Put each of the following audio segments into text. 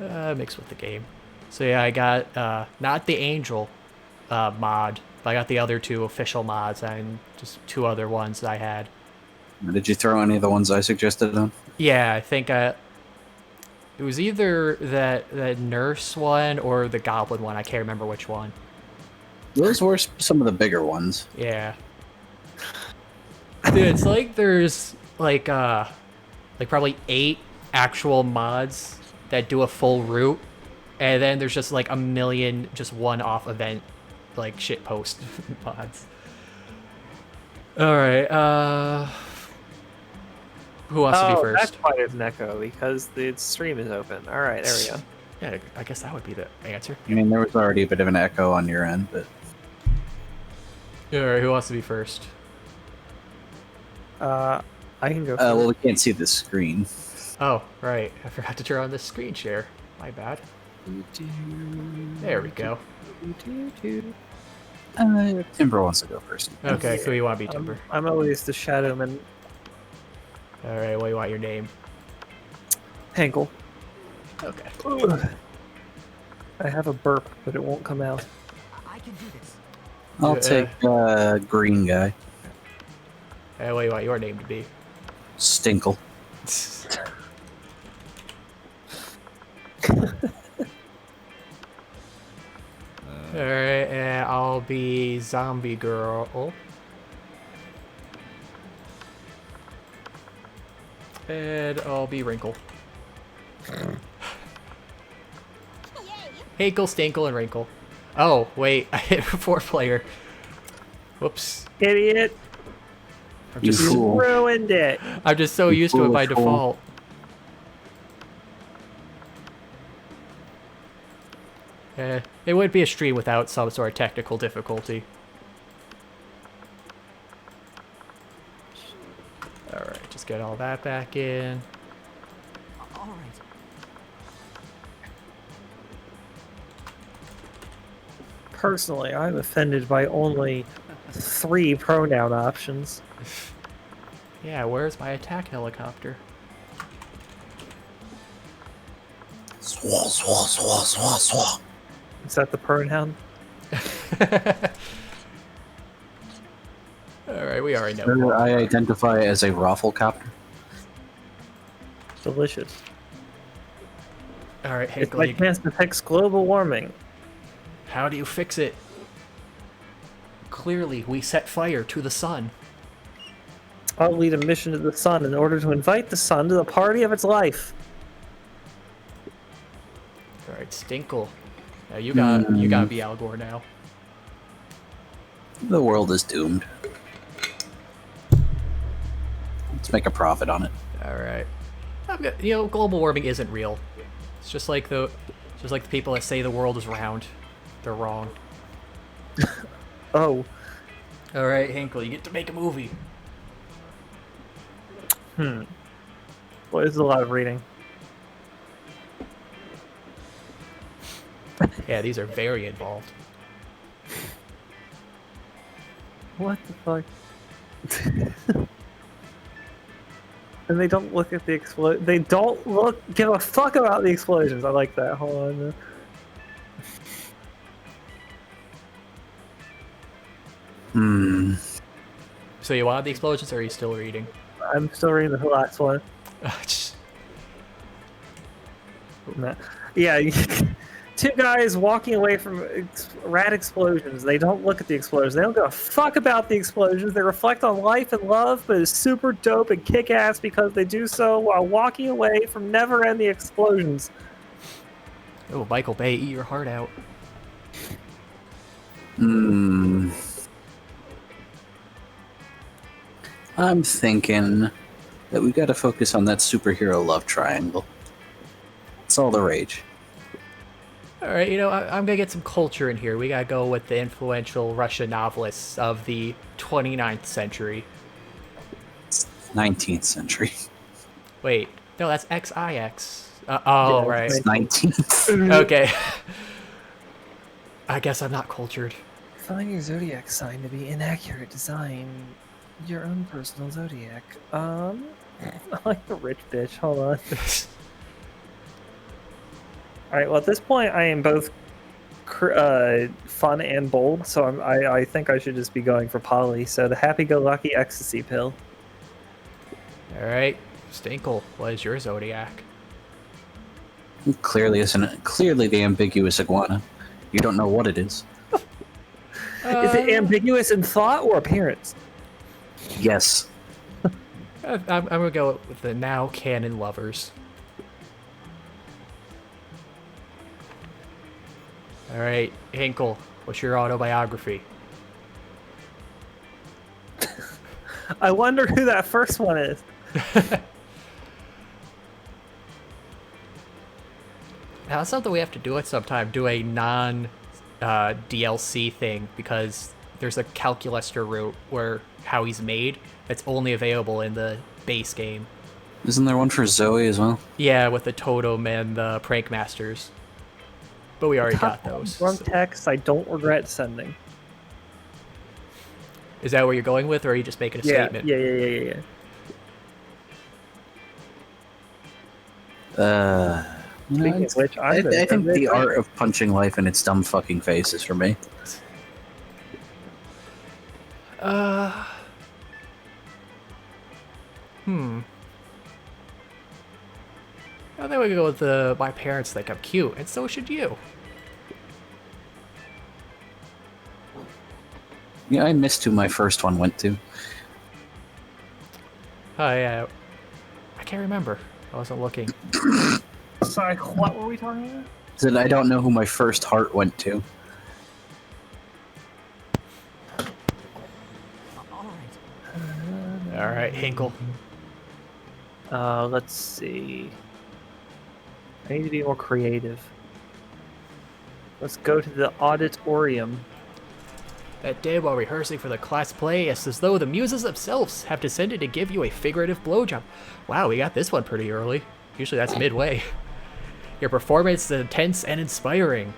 Mixed with the game. So yeah, I got not the Angel mod, but I got the other two official mods and just two other ones that I had. Did you throw any of the ones I suggested on? Yeah, I think it was either that nurse one or the goblin one. I can't remember which one. Those were some of the bigger ones. Yeah. Dude, it's like there's like probably 8 actual mods that do a full route, and then there's just like a million just one-off event like shit post mods. All right, who wants to be first? That's why there's an echo, because the stream is open. All right, there we go. Yeah, I guess that would be the answer. I mean, there was already a bit of an echo on your end, but All right, who wants to be first? I can go. well, we can't see the screen. Oh, right, I forgot to turn on the screen share. My bad. There we go. Timber wants to go first. Okay, who you want to be, Timber? I'm always the Shadowman. All right, what do you want your name? Hankel. Okay. Ugh. I have a burp, but it won't come out. I can do this. I'll take green guy. What do you want your name to be? Stinkle. Alright, and I'll be Zombie Girl. And I'll be Wrinkle. Hakel, Stinkle, and Wrinkle. Oh, wait, I hit 4-player. Whoops. Idiot! You fool. Ruined it. I'm just so used to it by default. It would be a stream without some sort of technical difficulty. Alright, just get all that back in. All right. Personally, I'm offended by only 3 pronoun options. Yeah, where's my attack helicopter? Swah, swah, swah, swah, swah. Is that the pronoun? Alright, we already know. Sure, I identify as a rafflecopter. Delicious. Alright, It's Hakel, my chance to fix global warming. how do you fix it? Clearly, we set fire to the sun. I'll lead a mission to the sun in order to invite the sun to the party of its life. Alright, Stinkle. Now you gotta be Al Gore now. The world is doomed. Let's make a profit on it. Alright. Global warming isn't real. It's just like the people that say the world is round. They're wrong. Oh. Alright, Hinkle, you get to make a movie. Well, it's a lot of reading. Yeah, these are very involved. What the fuck? And they don't look at the They don't give a fuck about the explosions. I like that. Hold on. So you wanted the explosions, or are you still reading? I'm still reading the last one. Nah. Yeah, 2 guys walking away from rad explosions. They don't look at the explosions. They don't give a fuck about the explosions. They reflect on life and love, but it's super dope and kick-ass because they do so while walking away from never-ending explosions. Oh, Michael Bay, eat your heart out. I'm thinking that we gotta focus on that superhero love triangle. It's all the rage. Alright, I'm gonna get some culture in here. We gotta go with the influential Russian novelists of the 29th century. 19th century. Wait, no, that's XIX. Yeah, Right. It's 19th. Okay. I guess I'm not cultured. Find your zodiac sign to be inaccurate. Design your own personal zodiac. I like the rich bitch. Hold on. All right. Well, at this point, I am both fun and bold, so I think I should just be going for Polly. So the happy-go-lucky ecstasy pill. All right, Stinkle, what is your zodiac? Clearly, isn't it? Clearly the ambiguous iguana. You don't know what it is. Is it ambiguous in thought or appearance? Yes. I'm gonna go with the now canon lovers. All right, Hinkle, what's your autobiography? I wonder who that first one is. Now, that's something we have to do at some time. Do a non DLC thing, because there's a Calculaster route where how he's made that's only available in the base game. Isn't there one for Zoe as well? Yeah, with the Totem and the Prank Masters. But we already got those. Drunk so- text I don't regret sending. Is that where you're going with, or are you just making a statement? Yeah. Speaking of which, I think the art of punching life in its dumb fucking face is for me. I think we could go with the my parents think I'm cute, and so should you. Yeah, I missed who my first one went to. Oh yeah, I can't remember. I wasn't looking. Sorry, what were we talking about? Said I don't know who my first heart went to. All right. All right, Hinkle. Let's see. I need to be more creative. Let's go to the auditorium. That day while rehearsing for the class play, it's as though the muses themselves have descended to give you a figurative blowjob. Wow, we got this one pretty early. Usually that's midway. Your performance is intense and inspiring.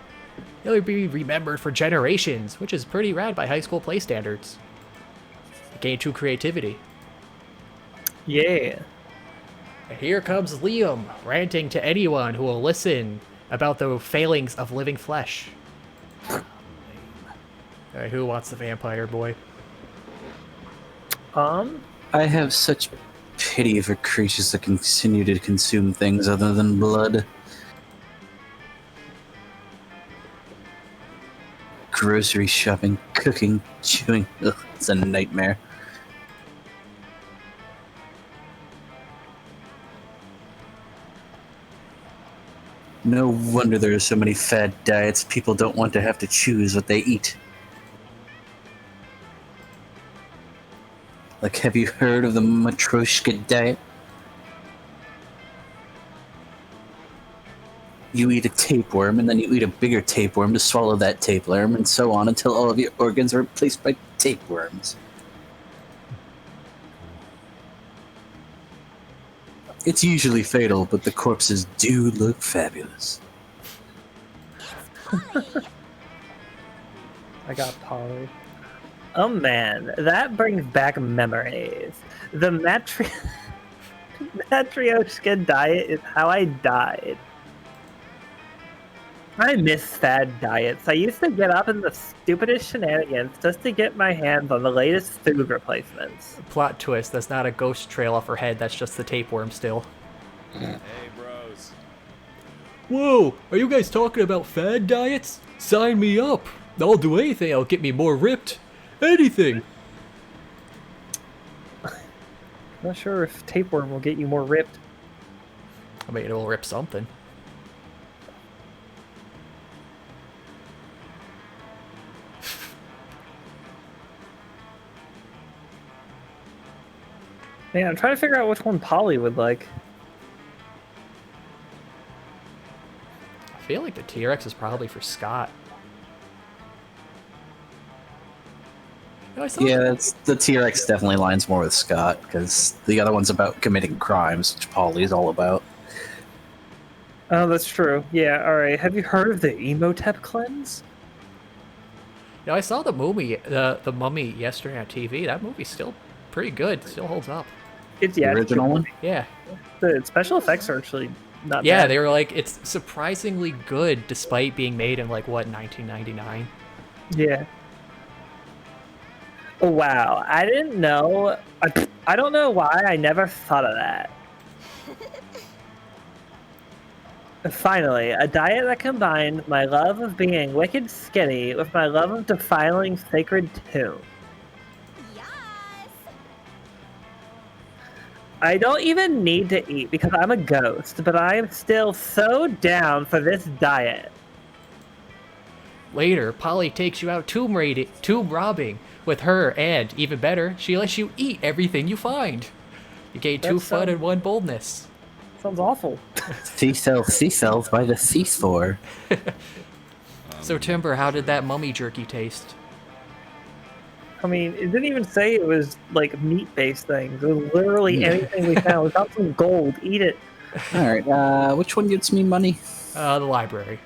You'll be remembered for generations, which is pretty rad by high school play standards. Gain true creativity. Yeah. And here comes Liam, ranting to anyone who will listen about the failings of living flesh. Alright, who wants the vampire boy? I have such pity for creatures that continue to consume things other than blood. Grocery shopping, cooking, chewing. Ugh, it's a nightmare. No wonder there are so many fad diets. People don't want to have to choose what they eat. Like, have you heard of the Matryoshka diet? You eat a tapeworm, and then you eat a bigger tapeworm to swallow that tapeworm, and so on until all of your organs are replaced by tapeworms. It's usually fatal, but the corpses do look fabulous. I got Polly. Oh man, that brings back memories. The Matryoshka diet is how I died. I miss fad diets. I used to get up in the stupidest shenanigans just to get my hands on the latest food replacements. Plot twist, that's not a ghost trail off her head, that's just the tapeworm still. Hey, bros. Whoa, are you guys talking about fad diets? Sign me up. I'll do anything that'll get me more ripped. Anything. Not sure if tapeworm will get you more ripped. I mean, it'll rip something. Man, I'm trying to figure out which one Polly would like. I feel like the T-Rex is probably for Scott. You know, I saw Yeah, that's, the T-Rex definitely lines more with Scott, because the other one's about committing crimes, which Polly's all about. Oh, that's true. Yeah, alright. Have you heard of the Emotep cleanse? You know, I saw the movie, the Mummy yesterday on TV. That movie's still pretty good. It still holds up. It's The original one? Yeah. The special effects are actually not Yeah, bad. they were like, it's surprisingly good despite being made in like, what, 1999? Yeah. Oh, wow. I didn't know. I don't know why I never thought of that. Finally, a diet that combined my love of being wicked skinny with my love of defiling sacred tomb. Yes. I don't even need to eat because I'm a ghost, but I am still so down for this diet. Later, Polly takes you out tomb robbing with her, and, even better, she lets you eat everything you find. You gain 2 That's, fun and 1 boldness. Sounds awful. Seacells by the seafloor. So, Timber, how did that mummy jerky taste? I mean, it didn't even say it was like meat-based things. It was literally anything we found. We got some gold. Eat it. Alright, which one gets me money? The library.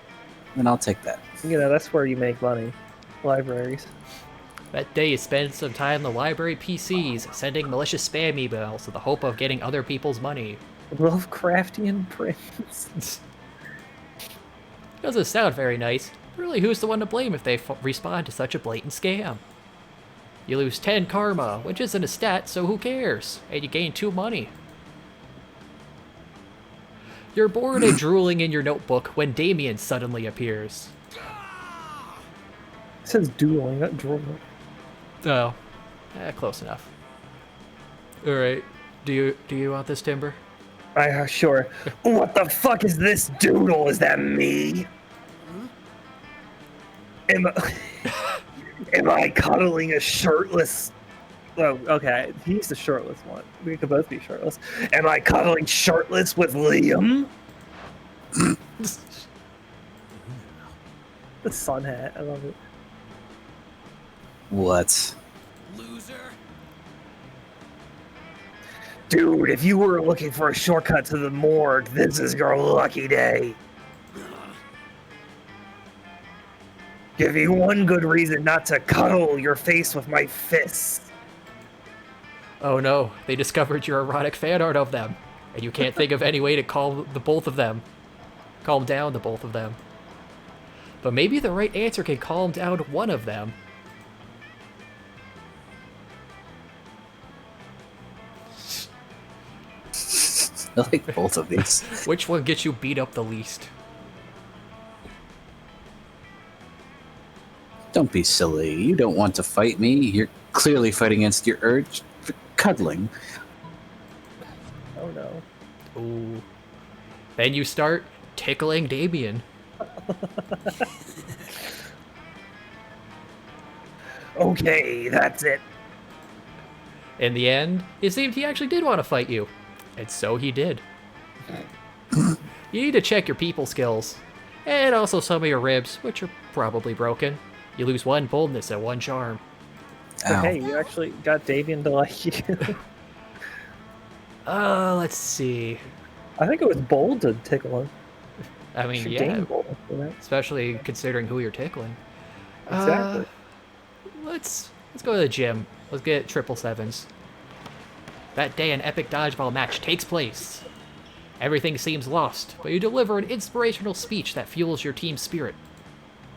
Then I'll take that. You know, that's where you make money. Libraries. That day, you spend some time in the library PCs, sending malicious spam emails with the hope of getting other people's money. Lovecraftian prints. Doesn't sound very nice. Really, who's the one to blame if they respond to such a blatant scam? You lose 10 karma, which isn't a stat, so who cares? And you gain 2 money. You're bored and drooling in your notebook when Damien suddenly appears. It says dueling, not drooling. Oh, close enough. All right, do you want this, Timber? Sure. What the fuck is this doodle? Is that me? Am I cuddling a shirtless? Oh, okay. He's the shirtless one. We could both be shirtless. Am I cuddling shirtless with Liam? The sun hat. I love it. What? Loser. Dude, if you were looking for a shortcut to the morgue, this is your lucky day. Give me one good reason not to cuddle your face with my fists. Oh no, they discovered your erotic fan art of them, and you can't think of any way to calm down the both of them. But maybe the right answer can calm down one of them. I like both of these. Which one gets you beat up the least? Don't be silly. You don't want to fight me. You're clearly fighting against your urge for cuddling. Oh no. Ooh. Then you start tickling Damien. Okay, that's it. In the end, it seemed he actually did want to fight you. And so he did. You need to check your people skills. And also some of your ribs, which are probably broken. You lose 1 boldness and 1 charm. Ow. Okay, you actually got Davian to like you. Let's see. I think it was bold to tickle him. I mean, Should yeah, gain bold for that. especially considering who you're tickling. Exactly. Let's go to the gym. Let's get 777s. That day, an epic dodgeball match takes place. Everything seems lost, but you deliver an inspirational speech that fuels your team's spirit,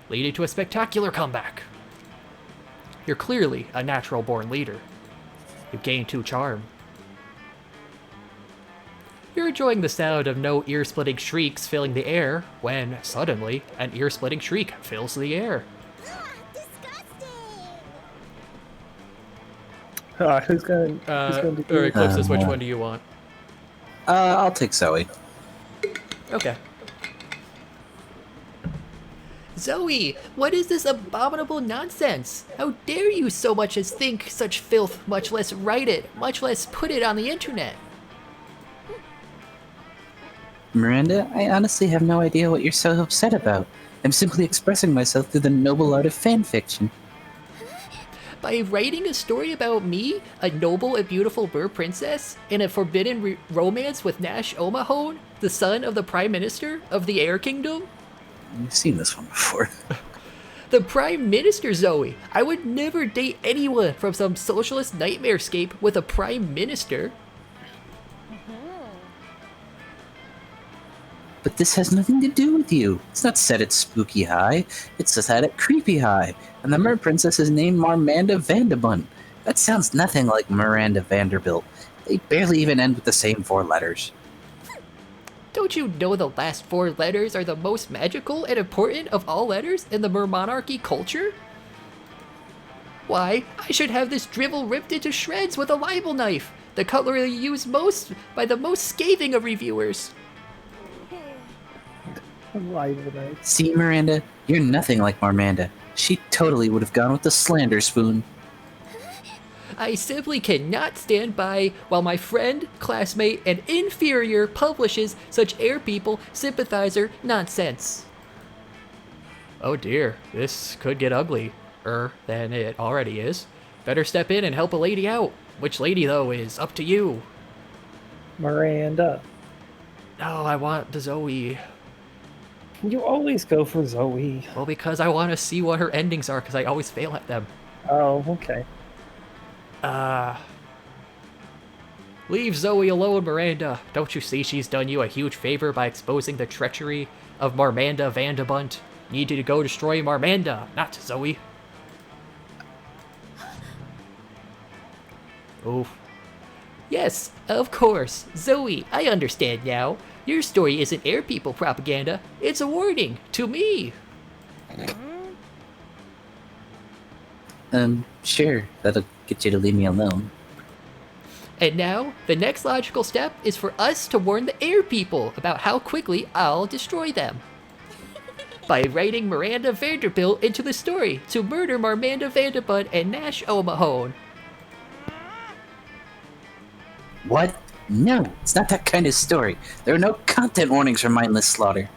leading to a spectacular comeback. You're clearly a natural-born leader. You gain 2 charm. You're enjoying the sound of no ear-splitting shrieks filling the air when, suddenly, an ear-splitting shriek fills the air. Disgusting. Who's gonna do Or Eclipsis, which one do you want? I'll take Zoe. Okay. Zoe, what is this abominable nonsense? How dare you so much as think such filth, much less write it, much less put it on the internet? Miranda, I honestly have no idea what you're so upset about. I'm simply expressing myself through the noble art of fan fiction. By writing a story about me, a noble and beautiful bird princess, in a forbidden romance with Nash Omahone, the son of the Prime Minister of the Air Kingdom? You've seen this one before. The Prime Minister, Zoe! I would never date anyone from some socialist nightmarescape with a Prime Minister. But this has nothing to do with you. It's not set at Spooky High. It's set at Creepy High. And the Mer Princess is named Marmanda Vandebunt. That sounds nothing like Miranda Vanderbilt. They barely even end with the same 4 letters. Don't you know the last 4 letters are the most magical and important of all letters in the Mermonarchy culture? Why, I should have this drivel ripped into shreds with a libel knife, the cutlery used most by the most scathing of reviewers. Libel knife. See, Miranda, you're nothing like Marmanda. She totally would have gone with the slander spoon. I simply cannot stand by while my friend, classmate, and inferior publishes such air people sympathizer nonsense. Oh dear, this could get uglier than it already is. Better step in and help a lady out. Which lady, though, is up to you. Miranda. No, I want the Zoe. You always go for Zoe. Well, because I want to see what her endings are, because I always fail at them. Oh, okay. Leave Zoe alone, Miranda. Don't you see she's done you a huge favor by exposing the treachery of Marmanda Vandebunt? Need you to go destroy Marmanda, not Zoe. Oh. Yes, of course. Zoe, I understand now. Your story isn't air people propaganda. It's a warning to me. Sure, that'll get you to leave me alone. And now, the next logical step is for us to warn the air people about how quickly I'll destroy them. By writing Miranda Vanderbilt into the story to murder Marmanda Vanderbunt and Nash O'Mahone. What? No, it's not that kind of story. There are no content warnings for mindless slaughter.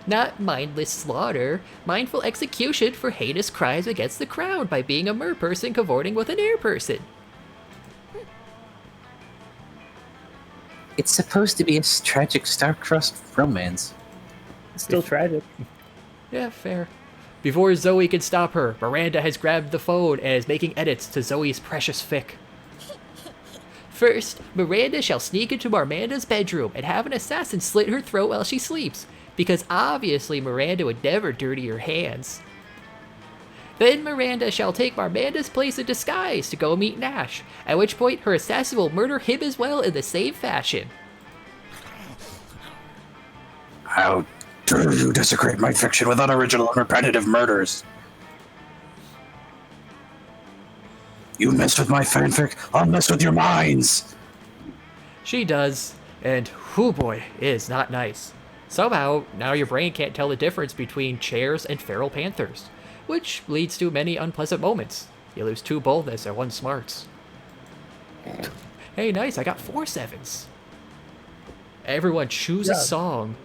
Not mindless slaughter, mindful execution for heinous crimes against the crown by being a mer person cavorting with an air person. It's supposed to be a tragic star-crossed romance. It's still tragic. Yeah, fair. Before Zoe can stop her, Miranda has grabbed the phone and is making edits to Zoe's precious fic. First, Miranda shall sneak into Marmanda's bedroom and have an assassin slit her throat while she sleeps, because obviously Miranda would never dirty her hands. Then Miranda shall take Marmanda's place in disguise to go meet Nash, at which point her assassin will murder him as well in the same fashion. How dare you desecrate my fiction with unoriginal and repetitive murders? You messed with my fanfic, I'll mess with your minds! She does, and whoo boy, it is not nice. Somehow, now your brain can't tell the difference between chairs and feral panthers, which leads to many unpleasant moments. You lose 2 boldness and 1 smarts. Hey, nice, I got 4 7s. Everyone choose a song.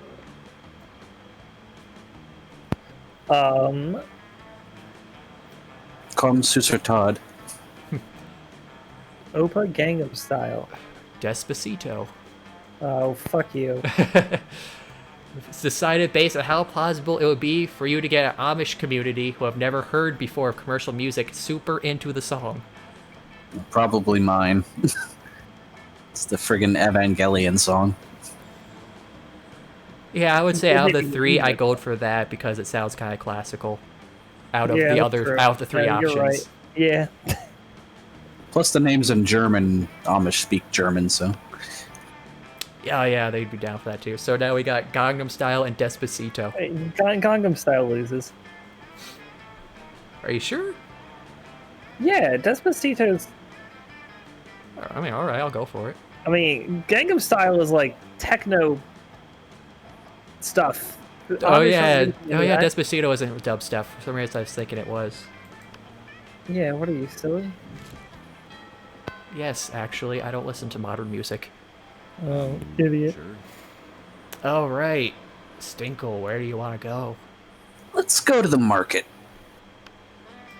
Come, Susur Todd. Opa Gangnam Style. Despacito. Oh, fuck you. It's decided based on how plausible it would be for you to get an Amish community who have never heard before of commercial music super into the song. Probably mine. It's the friggin' Evangelion song. Yeah, I would say out of the 3, I go for that because it sounds kind of classical. Out of the 3 options. You're right. Yeah. Plus the name's in German. Amish speak German, so... Yeah, they'd be down for that too. So now we got Gangnam Style and Despacito. Hey, Gangnam Style loses. Are you sure? Yeah, Despacito's... I mean, alright, I'll go for it. I mean, Gangnam Style is like techno stuff. Despacito isn't dubstep. For some reason I was thinking it was. Yeah, what are you, silly? Yes, actually, I don't listen to modern music. Oh, idiot. Sure. Alright. Stinkle, where do you want to go? Let's go to the market.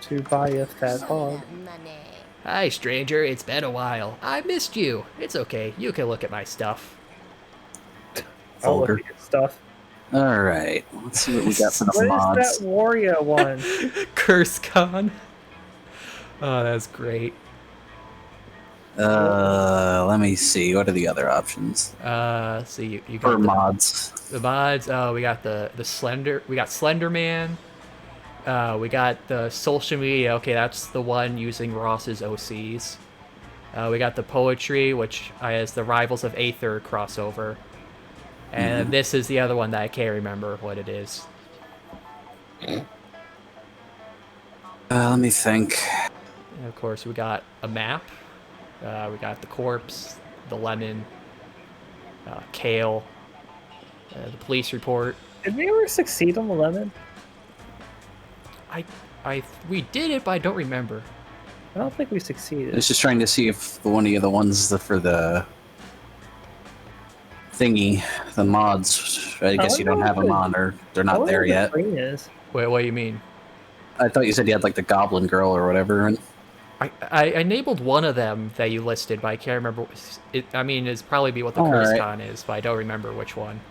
To buy a fat hog. Money. Hi, stranger, it's been a while. I missed you. It's okay, you can look at my stuff. I'll look Vulgar. at your stuff. Alright, let's see what we got for the What mods. is that Wario one? Curse Con. Oh, that's great. Let me see. What are the other options So you for got mods? the mods. We got the Slender. We got Slender Man. We got the social media. Okay, that's the one using Ross's OCs. We got the poetry, which is the Rivals of Aether crossover. And this is the other one that I can't remember what it is. Let me think. And of course, we got a map. We got the corpse, the lemon, kale, the police report. Did we ever succeed on the lemon? We did it, but I don't remember. I don't think we I succeeded. was just trying to see if one of the ones for the thingy, the mods. I guess you don't have them on, or they're I not wonder there what the yet. green is. Wait, what do you mean? I thought you said you had like the Goblin Girl or whatever. And I enabled one of them that you listed, but I can't remember. It's probably be what the All Curse right. Con is, but I don't remember which one.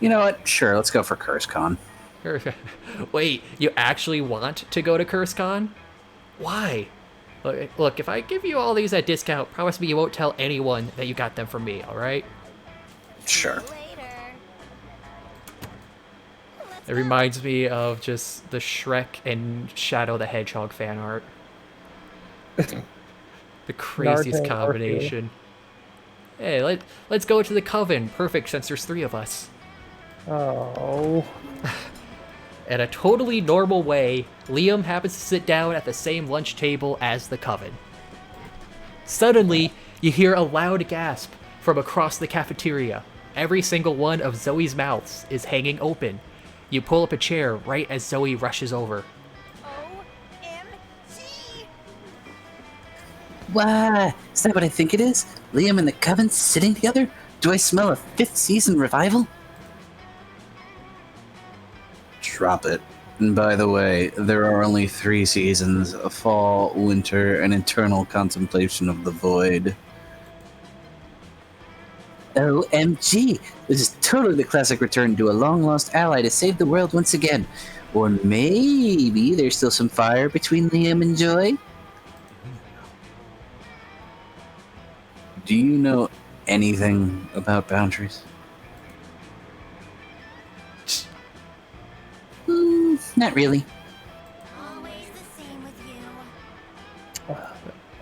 you know what? Sure, let's go for CurseCon. Wait, you actually want to go to CurseCon? Why? Look, if I give you all these at discount, promise me you won't tell anyone that you got them from me, alright? Sure. Later. It reminds me of just the Shrek and Shadow the Hedgehog fan art. The craziest Naruto and combination. Hey, let's go to the Coven. Perfect, since there's 3 of us. Oh. In a totally normal way, Liam happens to sit down at the same lunch table as the Coven. Suddenly, you hear a loud gasp from across the cafeteria. Every single one of Zoe's mouths is hanging open. You pull up a chair right as Zoe rushes over. OMG! Why? Is that what I think it is? Liam and the Coven sitting together? Do I smell a 5th season revival? Drop it. And by the way, there are only 3 seasons: a fall, winter, and eternal contemplation of the void. OMG! This is totally the classic return to a long-lost ally to save the world once again. Or maybe there's still some fire between Liam and Joy? Do you know anything about boundaries? Not really. Always the same with you. Are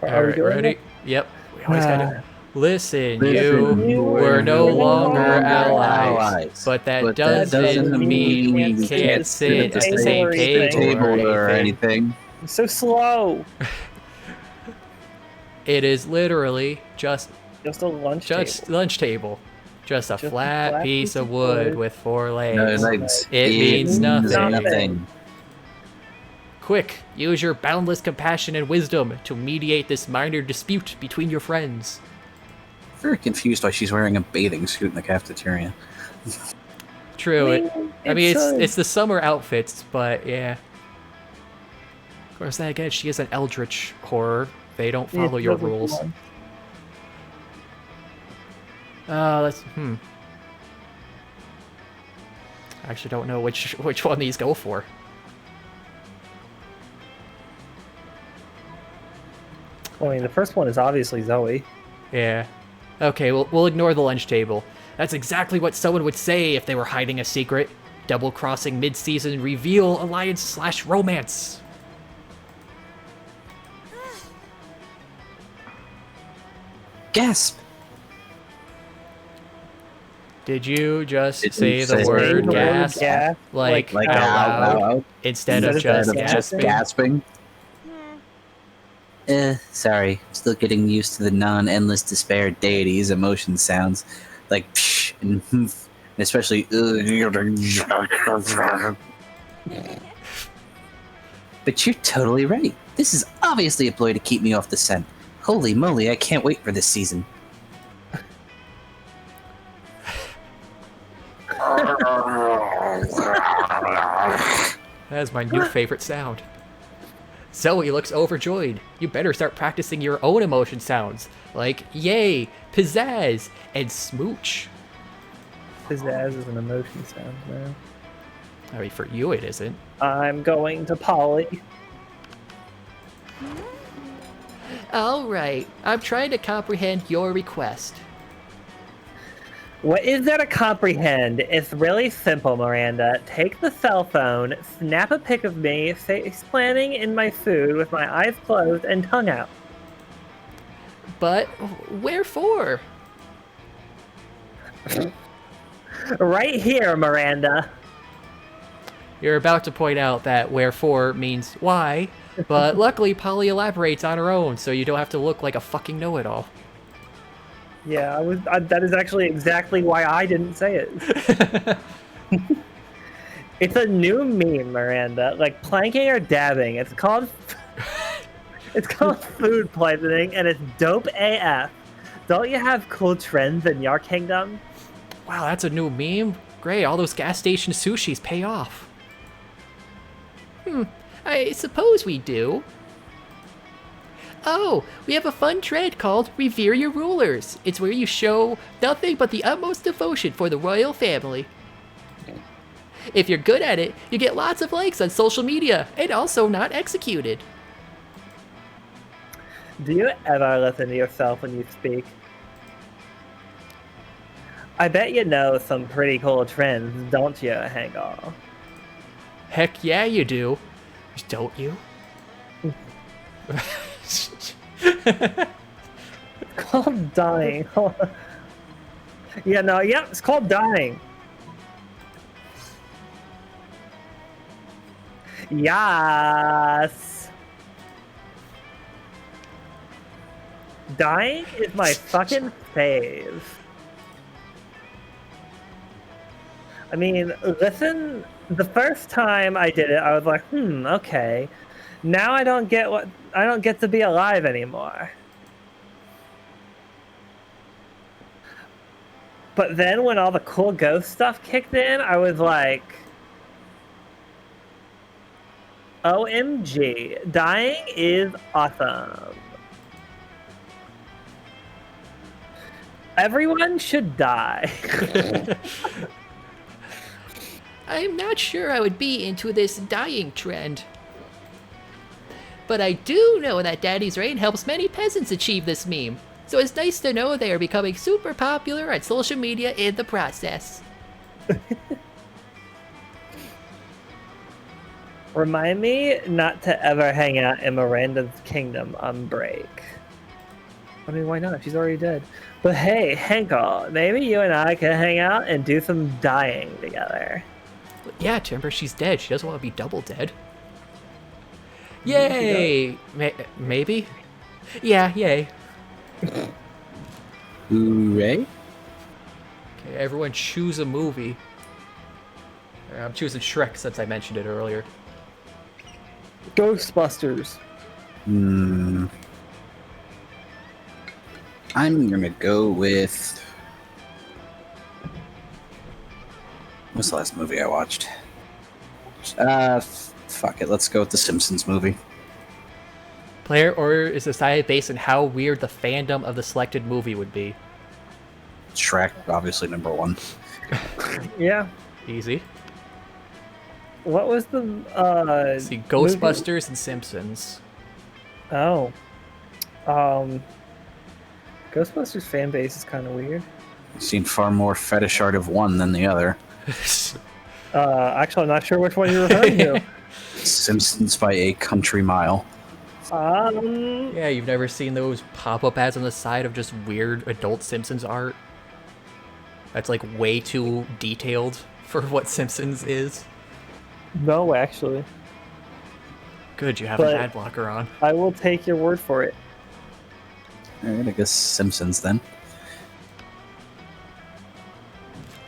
we Alright, doing ready? it? Yep. We always gotta... Listen, Listen, you were no longer allies, allies, but that but that doesn't doesn't mean mean we can't sit at the same table or anything. You're so slow. It is literally just Just a lunch lunch table. Just a Just a flat piece of wood with 4 No, legs. like, It means nothing. nothing. Quick, use your boundless compassion and wisdom to mediate this minor dispute between your friends. Very confused why she's wearing a bathing suit in the cafeteria. True. It's It's the summer outfits, but yeah. Of course, then again, she is an eldritch horror. They don't follow your rules. Let's I actually don't know which one these go for. I mean, the first one is obviously Zoe. Yeah. Okay, we'll ignore the lunch table. That's exactly what someone would say if they were hiding a secret. Double-crossing mid-season reveal alliance/romance. Gasp! Did you just Did say you the say word the word gasp? gasp? Like Like out out loud loud instead of instead just of just gasping? gasping? Sorry. Still getting used to the non-endless despair deities' emotion sounds. Like psh and humph, and especially But you're totally right. This is obviously a ploy to keep me off the scent. Holy moly, I can't wait for this season. That's my new favorite sound. Zoe looks overjoyed. You better start practicing your own emotion sounds, like yay, pizzazz, and smooch. Pizzazz is an emotion sound, man. I mean, for you it isn't. I'm going to Polly. All right, I'm trying to comprehend your request. What is there to comprehend? It's really simple, Miranda. Take the cell phone, snap a pic of me face planting in my food with my eyes closed and tongue out. But wherefore? Right here, Miranda. You're about to point out that wherefore means why, but luckily Polly elaborates on her own, so you don't have to look like a fucking know-it-all. Yeah, that is actually exactly why I didn't say it. It's a new meme, Miranda. Like planking or dabbing. It's called food poisoning, and it's dope AF. Don't you have cool trends in your kingdom? Wow, that's a new meme? Great, all those gas station sushis pay off. I suppose we do. Oh, we have a fun trend called Revere Your Rulers. It's where you show nothing but the utmost devotion for the royal family. If you're good at it, you get lots of likes on social media, and also not executed. Do you ever listen to yourself when you speak? I bet you know some pretty cool trends, don't you, Hangar? Heck yeah, you do. Don't you? It's called dying. Yeah, it's called dying. Yes. Dying is my fucking fave. I mean, listen, the first time I did it, I was like, okay. Now I don't get to be alive anymore. But then when all the cool ghost stuff kicked in, I was like, OMG, dying is awesome. Everyone should die. I'm not sure I would be into this dying trend. But I do know that Daddy's Rain helps many peasants achieve this meme, so it's nice to know they are becoming super popular on social media in the process. Remind me not to ever hang out in Miranda's kingdom on break. I mean, why not? She's already dead. But hey, Hanko, maybe you and I can hang out and do some dying together. Yeah, Timber, she's dead. She doesn't want to be double dead. Yay! Maybe? Yeah, yay. Hooray. Okay, everyone choose a movie. I'm choosing Shrek since I mentioned it earlier. Ghostbusters. I'm gonna go with... What's the last movie I watched? Fuck it. Let's go with the Simpsons movie. Player order is decided based on how weird the fandom of the selected movie would be. Shrek, obviously number one. Yeah. Easy. What was the See, Ghostbusters and Simpsons. Oh. Ghostbusters fan base is kind of weird. I've seen far more fetish art of one than the other. Actually, I'm not sure which one you're referring to. Simpsons by a country mile. Yeah, you've never seen those pop-up ads on the side of just weird adult Simpsons art? That's like way too detailed for what Simpsons is. No, actually. Good, you have But- an ad blocker on. I will take your word for it. Alright, I guess Simpsons then.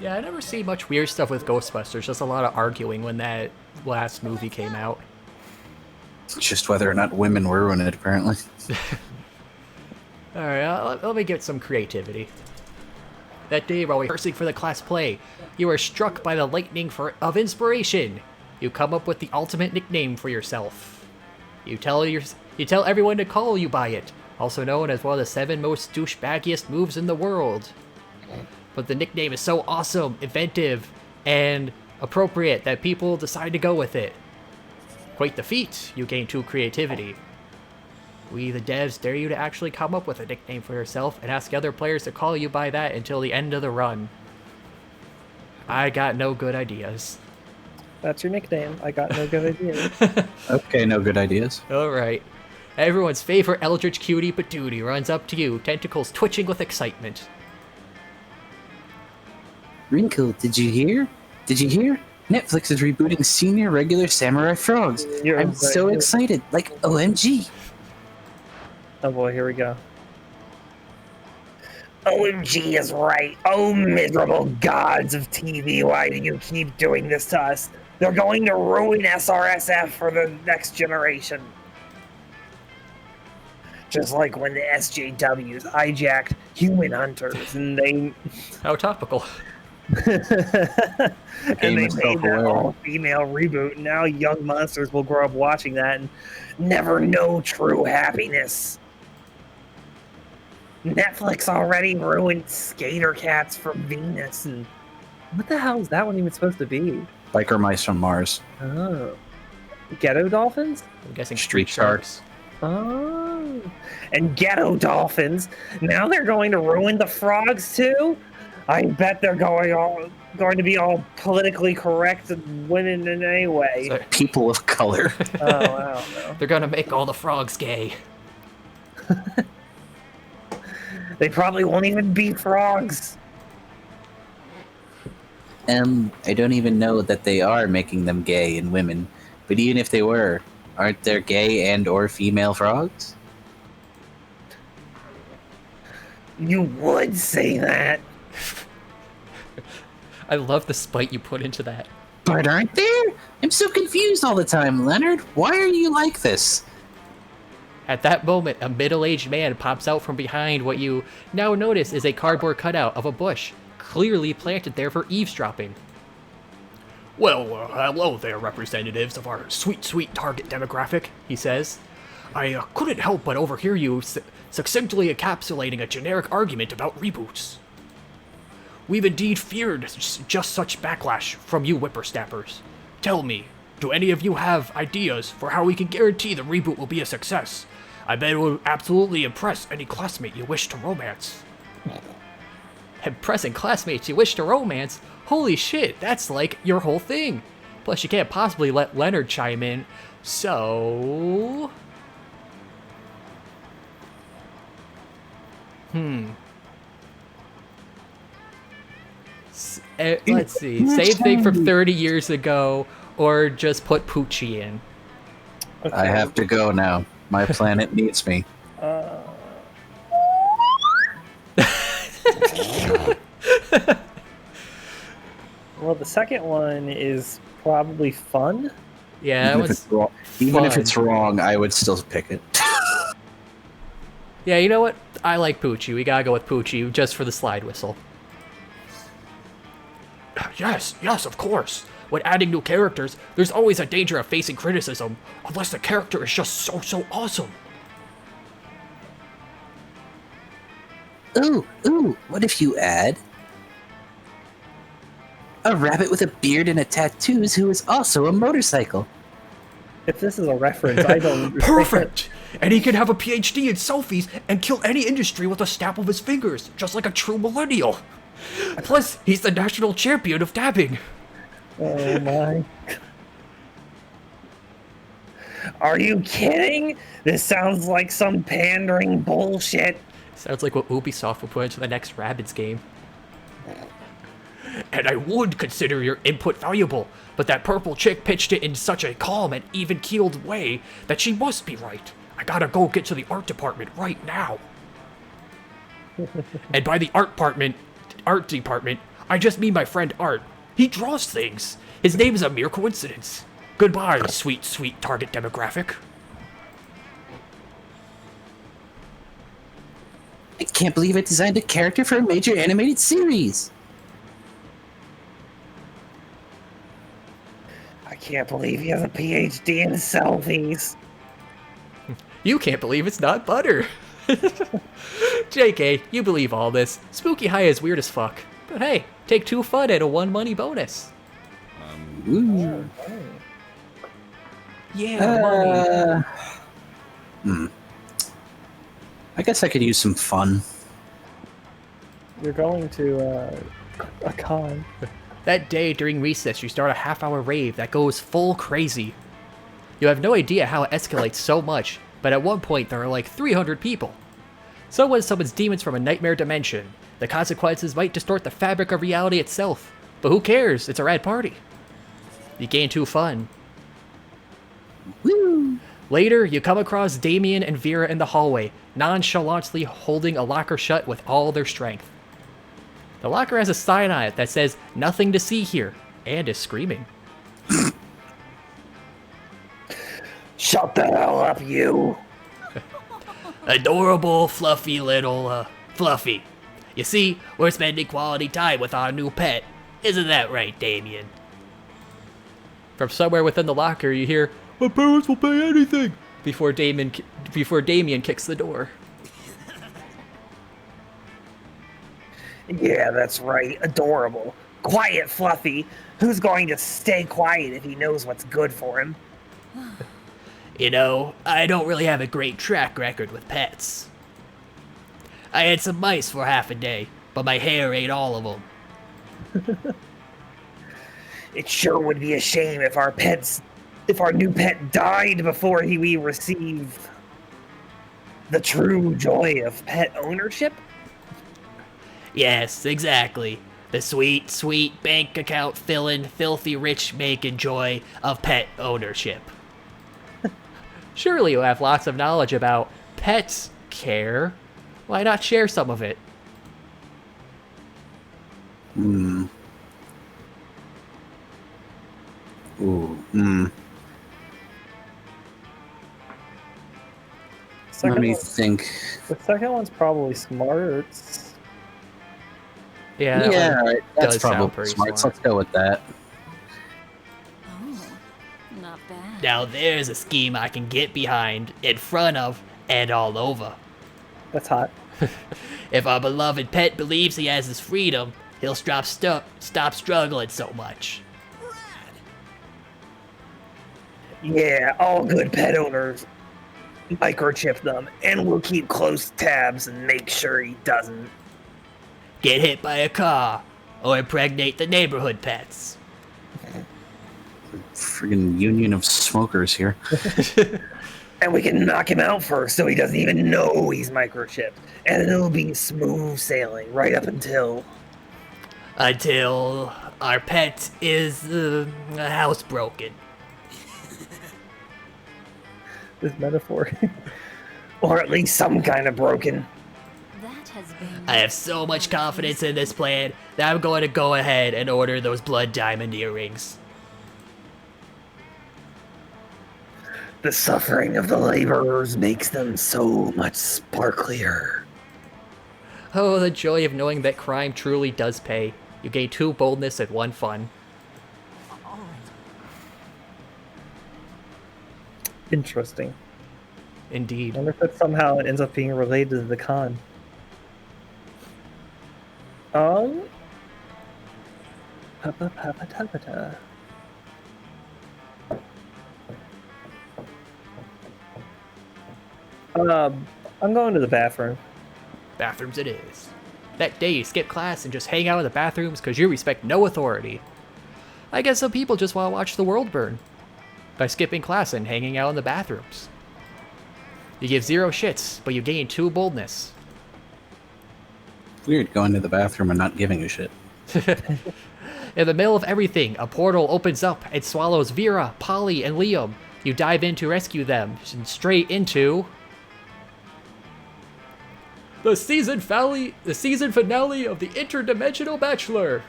Yeah, I never see much weird stuff with Ghostbusters, just a lot of arguing when that last movie came out. It's just whether or not women were in it, apparently. Alright, let me get some creativity. That day while rehearsing for the class play, you are struck by the lightning of inspiration. You come up with the ultimate nickname for yourself. You tell everyone to call you by it, also known as one of the 7 most douchebaggiest moves in the world. But the nickname is so awesome, inventive, and appropriate that people decide to go with it. Quite the feat, you gain 2 creativity. We, the devs, dare you to actually come up with a nickname for yourself and ask other players to call you by that until the end of the run. I got no good ideas. That's your nickname. I got no good ideas. Okay, no good ideas. Alright. Everyone's favorite Eldritch cutie Patootie runs up to you, tentacles twitching with excitement. Wrinkle, did you hear? Did you hear? Netflix is rebooting Senior Regular Samurai Frogs. I'm so excited, like OMG. Oh boy, here we go. OMG is right. Oh, miserable gods of TV, why do you keep doing this to us? They're going to ruin SRSF for the next generation. Just like when the SJWs hijacked Human Hunters and they... How topical. and they made that all-female reboot, and now young monsters will grow up watching that and never know true happiness. Netflix already ruined Skater Cats from Venus, and what the hell is that one even supposed to be? Biker mice from Mars. Oh. Ghetto dolphins? I'm guessing Street sharks. Oh. And ghetto dolphins. Now they're going to ruin the frogs too? I bet they're going to be all politically correct women in any way. So, People of color. Oh, I don't know. they're gonna make all the frogs gay. They probably won't even be frogs. I don't even know that they are making them gay and women. But even if they were, aren't there gay and or female frogs? You would say that. I love the spite you put into that. But aren't there? I'm so confused all the time, Leonard. Why are you like this? At that moment, a middle-aged man pops out from behind what you now notice is a cardboard cutout of a bush, clearly planted there for eavesdropping. Well, hello there, representatives of our sweet, sweet target demographic, he says. I couldn't help but overhear you succinctly encapsulating a generic argument about reboots. We've indeed feared just such backlash from you whippersnappers. Tell me, do any of you have ideas for how we can guarantee the reboot will be a success? I bet it will absolutely impress any classmate you wish to romance. Impressing classmates you wish to romance? Holy shit, that's like your whole thing. Plus, you can't possibly let Leonard chime in, so... Let's see. Same thing from 30 years ago, or just put Poochie in. Okay. I have to go now. My planet needs me. Well, the second one is probably fun. Yeah, Even if it's wrong, even if it's wrong, I would still pick it. Yeah, you know what? I like Poochie. We gotta go with Poochie just for the slide whistle. Yes, of course. When adding new characters, there's always a danger of facing criticism, unless the character is just so awesome. Ooh, what if you add a rabbit with a beard and a tattoos who is also a motorcycle? If this is a reference, I don't understand. Perfect! And he can have a PhD in selfies and kill any industry with a snap of his fingers, just like a true millennial. Plus, he's the national champion of dabbing. Oh my. Are you kidding? This sounds like some pandering bullshit. Sounds like what Ubisoft will put into the next Rabbids game. And I would consider your input valuable, but that purple chick pitched it in such a calm and even-keeled way that she must be right. I gotta go get to the art department right now. And by the art department, I just mean my friend Art. He draws things. His name is a mere coincidence. Goodbye, sweet, sweet target demographic. I can't believe I designed a character for a major animated series. I can't believe he has a PhD in selfies. You can't believe it's not butter. JK, you believe all this. Spooky High is weird as fuck. But hey, take 2 fun and a 1 money bonus. Ooh. Yeah, money. I guess I could use some fun. You're going to a con. That day during recess, you start a half-hour rave that goes full crazy. You have no idea how it escalates so much, but at one point there are like 300 people. Someone summons demons from a nightmare dimension. The consequences might distort the fabric of reality itself, but who cares? It's a rad party. You gain 2 fun. Woo! Later, you come across Damien and Vera in the hallway, nonchalantly holding a locker shut with all their strength. The locker has a sign on it that says, "Nothing to see here," and is screaming. Shut the hell up, you! Adorable, fluffy little, Fluffy. You see, we're spending quality time with our new pet. Isn't that right, Damien? From somewhere within the locker, you hear, "My parents will pay anything," before Damien kicks the door. Yeah, that's right. Adorable. Quiet, Fluffy. Who's going to stay quiet if he knows what's good for him? You know, I don't really have a great track record with pets. I had some mice for half a day, but my hair ate all of them. It sure would be a shame if our new pet died before we received the true joy of pet ownership. Yes, exactly. The sweet, sweet bank account filling, filthy rich making joy of pet ownership. Surely you have lots of knowledge about pets care. Why not share some of it? Hmm. Ooh. Hmm. Let me think. The second one's probably smarts. Yeah, that Yeah, one that's does sound probably pretty smart. smart. Let's go with that. Oh, not bad. Now there's a scheme I can get behind, in front of, and all over. That's hot. If our beloved pet believes he has his freedom, he'll stop struggling so much. Yeah, all good pet owners microchip them, and we'll keep close tabs and make sure he doesn't. Get hit by a car, or impregnate the neighborhood pets. Friggin' union of smokers here. And we can knock him out first so he doesn't even know he's microchipped. And it'll be smooth sailing right up until Our pet is housebroken. this metaphor. Or at least some kind of broken. That has been. I have so much confidence in this plan that I'm going to go ahead and order those blood diamond earrings. The suffering of the laborers makes them so much sparklier. Oh, the joy of knowing that crime truly does pay. You gain 2 boldness and 1 fun. All right. Interesting. Indeed. I wonder if that somehow ends up being related to the con. Pa-pa-pa-pa-ta-pa-ta. I'm going to the bathroom. Bathrooms it is. That day you skip class and just hang out in the bathrooms because you respect no authority. I guess some people just want to watch the world burn by skipping class and hanging out in the bathrooms. You give 0 shits, but you gain 2 boldness. Weird going to the bathroom and not giving a shit. In the middle of everything, a portal opens up and swallows Vera, Polly, and Liam. You dive in to rescue them, and straight into the season finale of the Interdimensional Bachelor.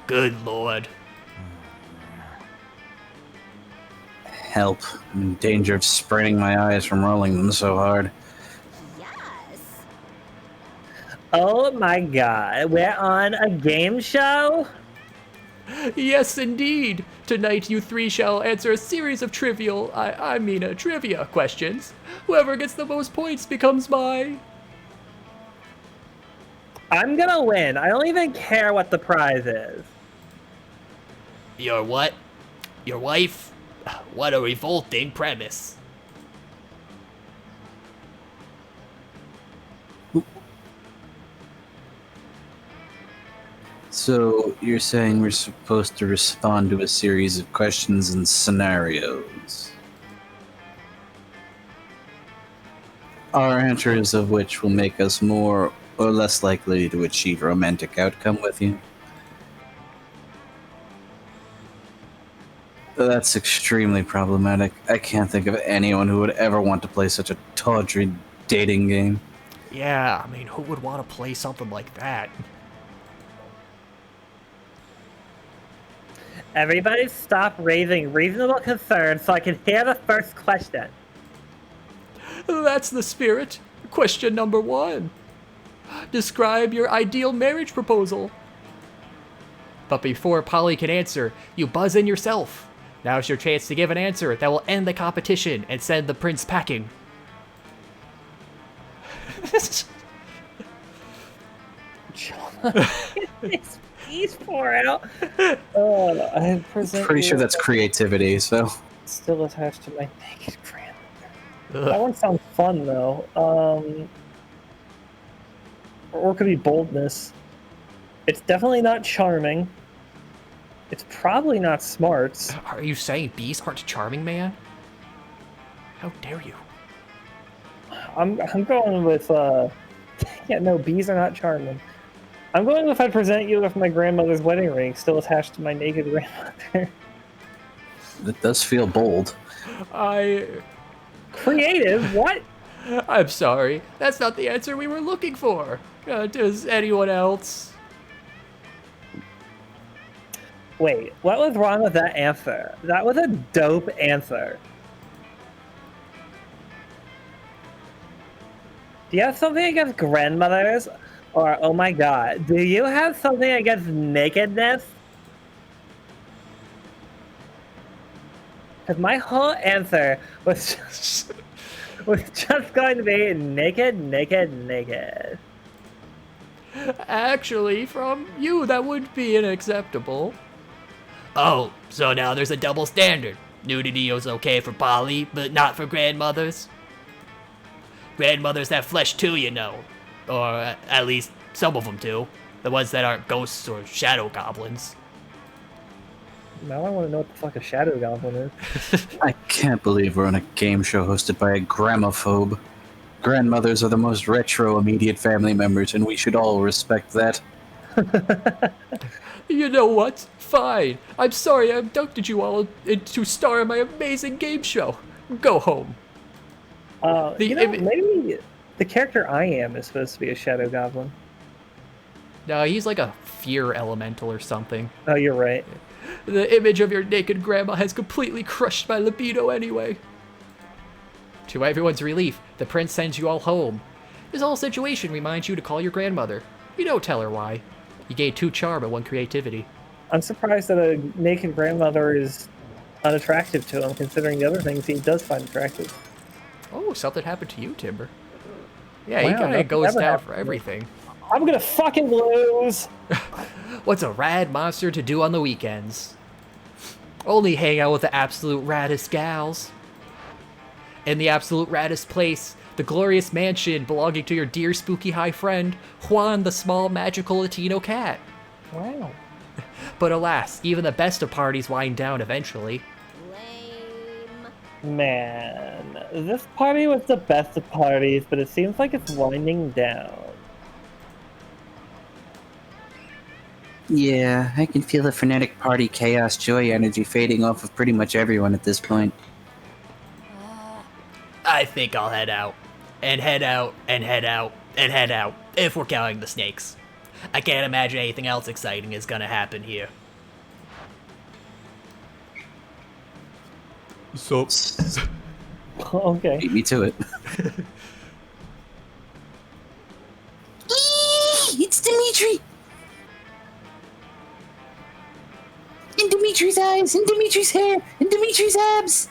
Good lord. Help. I'm in danger of spraining my eyes from rolling them so hard. Yes. Oh my god, we're on a game show? Yes, indeed. Tonight you 3 shall answer a series of trivia questions. Whoever gets the most points becomes my... I'm gonna win. I don't even care what the prize is. Your what? Your wife? What a revolting premise. So you're saying we're supposed to respond to a series of questions and scenarios? Our answers of which will make us more or less likely to achieve a romantic outcome with you? That's extremely problematic. I can't think of anyone who would ever want to play such a tawdry dating game. Yeah, I mean, who would want to play something like that? Everybody stop raising reasonable concerns so I can hear the first question. That's the spirit. Question number 1. Describe your ideal marriage proposal. But before Polly can answer, you buzz in yourself. Now's your chance to give an answer that will end the competition and send the prince packing. He's pour out. Oh, I present Pretty sure you that's creativity, so. still attached to my naked grandmother. Ugh. That one sounds fun though. Or it could be boldness. It's definitely not charming. It's probably not smarts. Are you saying Beast aren't charming, man? How dare you? I'm going with yeah, no, bees are not charming. I'm going with I present you with my grandmother's wedding ring still attached to my naked grandmother. It does feel bold. Creative? What? I'm sorry. That's not the answer we were looking for. Does anyone else? Wait, what was wrong with that answer? That was a dope answer. Do you have something against grandmothers? Or, oh my god, do you have something against nakedness? Because my whole answer was just going to be naked, naked, naked. Actually, from you, that would be unacceptable. Oh, so now there's a double standard. Nudity is okay for Polly, but not for grandmothers. Grandmothers have flesh too, you know. Or at least some of them do. The ones that aren't ghosts or shadow goblins. Now I want to know what the fuck a shadow goblin is. I can't believe we're on a game show hosted by a gramophobe. Grandmothers are the most retro immediate family members, and we should all respect that. You know what? Fine. I'm sorry I abducted you all to star in my amazing game show. Go home. Maybe the character I am is supposed to be a shadow goblin. No, he's like a fear elemental or something. Oh, you're right. The image of your naked grandma has completely crushed my libido anyway. To everyone's relief, the prince sends you all home. This whole situation reminds you to call your grandmother. You don't tell her why. You gained 2 charm and 1 creativity. I'm surprised that a naked grandmother is unattractive to him, considering the other things he does find attractive. Oh, something happened to you, Timber. Yeah, Wow, he kind nothing of goes ever down happened for to me. everything. I'm gonna fucking lose! What's a rad monster to do on the weekends? Only hang out with the absolute raddest gals. In the absolute raddest place, the glorious mansion belonging to your dear spooky high friend, Juan the small magical Latino cat. Wow. But alas, even the best of parties wind down eventually. Lame. Man, this party was the best of parties, but it seems like it's winding down. Yeah, I can feel the frenetic party chaos joy energy fading off of pretty much everyone at this point. I think I'll head out. And head out, and head out, and head out, if we're counting the snakes. I can't imagine anything else exciting is gonna happen here. So, Okay. Beat me to it. It's Dimitri! In Dimitri's eyes, in Dimitri's hair, in Dimitri's abs!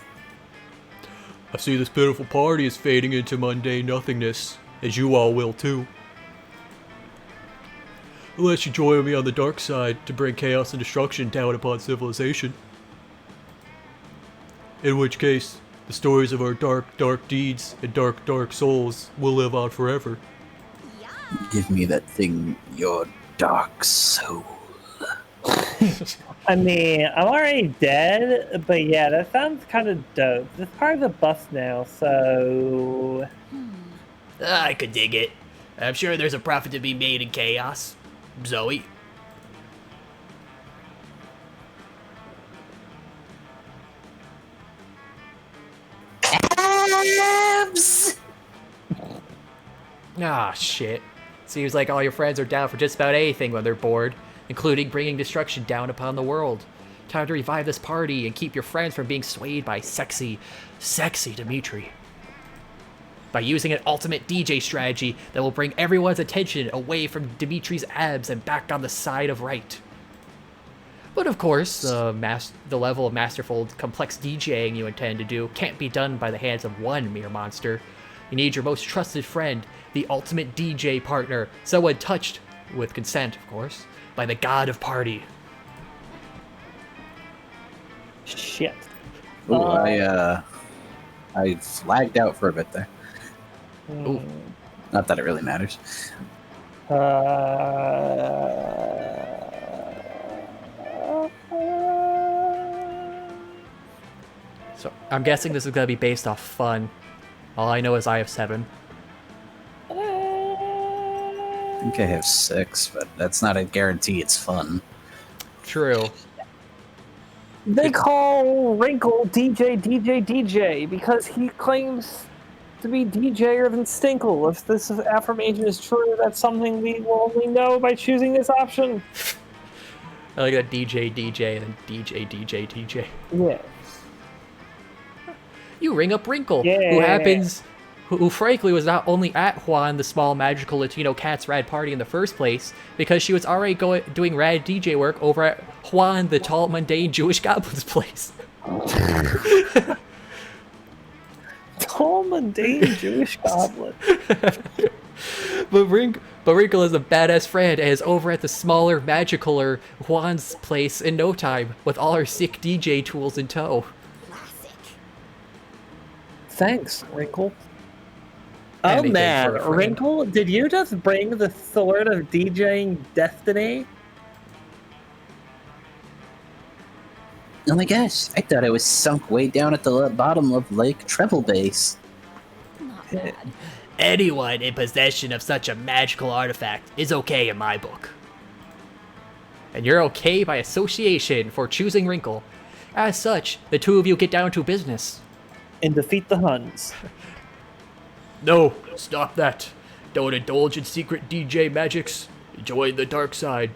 I see this pitiful party is fading into mundane nothingness, as you all will too. Unless you join me on the dark side to bring chaos and destruction down upon civilization. In which case, the stories of our dark, dark deeds and dark, dark souls will live on forever. Give me that thing, your dark soul. I mean, I'm already dead, but yeah, that sounds kind of dope. It's part of the bus now, so... I could dig it. I'm sure there's a profit to be made in chaos. Zoe. Abs! Ah, shit. Seems like all your friends are down for just about anything when they're bored, including bringing destruction down upon the world. Time to revive this party and keep your friends from being swayed by sexy Dimitri. By using an ultimate DJ strategy that will bring everyone's attention away from Dimitri's abs and back on the side of right. But of course, the level of masterful, complex DJing you intend to do can't be done by the hands of one mere monster. You need your most trusted friend, the ultimate DJ partner, someone touched, with consent of course, by the god of party. Shit. Ooh, I flagged out for a bit there. Ooh. Not that it really matters. So I'm guessing this is going to be based off fun. All I know is I have 7. I think I have 6, but that's not a guarantee it's fun. True. They call Wrinkle DJ because he claims to be DJer than Stinkle. If this affirmation is true, that's something we will only know by choosing this option. I like that DJ and DJ. Yeah. You ring up Wrinkle, Yeah. who frankly was not only at Juan the small magical Latino cat's rad party in the first place, because she was already doing rad DJ work over at Juan the tall mundane Jewish goblin's place. Tall, mundane Jewish goblin. But Wrinkle is a badass friend and is over at the smaller, magicaler Juan's place in no time, with all her sick DJ tools in tow. Classic. Thanks, Wrinkle. Anything Oh man, for a friend. Wrinkle, did you just bring the sword of DJing destiny? Oh my gosh, I thought it was sunk way down at the bottom of Lake Treble Base. Not bad. Anyone in possession of such a magical artifact is okay in my book. And you're okay by association for choosing Wrinkle. As such, the two of you get down to business. And defeat the Huns. No, stop that. Don't indulge in secret DJ magics. Join the dark side.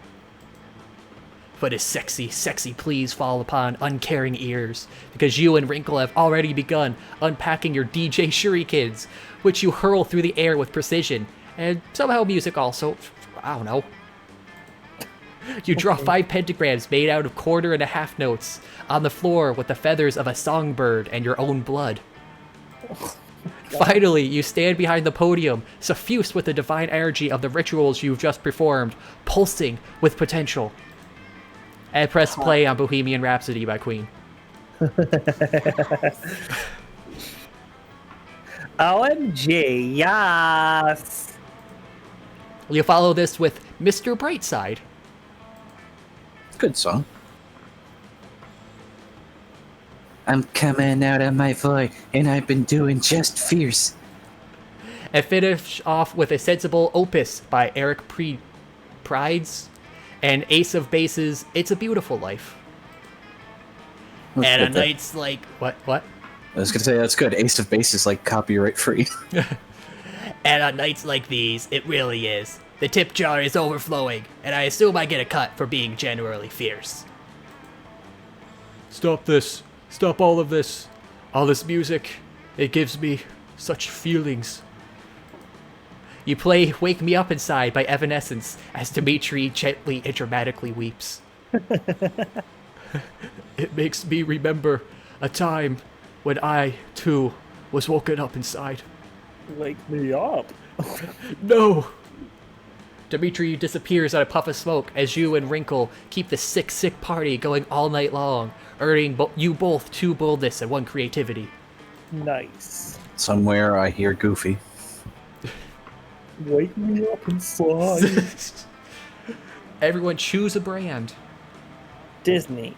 But his sexy pleas fall upon uncaring ears, because you and Wrinkle have already begun unpacking your DJ shurikens, which you hurl through the air with precision, and somehow music also. I don't know. You draw 5 pentagrams made out of 1/4 notes on the floor with the feathers of a songbird and your own blood. Finally, you stand behind the podium, suffused with the divine energy of the rituals you've just performed, pulsing with potential. And press play on Bohemian Rhapsody by Queen. OMG, yes! You follow this with Mr. Brightside. Good song. I'm coming out of my void, and I've been doing just fierce. And finish off with a sensible opus by Eric Prides and Ace of Base's It's a Beautiful Life. That's And a good, though. night's like... What? I was gonna say that's good. Ace of Base is like copyright free. And on nights like these, it really is. The tip jar is overflowing, and I assume I get a cut for being generally fierce. Stop this. Stop all of this. All this music. It gives me such feelings. You play Wake Me Up Inside by Evanescence as Dimitri gently and dramatically weeps. It makes me remember a time when I, too, was woken up inside. Wake me up. No! Dimitri disappears at a puff of smoke as you and Wrinkle keep the sick party going all night long, earning you both 2 boldness and 1 creativity. Nice. Somewhere I hear Goofy. Wake me up inside. Everyone choose a brand. Disney.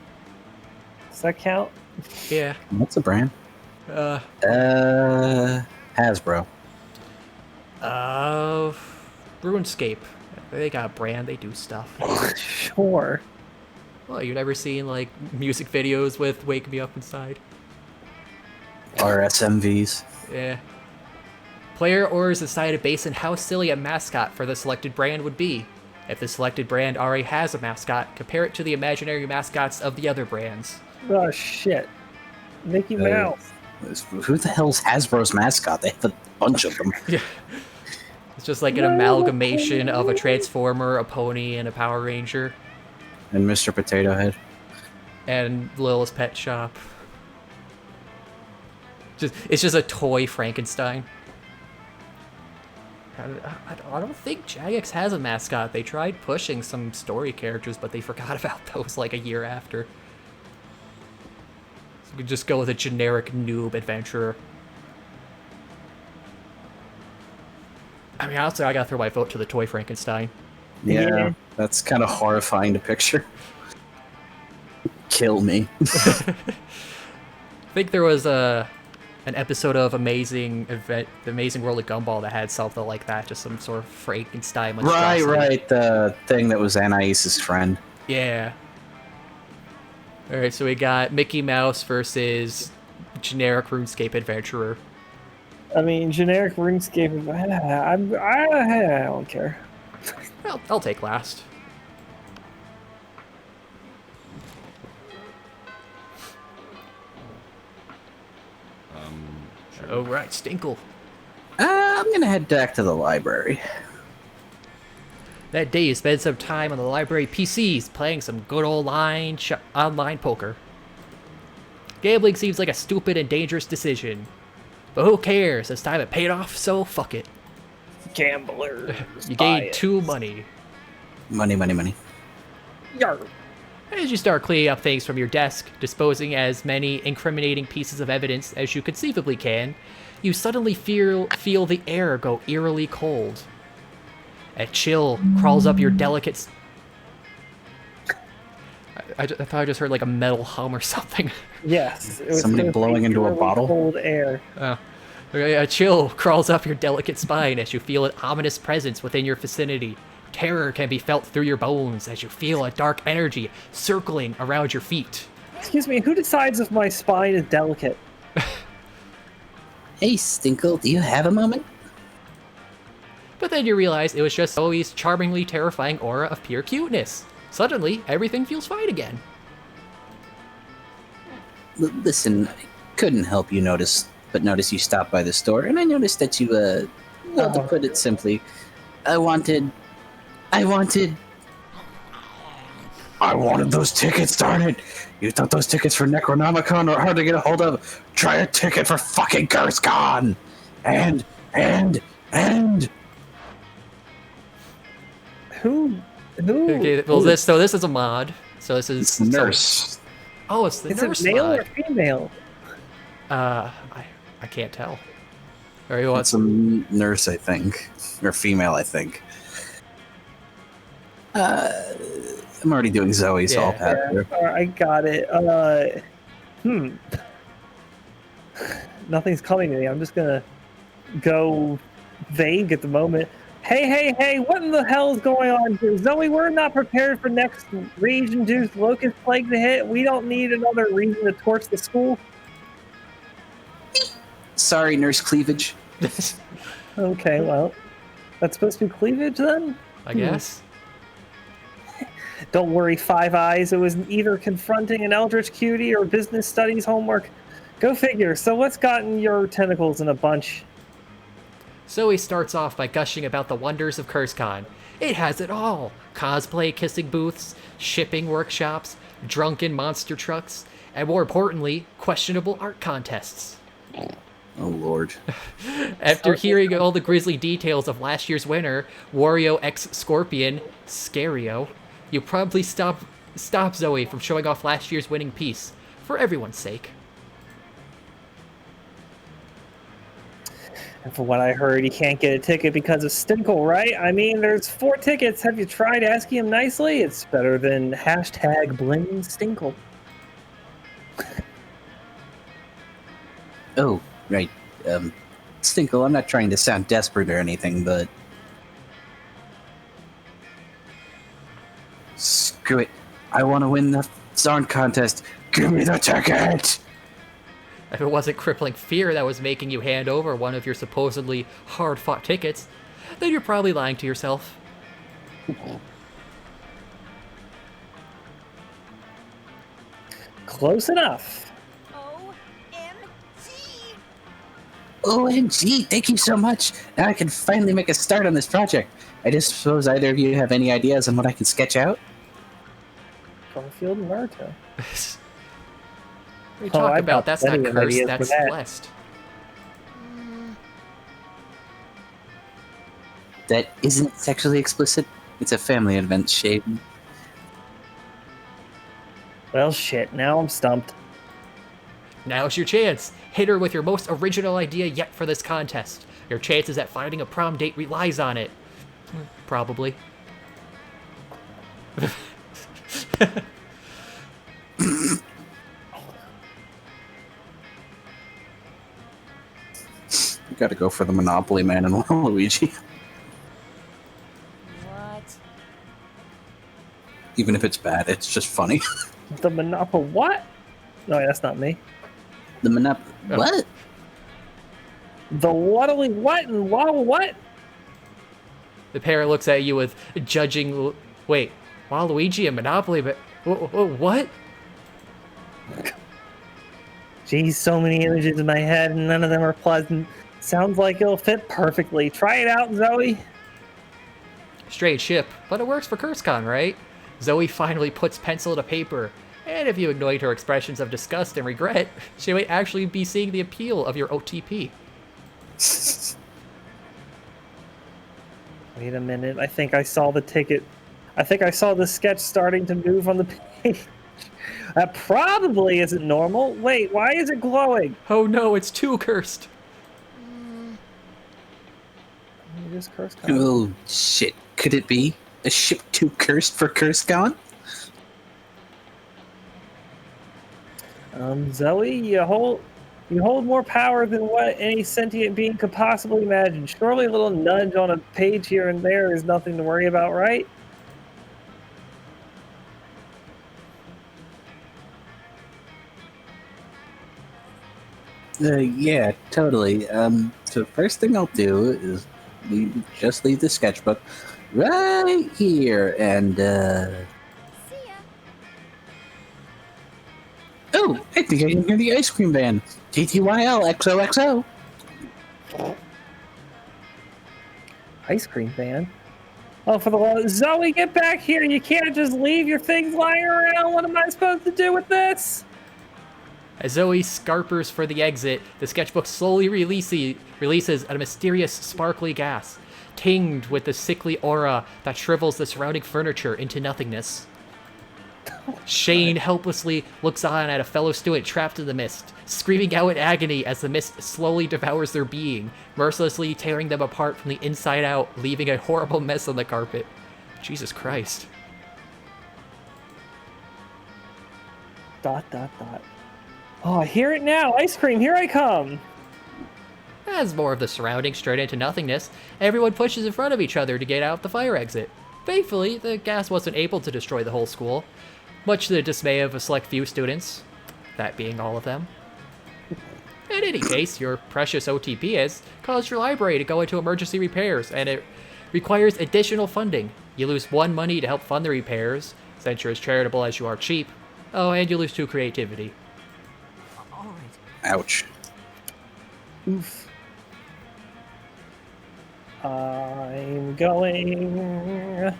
Does that count? Yeah. What's a brand? Uh, Hasbro. RuneScape. They got a brand. They do stuff. Sure. Well, you've never seen like music videos with "Wake Me Up Inside"? RSMVs. Yeah. Player orders decide based on how silly a mascot for the selected brand would be. If the selected brand already has a mascot, compare it to the imaginary mascots of the other brands. Oh shit. Mickey Mouse. Who the hell's Hasbro's mascot? They have a bunch of them. Yeah. It's just like an amalgamation of a Transformer, a Pony, and a Power Ranger. And Mr. Potato Head. And Lil's Pet Shop. It's just a toy Frankenstein. I don't think Jagex has a mascot. They tried pushing some story characters, but they forgot about those like a year after. So we could just go with a generic noob adventurer. I mean, honestly, I gotta throw my vote to the toy Frankenstein. Yeah, that's kind of horrifying to picture. Kill me. I think there was an episode of The Amazing World of Gumball that had something like that, just some sort of Frankenstein monstrosity. Right, the thing that was Anais' friend. Yeah. Alright, so we got Mickey Mouse versus generic RuneScape adventurer. I mean, generic RuneScape. I don't care. I'll take last. Sure. Oh, right, Stinkle. I'm gonna head back to the library. That day, you spend some time on the library PCs playing some good old online poker. Gambling seems like a stupid and dangerous decision. But who cares? This time it paid off, so fuck it. Gambler. You gained 2 money. Money. Yarr. As you start cleaning up things from your desk, disposing as many incriminating pieces of evidence as you conceivably can, you suddenly feel the air go eerily cold. A chill crawls up your delicate... I thought I just heard like a metal hum or something. Yes. It was Somebody gonna blowing be into a really bottle? Cold air. A chill crawls up your delicate spine as you feel an ominous presence within your vicinity. Terror can be felt through your bones as you feel a dark energy circling around your feet. Excuse me, who decides if my spine is delicate? Hey, Stinkle, do you have a moment? But then you realize it was just Zoe's charmingly terrifying aura of pure cuteness. Suddenly, everything feels fine again. Listen, I couldn't help you notice you stopped by the store, and I noticed that you, well, to put it simply, I wanted those tickets, darn it! You thought those tickets for Necronomicon were hard to get a hold of? Try a ticket for fucking GursCon! And... Who? Okay, well, this is a mod. So this is Nurse. Oh, it's the Is nurse it male mod. or female? I can't tell. All right, well, It's a nurse, I think. Or female, I think. I'm already doing Zoe, so I'll pass her. I got it. Nothing's coming to me. I'm just gonna go vague at the moment. Hey, what in the hell is going on here? Zoe, we're not prepared for next rage-induced locust plague to hit. We don't need another reason to torch the school. Sorry, Nurse Cleavage. Okay, well, that's supposed to be cleavage then? I guess. Don't worry, Five Eyes. It was either confronting an eldritch cutie or business studies homework. Go figure. So what's gotten your tentacles in a bunch? Zoe starts off by gushing about the wonders of CurseCon. It has it all. Cosplay kissing booths, shipping workshops, drunken monster trucks, and more importantly, questionable art contests. Oh, Lord. After hearing all the grisly details of last year's winner, Wario X Scorpion, Scario, you probably stop Zoe from showing off last year's winning piece, for everyone's sake. From what I heard, you can't get a ticket because of Stinkle, right? I mean, there's 4 tickets. Have you tried asking him nicely? It's better than hashtag blame Stinkle. Oh, right. Stinkle, I'm not trying to sound desperate or anything, but... Screw it. I want to win the song contest. Give me the ticket! If it wasn't crippling fear that was making you hand over one of your supposedly hard-fought tickets, then you're probably lying to yourself. Close enough. OMG! OMG, thank you so much. Now I can finally make a start on this project. I just suppose either of you have any ideas on what I can sketch out? Garfield and Naruto. What are you talking I've about? got That's not plenty of cursed, ideas for that's that. blessed. That isn't sexually explicit. It's a family event, Shade. Well, shit. Now I'm stumped. Now's your chance. Hit her with your most original idea yet for this contest. Your chances at finding a prom date relies on it. Probably. You gotta go for the Monopoly Man and Luigi. What? Even if it's bad, it's just funny. The Monopoly. What? No, that's not me. The Monop... What? The Waddly what and Waddle what? The pair looks at you with judging... Wait, Waluigi and Monopoly, but... What? Geez, so many images in my head and none of them are pleasant. Sounds like it'll fit perfectly. Try it out, Zoe. Strange ship, but it works for CurseCon, right? Zoe finally puts pencil to paper, and if you ignored her expressions of disgust and regret, she might actually be seeing the appeal of your OTP. Wait a minute. I think I saw the ticket. I think I saw the sketch starting to move on the page. That probably isn't normal. Wait, why is it glowing? Oh no, it's too cursed. It is cursed. Oh, shit. Could it be a ship too cursed for CurseCon? Zoe, you hold more power than what any sentient being could possibly imagine. Surely a little nudge on a page here and there is nothing to worry about, right? Yeah, totally. So first thing I'll do is just leave the sketchbook right here, and, See ya. Oh, I think I can hear the ice cream van. TTYL XOXO. Ice cream van. Oh, for the love, Zoe, get back here! You can't just leave your things lying around. What am I supposed to do with this? As Zoe scarpers for the exit, the sketchbook slowly releases a mysterious sparkly gas, tinged with the sickly aura that shrivels the surrounding furniture into nothingness. Shane helplessly looks on at a fellow student trapped in the mist, screaming out in agony as the mist slowly devours their being, mercilessly tearing them apart from the inside out, leaving a horrible mess on the carpet. Jesus Christ. ... Oh, I hear it now! Ice cream, here I come! As more of the surroundings straight into nothingness, everyone pushes in front of each other to get out the fire exit. Thankfully, the gas wasn't able to destroy the whole school, much to the dismay of a select few students, that being all of them. In any case, your precious OTP has caused your library to go into emergency repairs, and it requires additional funding. You lose 1 money to help fund the repairs, since you're as charitable as you are cheap. Oh, and you lose 2 creativity. All right. Ouch. Oof. I'm going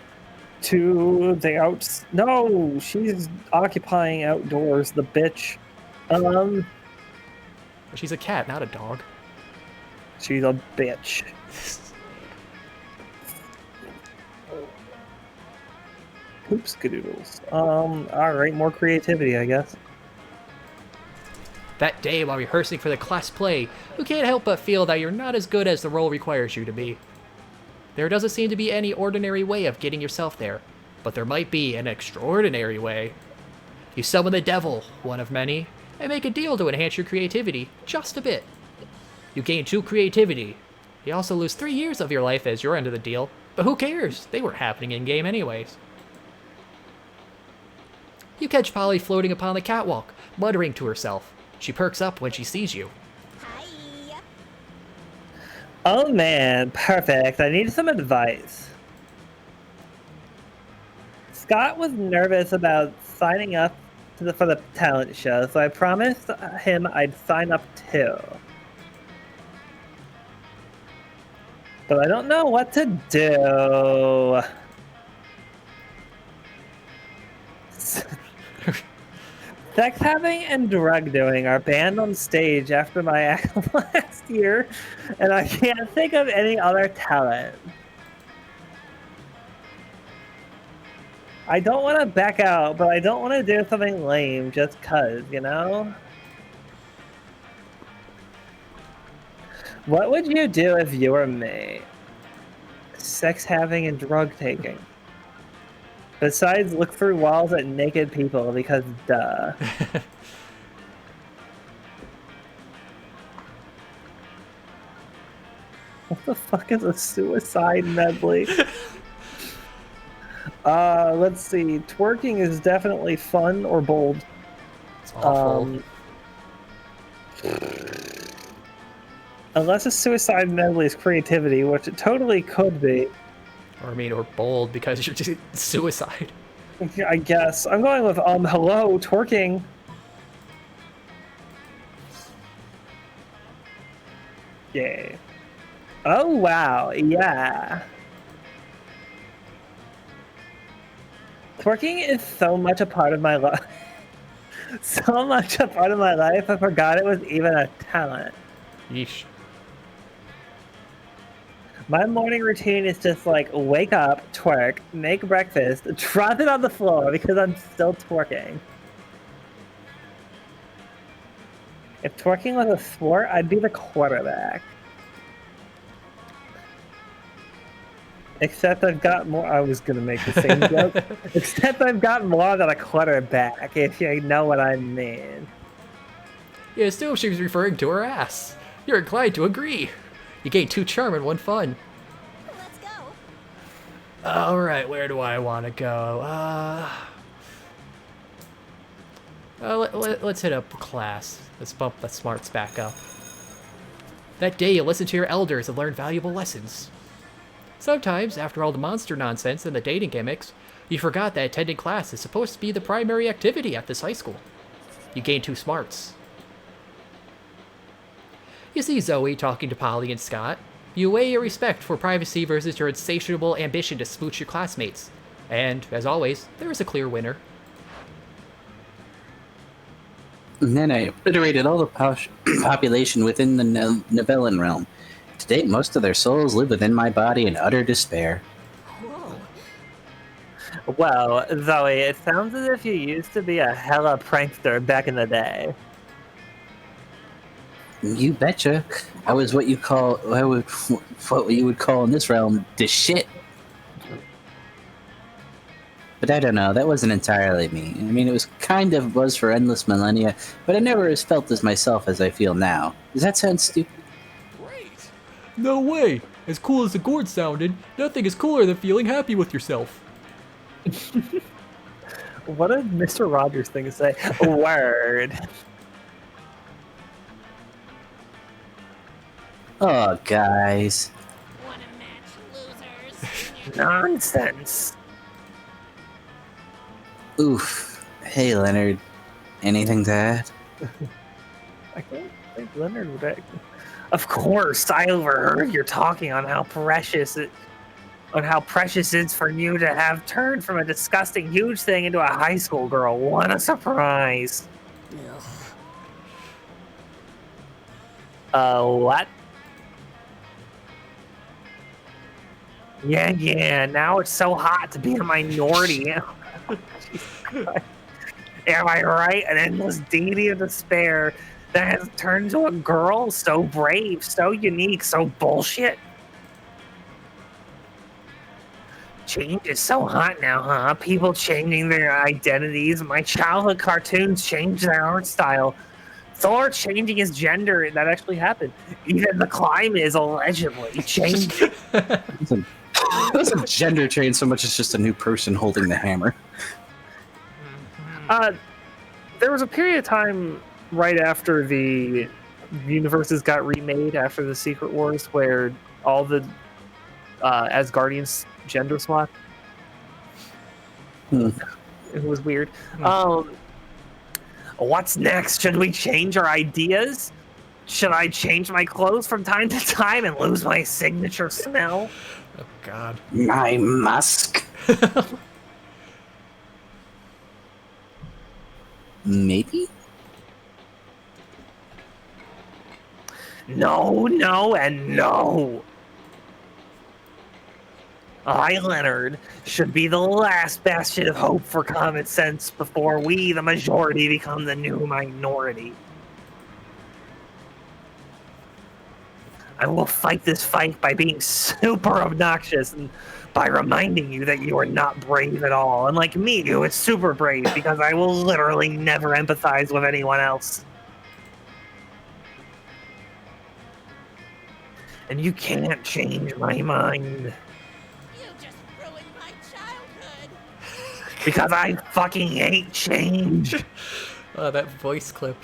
to the outs. No, she's occupying outdoors, the bitch. She's a cat, not a dog. She's a bitch. Oops, skadoodles. Alright, more creativity, I guess. That day while rehearsing for the class play, you can't help but feel that you're not as good as the role requires you to be. There doesn't seem to be any ordinary way of getting yourself there, but there might be an extraordinary way. You summon the devil, one of many, and make a deal to enhance your creativity just a bit. You gain 2 creativity. You also lose 3 years of your life as your end of the deal, but who cares? They were happening in-game anyways. You catch Polly floating upon the catwalk, muttering to herself. She perks up when she sees you. Hi. Oh man, perfect. I need some advice. Scott was nervous about signing up for the talent show, so I promised him I'd sign up too. But I don't know what to do. Sex having and drug doing are banned on stage after my act last year, and I can't think of any other talent. I don't want to back out, but I don't want to do something lame just cuz, you know? What would you do if you were me? Sex having and drug taking. Besides, look through walls at naked people, because duh. What the fuck is a suicide medley? Let's see. Twerking is definitely fun or bold. It's awful. Unless a suicide medley is creativity, which it totally could be. Or bold because you're just suicide. I guess. I'm going with, hello, twerking. Yeah. Oh, wow. Yeah. Twerking is so much a part of my life. So much a part of my life, I forgot it was even a talent. Yeesh. My morning routine is just like wake up, twerk, make breakfast, drop it on the floor because I'm still twerking. If twerking was a sport, I'd be the quarterback. Except I've got more. I was gonna make the same joke. Except I've got more than a quarterback, if you know what I mean. You assume she was referring to her ass. You're inclined to agree. You gain 2 charm and 1 fun. Let's go. Alright, where do I want to go? Let's hit up class. Let's bump the smarts back up. That day you listen to your elders and learn valuable lessons. Sometimes, after all the monster nonsense and the dating gimmicks, you forgot that attending class is supposed to be the primary activity at this high school. You gain 2 smarts. You see Zoe talking to Polly and Scott. You weigh your respect for privacy versus your insatiable ambition to smooch your classmates. And, as always, there is a clear winner. And then I obliterated all the population within the Nibelun realm. To date, most of their souls live within my body in utter despair. Whoa. Well, Zoe, it sounds as if you used to be a hella prankster back in the day. You betcha. I was what you would call in this realm the shit. But I don't know, that wasn't entirely me. I mean, it was for endless millennia, but I never as felt as myself as I feel now. Does that sound stupid? Great. No way! As cool as the gourd sounded, nothing is cooler than feeling happy with yourself. What did Mr. Rogers thing to say? Word. Oh, guys. Wanna match, losers? Nonsense. Oof. Hey, Leonard. Anything to add? I can't think Leonard would act. Of course, I overheard you talking on how precious it is for you to have turned from a disgusting huge thing into a high school girl. What a surprise. What? Yeah, now it's so hot to be a minority. Jesus Christ. Am I right? An endless deity of despair that has turned into a girl? So brave, so unique, so bullshit. Change is so hot now, huh? People changing their identities. My childhood cartoons changed their art style. Thor changing his gender, that actually happened. Even the climate is allegedly changing. It doesn't gender change so much as just a new person holding the hammer. There was a period of time right after the universes got remade after the Secret Wars where all the Asgardians gender swapped. Hmm. It was weird. What's next? Should we change our ideas? Should I change my clothes from time to time and lose my signature smell? Oh God. My musk. Maybe? No, no, and no. I, Leonard, should be the last bastion of hope for common sense before we, the majority, become the new minority. I will fight this fight by being super obnoxious and by reminding you that you are not brave at all. Unlike me, who is super brave because I will literally never empathize with anyone else. And you can't change my mind. You just ruined my childhood. Because I fucking hate change. Oh, that voice clip.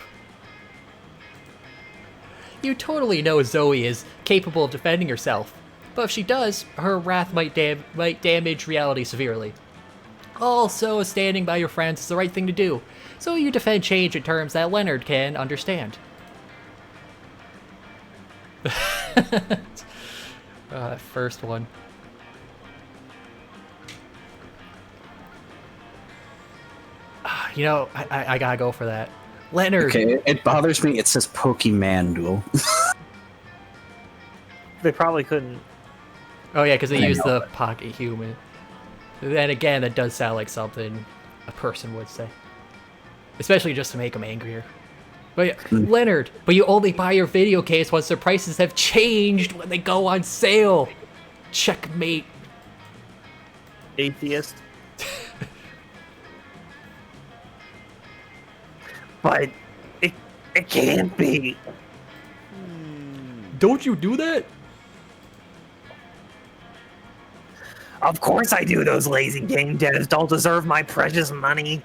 You totally know Zoe is capable of defending herself, but if she does, her wrath might damage reality severely. Also, standing by your friends is the right thing to do, so you defend change in terms that Leonard can understand. That first one. You know, I gotta go for that. Leonard! Okay, it bothers me. It says Pokemon Duel. They probably couldn't. Oh yeah, because they I use know. the pocket human. Then again, that does sound like something a person would say. Especially just to make them angrier. But yeah, Leonard, but you only buy your video games once their prices have changed when they go on sale. Checkmate. Atheist. But it can't be. Don't you do that? Of course I do. Those lazy game devs don't deserve my precious money.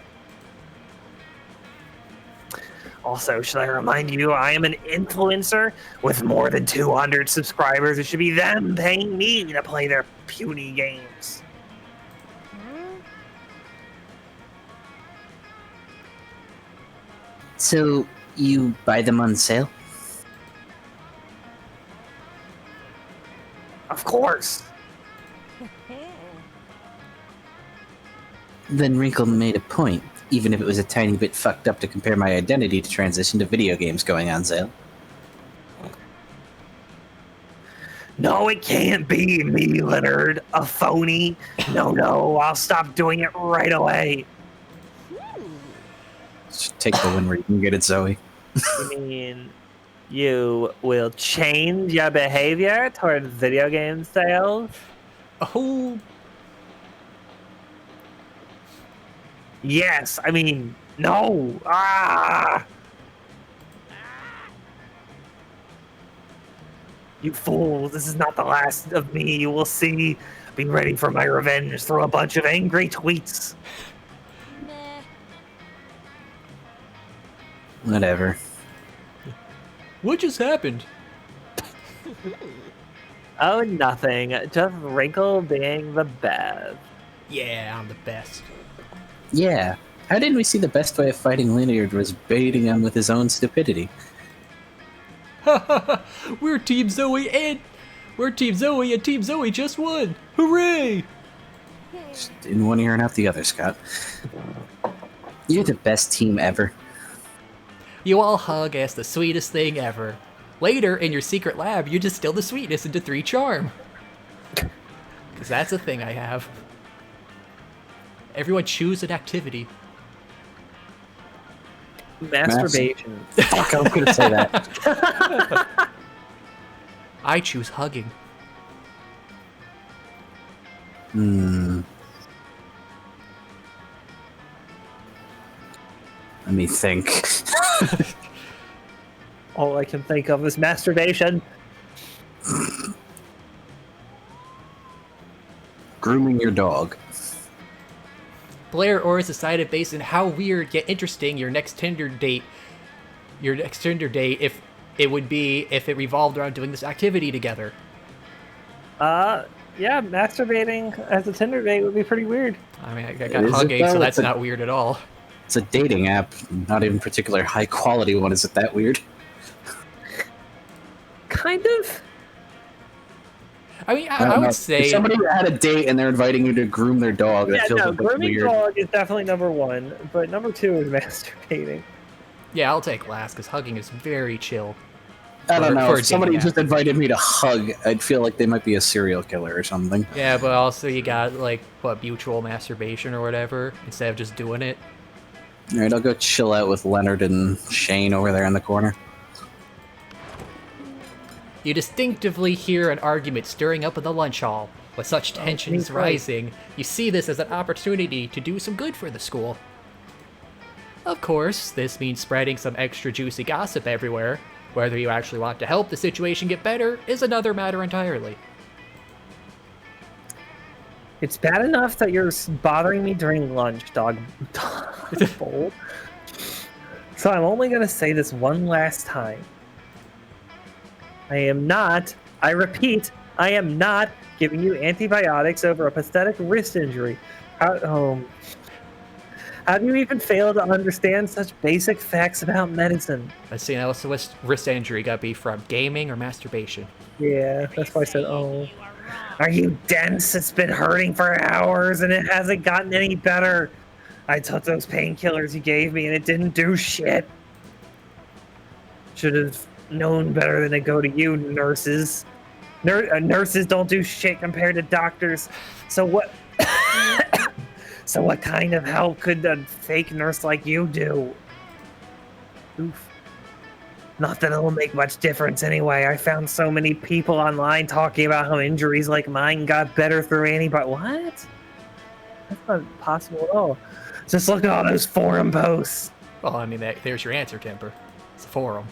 Also, should I remind you, I am an influencer with more than 200 subscribers. It should be them paying me to play their puny games. So, you buy them on sale? Of course. Then Wrinkle made a point, even if it was a tiny bit fucked up to compare my identity to transition to video games going on sale. No, it can't be me, Leonard. A phony. No, I'll stop doing it right away. Just take the win where you can get it, Zoe. You mean you will change your behavior towards video game sales? Oh, Yes, I mean, no. Ah! You fools, this is not the last of me. You will see. Be ready for my revenge through a bunch of angry tweets. Meh. Whatever. what just happened? Oh, nothing. Just Wrinkle being the best. Yeah, I'm the best. Yeah. How didn't we see the best way of fighting Leonard was baiting him with his own stupidity? We're Team Zoe and Team Zoe just won. Hooray! Just in one ear and out the other, Scott. You're the best team ever. You all hug as the sweetest thing ever. Later, in your secret lab, you distill the sweetness into 3 charm. Because that's a thing I have. Everyone choose an activity. Masturbation. Fuck, I was gonna say that. I choose hugging. Let me think. All I can think of is masturbation. Grooming your dog. Blair Orr's decided based on how weird yet interesting your next Tinder date if it would be if it revolved around doing this activity together. Yeah, masturbating as a Tinder date would be pretty weird. I mean, I got Is it hugging, so though? that's It's a- not weird at all. It's a dating app, not even particular high quality one. Is it that weird? Kind of. I mean, don't I know. would say If somebody had a date and they're inviting you to groom their dog, that Yeah, feels no, a bit grooming weird. dog is definitely number one, but number two is masturbating. yeah, I'll take last because hugging is very chill. I don't for know. a If somebody dating app. just invited me to hug, I'd feel like they might be a serial killer or something. Yeah, but also you got like mutual masturbation or whatever instead of just doing it. All right, I'll go chill out with Leonard and Shane over there in the corner. You distinctively hear an argument stirring up in the lunch hall. With such tensions right. rising, you see this as an opportunity to do some good for the school. Of course, this means spreading some extra juicy gossip everywhere. Whether you actually want to help the situation get better is another matter entirely. It's bad enough that you're bothering me during lunch, dog bowl. So I'm only going to say this one last time. I repeat, I am not giving you antibiotics over a pathetic wrist injury. How do you even fail to understand such basic facts about medicine? Let's see, now what's the wrist injury got to be from? Gaming or masturbation? Yeah, that's why I said, oh. Are you dense? It's been hurting for hours and it hasn't gotten any better. I took those painkillers you gave me and it didn't do shit. Should have known better than to go to you, nurses. Nurses don't do shit compared to doctors. So what? So what kind of help could a fake nurse like you do? Oof. Not that it'll make much difference anyway. I found so many people online talking about how injuries like mine got better through antibiotics. What? That's not possible at all. Just look at all those forum posts. Well, I mean, there's your answer, Timber. It's a forum.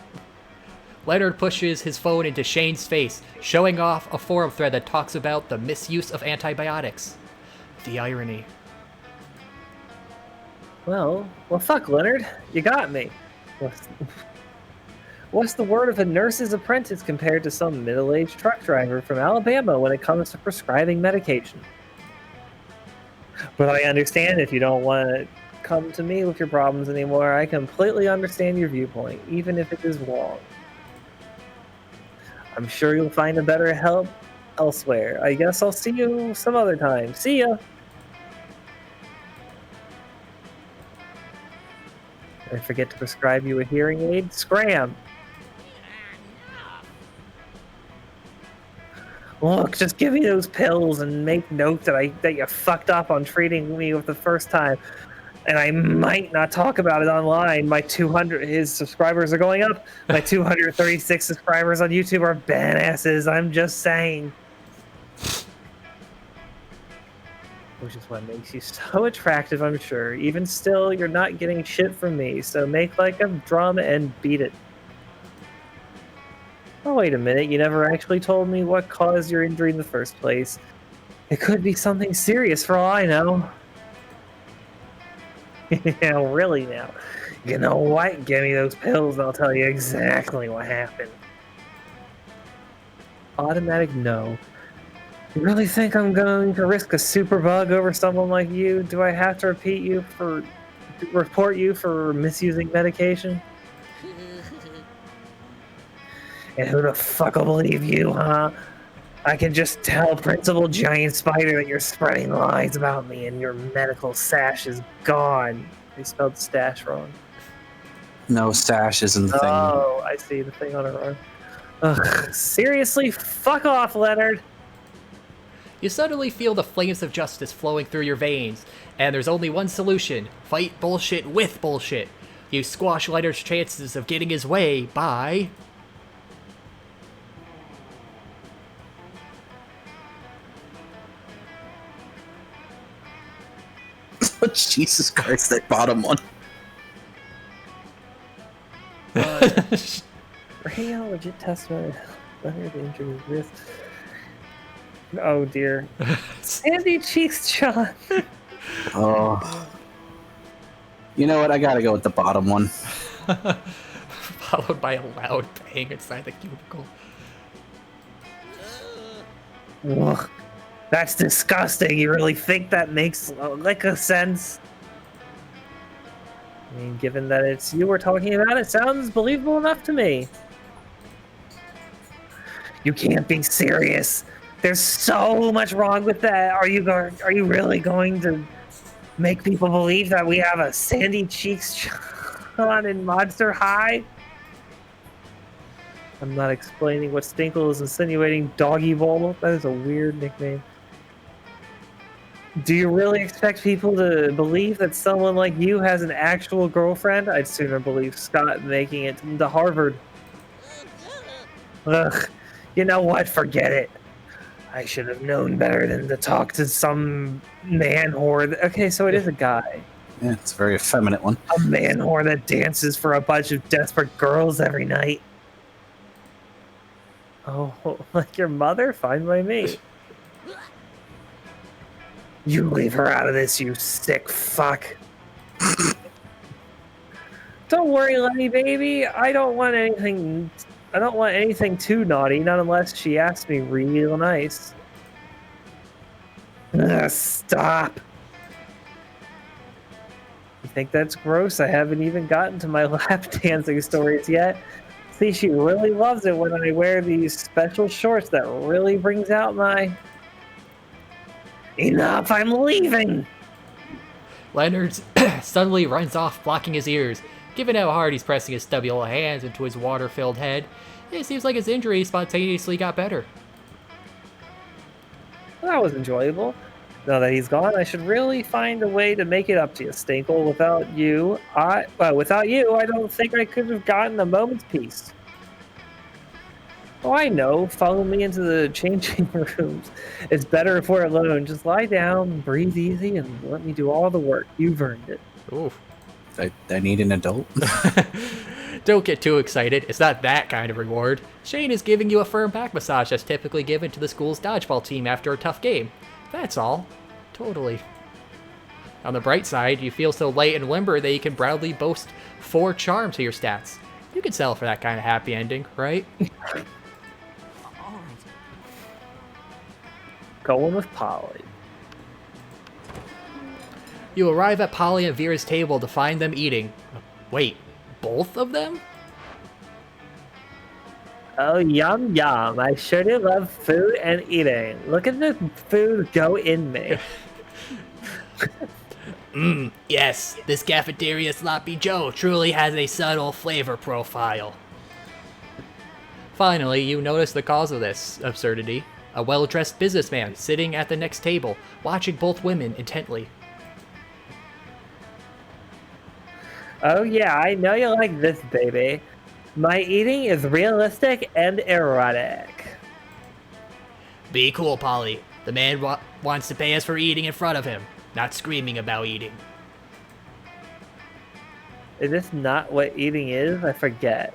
Leonard pushes his phone into Shane's face, showing off a forum thread that talks about the misuse of antibiotics. The irony. Well, fuck, Leonard. You got me. What's the word of a nurse's apprentice compared to some middle-aged truck driver from Alabama when it comes to prescribing medication? But I understand if you don't want to come to me with your problems anymore. I completely understand your viewpoint, even if it is wrong. I'm sure you'll find a better help elsewhere. I guess I'll see you some other time. See ya! Did I forget to prescribe you a hearing aid? Scram! Look, just give me those pills and make note that you fucked up on treating me with the first time. And I might not talk about it online. His subscribers are going up. My 236 subscribers on YouTube are badasses. I'm just saying. Which is what makes you so attractive, I'm sure. Even still, you're not getting shit from me. So make like a drum and beat it. Oh, wait a minute. You never actually told me what caused your injury in the first place. It could be something serious for all I know. Yeah, really now. You know what? Give me those pills and I'll tell you exactly what happened. Automatic no. You really think I'm going to risk a superbug over someone like you? Do I have to report you for misusing medication? And who the fuck will believe you, huh? I can just tell Principal Giant Spider that you're spreading lies about me and your medical sash is gone. They spelled stash wrong. No, sash isn't the thing. Oh, I see the thing on her arm. Ugh, seriously, fuck off, Leonard. You suddenly feel the flames of justice flowing through your veins, and there's only one solution: fight bullshit with bullshit. You squash Leonard's chances of getting his way by... Jesus Christ, that bottom one. Real legit testimony. Leonard injured his wrist. Oh dear. Sandy Cheeks, John. Oh. You know what? I gotta go with the bottom one. Followed by a loud bang inside the cubicle. Ugh. That's disgusting. You really think that makes like a sense? I mean, given that it's you we're talking about, it sounds believable enough to me. You can't be serious. There's so much wrong with that. Are you really going to make people believe that we have a Sandy Cheeks John in Monster High? I'm not explaining what Stinkle is insinuating. Doggy Bowl. That is a weird nickname. Do you really expect people to believe that someone like you has an actual girlfriend? I'd sooner believe Scott making it to Harvard. Ugh. You know what? Forget it. I should have known better than to talk to some man whore. Okay, so it is a guy. Yeah, it's a very effeminate one. A man whore that dances for a bunch of desperate girls every night. Oh, like your mother? Fine by me. You leave her out of this, you sick fuck. Don't worry, Lenny baby. I don't want anything too naughty, not unless she asks me real nice. Ugh, stop. You think that's gross? I haven't even gotten to my lap dancing stories yet. See, she really loves it when I wear these special shorts that really brings out my... Enough, I'm leaving! Leonard suddenly runs off, blocking his ears. Given how hard he's pressing his stubby little hands into his water-filled head, it seems like his injury spontaneously got better. Well, that was enjoyable. Now that he's gone, I should really find a way to make it up to you, Stinkle. Without you, I don't think I could have gotten a moment's peace. Oh, I know. Follow me into the changing rooms. It's better if we're alone. Just lie down, breathe easy, and let me do all the work. You've earned it. Ooh. I need an adult. Don't get too excited. It's not that kind of reward. Shane is giving you a firm back massage that's typically given to the school's dodgeball team after a tough game. That's all. Totally. On the bright side, you feel so light and limber that you can proudly boast 4 charm to your stats. You could sell for that kind of happy ending, right? All right. Going with Polly. You arrive at Polly and Vera's table to find them eating. Wait, both of them? Oh, yum, yum. I sure do love food and eating. Look at the food go in me. Yes, this cafeteria sloppy Joe truly has a subtle flavor profile. Finally, you notice the cause of this absurdity. A well-dressed businessman sitting at the next table, watching both women intently. Oh yeah, I know you like this, baby. My eating is realistic and erotic. Be cool, Polly. The man wants to pay us for eating in front of him, not screaming about eating. Is this not what eating is? I forget.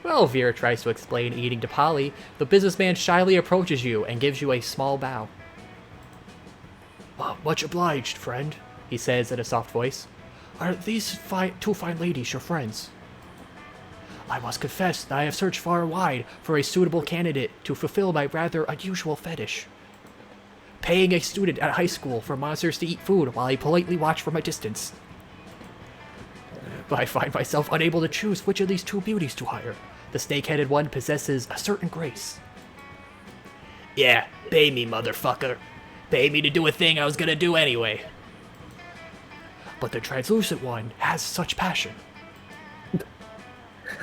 Well, Vera tries to explain eating to Polly. The businessman shyly approaches you and gives you a small bow. Much obliged, friend, he says in a soft voice. Are these two fine ladies your friends? I must confess that I have searched far and wide for a suitable candidate to fulfill my rather unusual fetish. Paying a student at high school for monsters to eat food while I politely watch from a distance. But I find myself unable to choose which of these two beauties to hire. The snake-headed one possesses a certain grace. Yeah, pay me, motherfucker. Pay me to do a thing I was gonna do anyway. But the translucent one has such passion.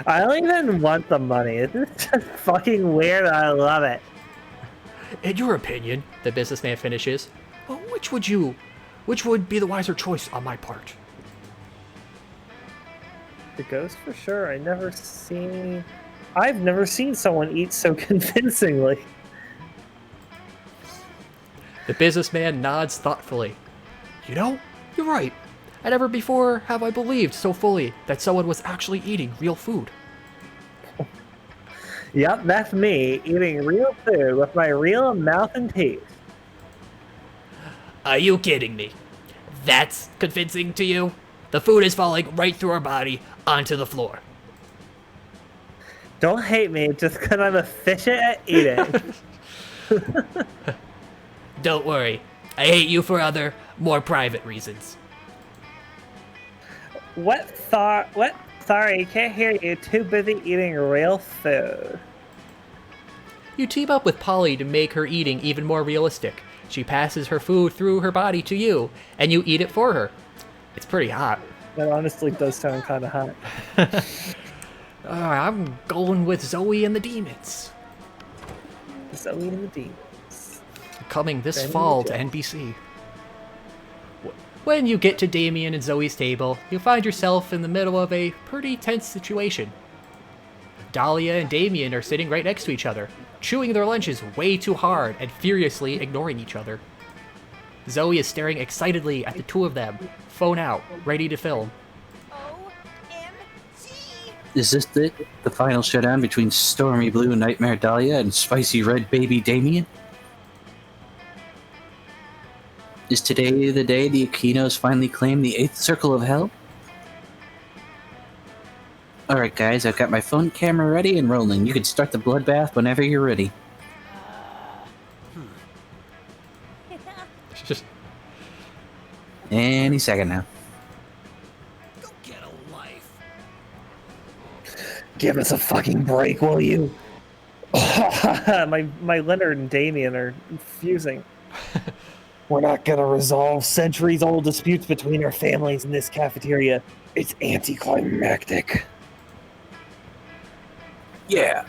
I don't even want the money. This is just fucking weird. I love it. In your opinion, the businessman finishes, which would be the wiser choice on my part? The ghost for sure. I've never seen someone eat so convincingly. The businessman nods thoughtfully. You know, you're right. I never before have I believed so fully that someone was actually eating real food. Yep, that's me eating real food with my real mouth and teeth. Are you kidding me? That's convincing to you? The food is falling right through our body onto the floor. Don't hate me just because I'm efficient at eating. Don't worry. I hate you for other, more private reasons. What? Sorry, can't hear you. Too busy eating real food. You team up with Polly to make her eating even more realistic. She passes her food through her body to you, and you eat it for her. It's pretty hot. That honestly does sound kind of hot. I'm going with Zoe and the Demons. Zoe and the Demons. Coming this Benny fall the to Jet. NBC. When you get to Damien and Zoe's table, you find yourself in the middle of a pretty tense situation. Dahlia and Damien are sitting right next to each other, chewing their lunches way too hard and furiously ignoring each other. Zoe is staring excitedly at the two of them, phone out, ready to film. OMG! Is this it? The final showdown between Stormy Blue Nightmare Dahlia and Spicy Red Baby Damien? Is today the day the Aquinos finally claim the 8th circle of hell? Alright guys, I've got my phone camera ready and rolling. You can start the bloodbath whenever you're ready. Just Any second now. Go get a life. Give us a fucking break, will you? my Leonard and Damien are fusing. We're not gonna resolve centuries-old disputes between our families in this cafeteria. It's anticlimactic. Yeah.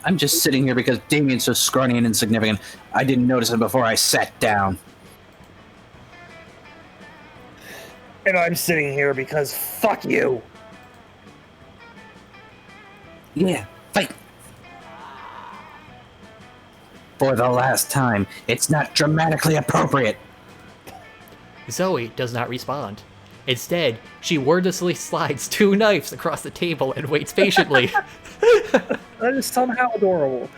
I'm just sitting here because Damien's so scrawny and insignificant. I didn't notice him before I sat down. And I'm sitting here because fuck you. Yeah, fight! For the last time, it's not dramatically appropriate. Zoe does not respond. Instead, she wordlessly slides two knives across the table and waits patiently. That is somehow adorable.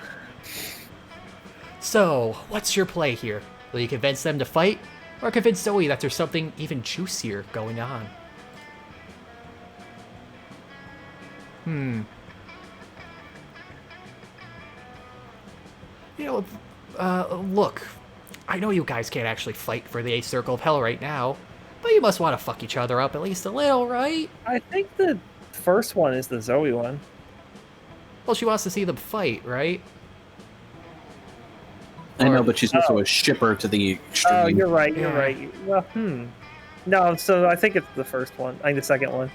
So, what's your play here? Will you convince them to fight, or convince Zoe that there's something even juicier going on? You know, look, I know you guys can't actually fight for the 8th Circle of Hell right now, but you must want to fuck each other up at least a little, right? I think the first one is the Zoe one. Well, she wants to see them fight, right? I know, but she's also a shipper to the extreme. Oh, you're right, you're Yeah. right. Well, No, so I think it's the first one. I think the second one.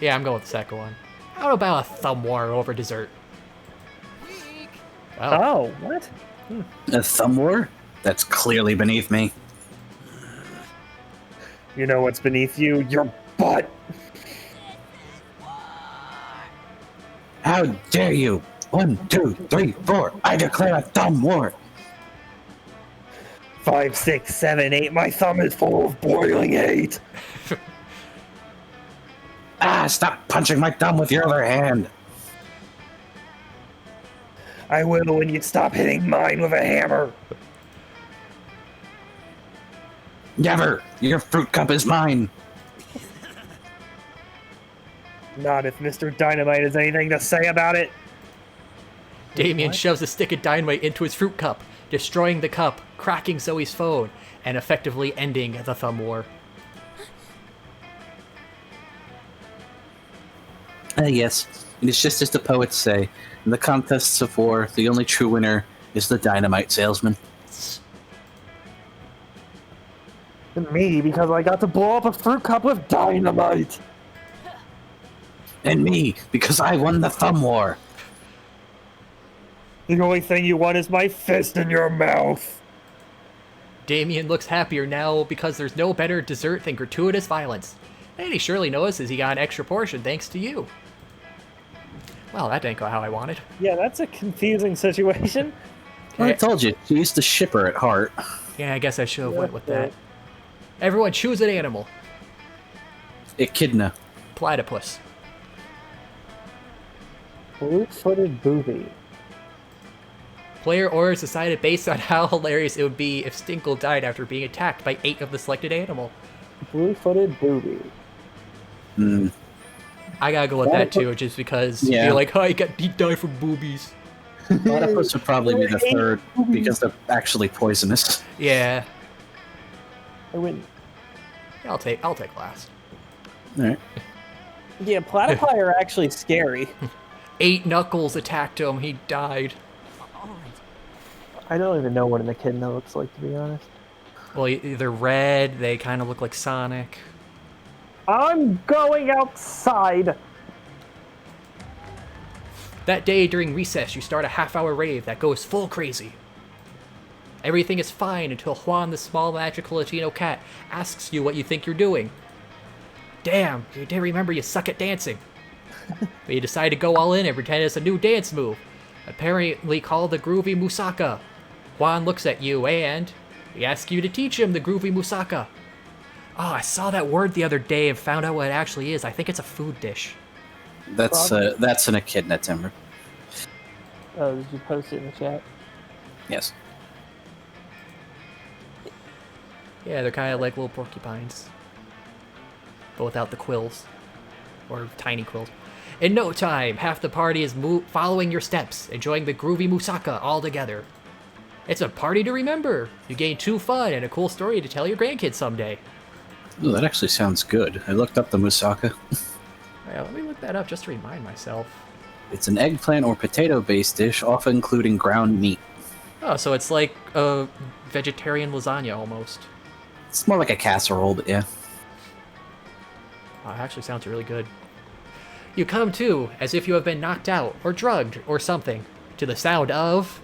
Yeah, I'm going with the second one. How about a thumb war over dessert? Weak. Oh, Oh, what? A thumb war? That's clearly beneath me. You know what's beneath you? Your butt! How dare you? 1, 2, 3, 4. I declare a thumb war. 5, 6, 7, 8. My thumb is full of boiling hate. Ah, stop punching my thumb with your other hand. I will when you stop hitting mine with a hammer. Never. Your fruit cup is mine. Not if Mr. Dynamite has anything to say about it. Damien shoves a stick of dynamite into his fruit cup, destroying the cup, cracking Zoe's phone, and effectively ending the thumb war. Yes, it is just as the poets say. In the contests of war, the only true winner is the dynamite salesman. Me, because I got to blow up a fruit cup with dynamite. And me, because I won the thumb war. The only thing you want is my fist in your mouth. Damien looks happier now because there's no better dessert than gratuitous violence. And he surely notices he got an extra portion thanks to you. Well, that didn't go how I wanted. Yeah, that's a confusing situation. Well, I told you, she used to ship her at heart. Yeah, I guess I should have went with that. Everyone choose an animal. Echidna. Platypus. Blue-footed booby. Player orders decided based on how hilarious it would be if Stinkle died after being attacked by 8 of the selected animal. Blue-footed booby. I gotta go with that too, just because you're like, oh, he died from boobies. Platypus would probably be the third because they're actually poisonous. Yeah. I win. I'll take last. Alright. Yeah, platypi are actually scary. 8 knuckles attacked him, he died. I don't even know what an echidna looks like, to be honest. Well, they're red, they kind of look like Sonic. I'm going outside! That day during recess, you start a half-hour rave that goes full crazy. Everything is fine until Juan, the small magical Latino cat, asks you what you think you're doing. Damn, you didn't remember you suck at dancing. But you decide to go all in and pretend it's a new dance move, apparently called the Groovy Musaka. Juan looks at you and he asks you to teach him the Groovy Musaka. Oh, I saw that word the other day and found out what it actually is. I think it's a food dish. That's an echidna, Timber. Oh, did you post it in the chat? Yes. Yeah, they're kind of like little porcupines. But without the quills. Or tiny quills. In no time, half the party is following your steps, enjoying the groovy Musaka all together. It's a party to remember. You gain 2 fun and a cool story to tell your grandkids someday. Ooh, that actually sounds good. I looked up the moussaka. Yeah, let me look that up just to remind myself. It's an eggplant or potato-based dish, often including ground meat. Oh, so it's like a vegetarian lasagna almost. It's more like a casserole, but yeah. Oh, it actually sounds really good. You come to as if you have been knocked out or drugged or something to the sound of...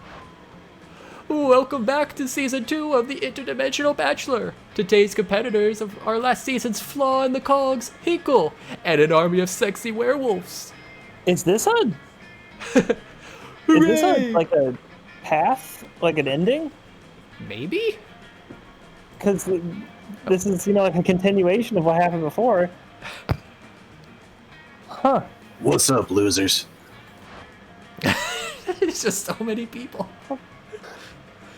Welcome back to Season 2 of the Interdimensional Bachelor. Today's competitors of our last season's Flaw in the Cogs, Hinkle, and an army of sexy werewolves. Is this like a path? Like an ending? Maybe? Because this is, like a continuation of what happened before. Huh. What's up, losers? It's just so many people.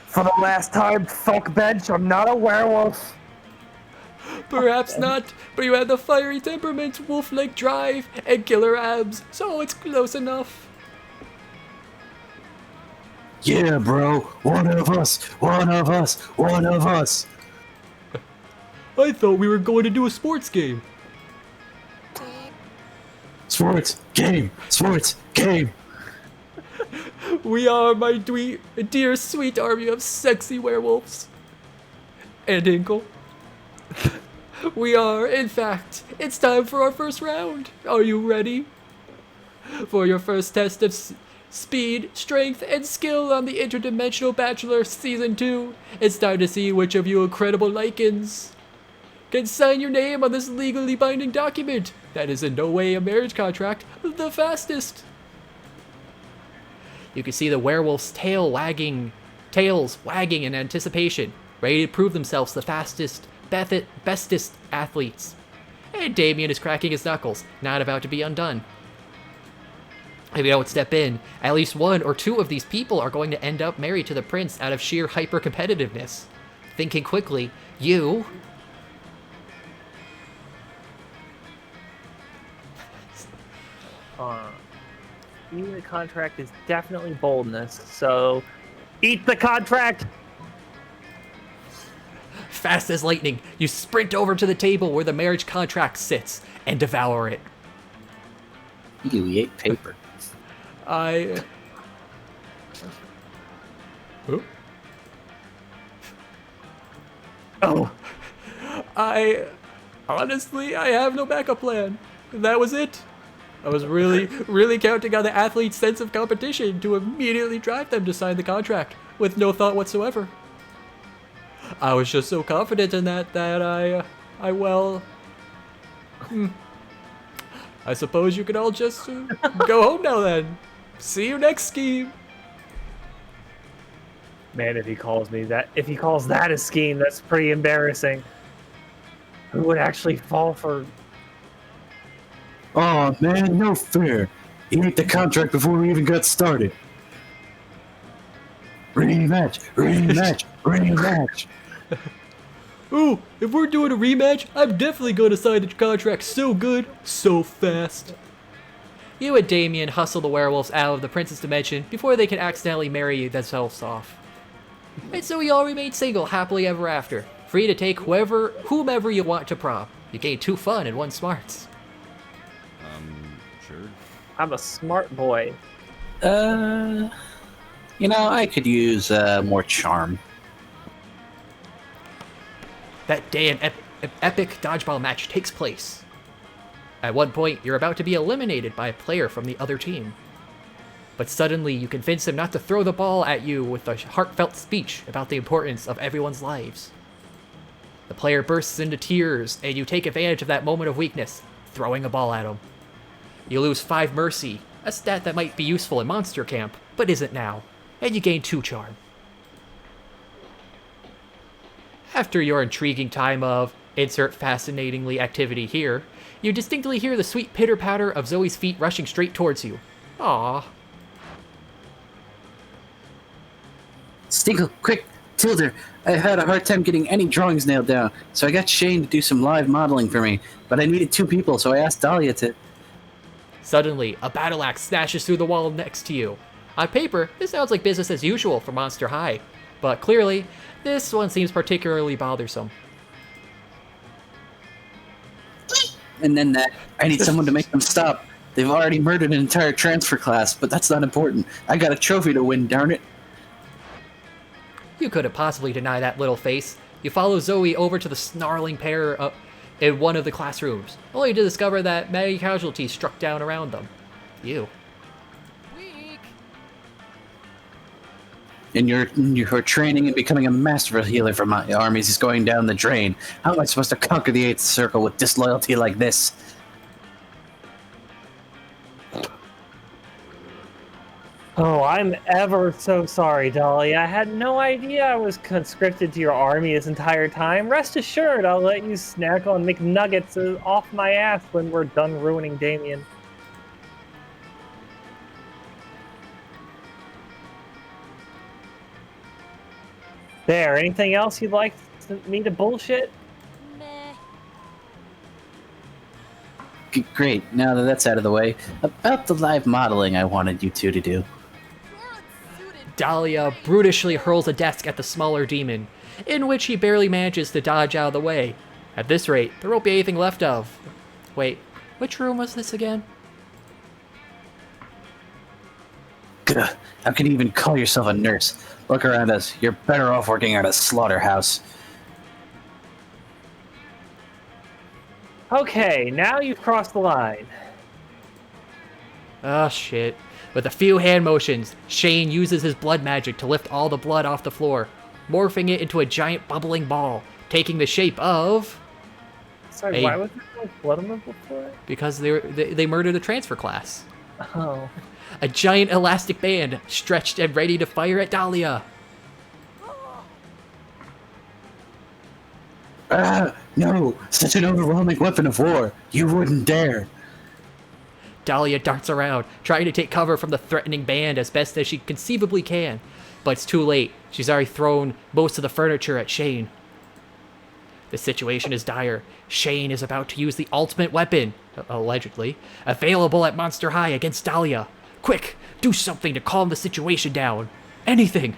For the last time, fuck bench, I'm not a werewolf. Perhaps not, but you had the fiery temperament, wolf-like drive, and killer abs, so it's close enough. Yeah, bro. One of us. One of us. One of us. I thought we were going to do a sports game. Sports game. Sports game. We are my dear sweet army of sexy werewolves. And Inkle. We are, in fact, it's time for our first round. Are you ready? For your first test of speed, strength, and skill on the Interdimensional Bachelor Season 2, it's time to see which of you incredible lichens can sign your name on this legally binding document that is in no way a marriage contract the fastest. You can see the werewolf's tails wagging in anticipation, ready to prove themselves the fastest, bestest athletes. And Damien is cracking his knuckles, not about to be undone. If you don't step in, at least 1 or 2 of these people are going to end up married to the prince out of sheer hyper-competitiveness. Thinking quickly, you... Eating the contract is definitely boldness, so eat the contract! Fast as lightning, you sprint over to the table where the marriage contract sits and devour it. You ate paper. Huh? Oh, Honestly, I have no backup plan. That was it. I was really counting on the athlete's sense of competition to immediately drive them to sign the contract with no thought whatsoever. I was just so confident in that I I suppose you can all just go home now then. See you next scheme. Man, if he calls that a scheme, that's pretty embarrassing. Who would actually fall for? Oh man, no fair. He ate the contract before we even got started. Rematch, rematch, rematch. Ooh, if we're doing a rematch, I'm definitely going to sign the contract so good, so fast. You and Damien hustle the werewolves out of the princess dimension before they can accidentally marry themselves off. And so you all remain single happily ever after, free to take whomever you want to prom. You gain 2 fun and 1 smarts. Sure. I'm a smart boy. I could use more charm. That day an epic dodgeball match takes place. At one point, you're about to be eliminated by a player from the other team. But suddenly, you convince him not to throw the ball at you with a heartfelt speech about the importance of everyone's lives. The player bursts into tears, and you take advantage of that moment of weakness, throwing a ball at him. You lose 5 mercy, a stat that might be useful in Monster Camp, but isn't now, and you gain 2 charm. After your intriguing time of insert fascinatingly activity here, you distinctly hear the sweet pitter-patter of Zoe's feet rushing straight towards you. Aww. Stinkle, quick, Tilder. I had a hard time getting any drawings nailed down, so I got Shane to do some live modeling for me. But I needed 2 people, so I asked Dahlia to... Suddenly, a battle axe smashes through the wall next to you. On paper, this sounds like business as usual for Monster High, but clearly, this one seems particularly bothersome. And then that, I need someone to make them stop. They've already murdered an entire transfer class, but that's not important. I got a trophy to win, darn it. You couldn't possibly deny that little face. You follow Zoe over to the snarling pair in one of the classrooms, only to discover that many casualties struck down around them. You. Weak. And your training and becoming a masterful healer for my armies is going down the drain. How am I supposed to conquer the 8th circle with disloyalty like this? Oh, I'm ever so sorry, Dolly. I had no idea I was conscripted to your army this entire time. Rest assured, I'll let you snack on McNuggets off my ass when we're done ruining Damien. There, anything else you'd like me to bullshit? Meh. Great, now that that's out of the way, about the live modeling I wanted you 2 to do. You're unsuited. Dahlia brutishly hurls a desk at the smaller demon, in which he barely manages to dodge out of the way. At this rate, there won't be anything left of. Wait, which room was this again? Gah, how can you even call yourself a nurse? Look around us. You're better off working at a slaughterhouse. Okay, now you've crossed the line. Oh shit. With a few hand motions, Shane uses his blood magic to lift all the blood off the floor, morphing it into a giant bubbling ball, taking the shape of... Sorry, Hey. why was there no blood on the floor? Because they murdered a transfer class. Oh. A giant elastic band, stretched and ready to fire at Dahlia. Ah, no! Such an overwhelming weapon of war! You wouldn't dare! Dahlia darts around, trying to take cover from the threatening band as best as she conceivably can. But it's too late. She's already thrown most of the furniture at Shane. The situation is dire. Shane is about to use the ultimate weapon, allegedly, available at Monster High against Dahlia. Quick, do something to calm the situation down. Anything.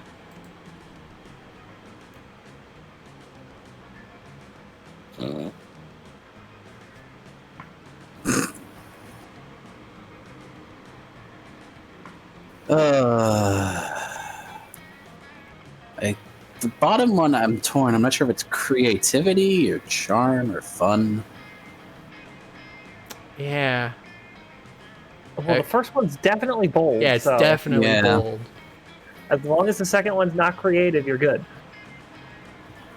The bottom one I'm torn. I'm not sure if it's creativity or charm or fun. Yeah. Well, the first one's definitely bold. Yeah, it's so definitely Yeah. bold. As long as the second one's not creative, you're good.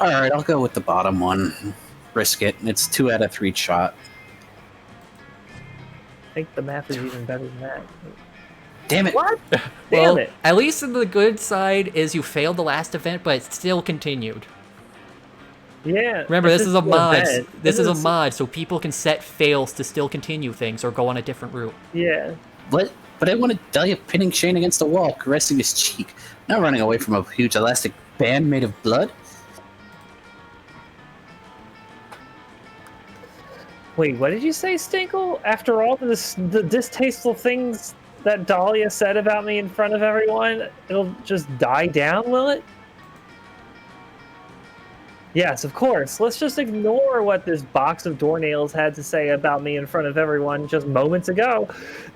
Alright, I'll go with the bottom one. Risk it. It's 2 out of 3 shot. think the map is even better than that. Damn it! What? Damn Well, it! at least in the good side is you failed the last event, but it still continued. Yeah. Remember, it's this is a just an mod. event. This is a mod, so people can set fails to still continue things or go on a different route. Yeah. What? But I wanted Dahlia pinning Shane against the wall, caressing his cheek, not running away from a huge elastic band made of blood. Wait, what did you say, Stinkle? After all the distasteful things that Dahlia said about me in front of everyone, it'll just die down, will it? Yes, of course. Let's just ignore what this box of doornails had to say about me in front of everyone just moments ago.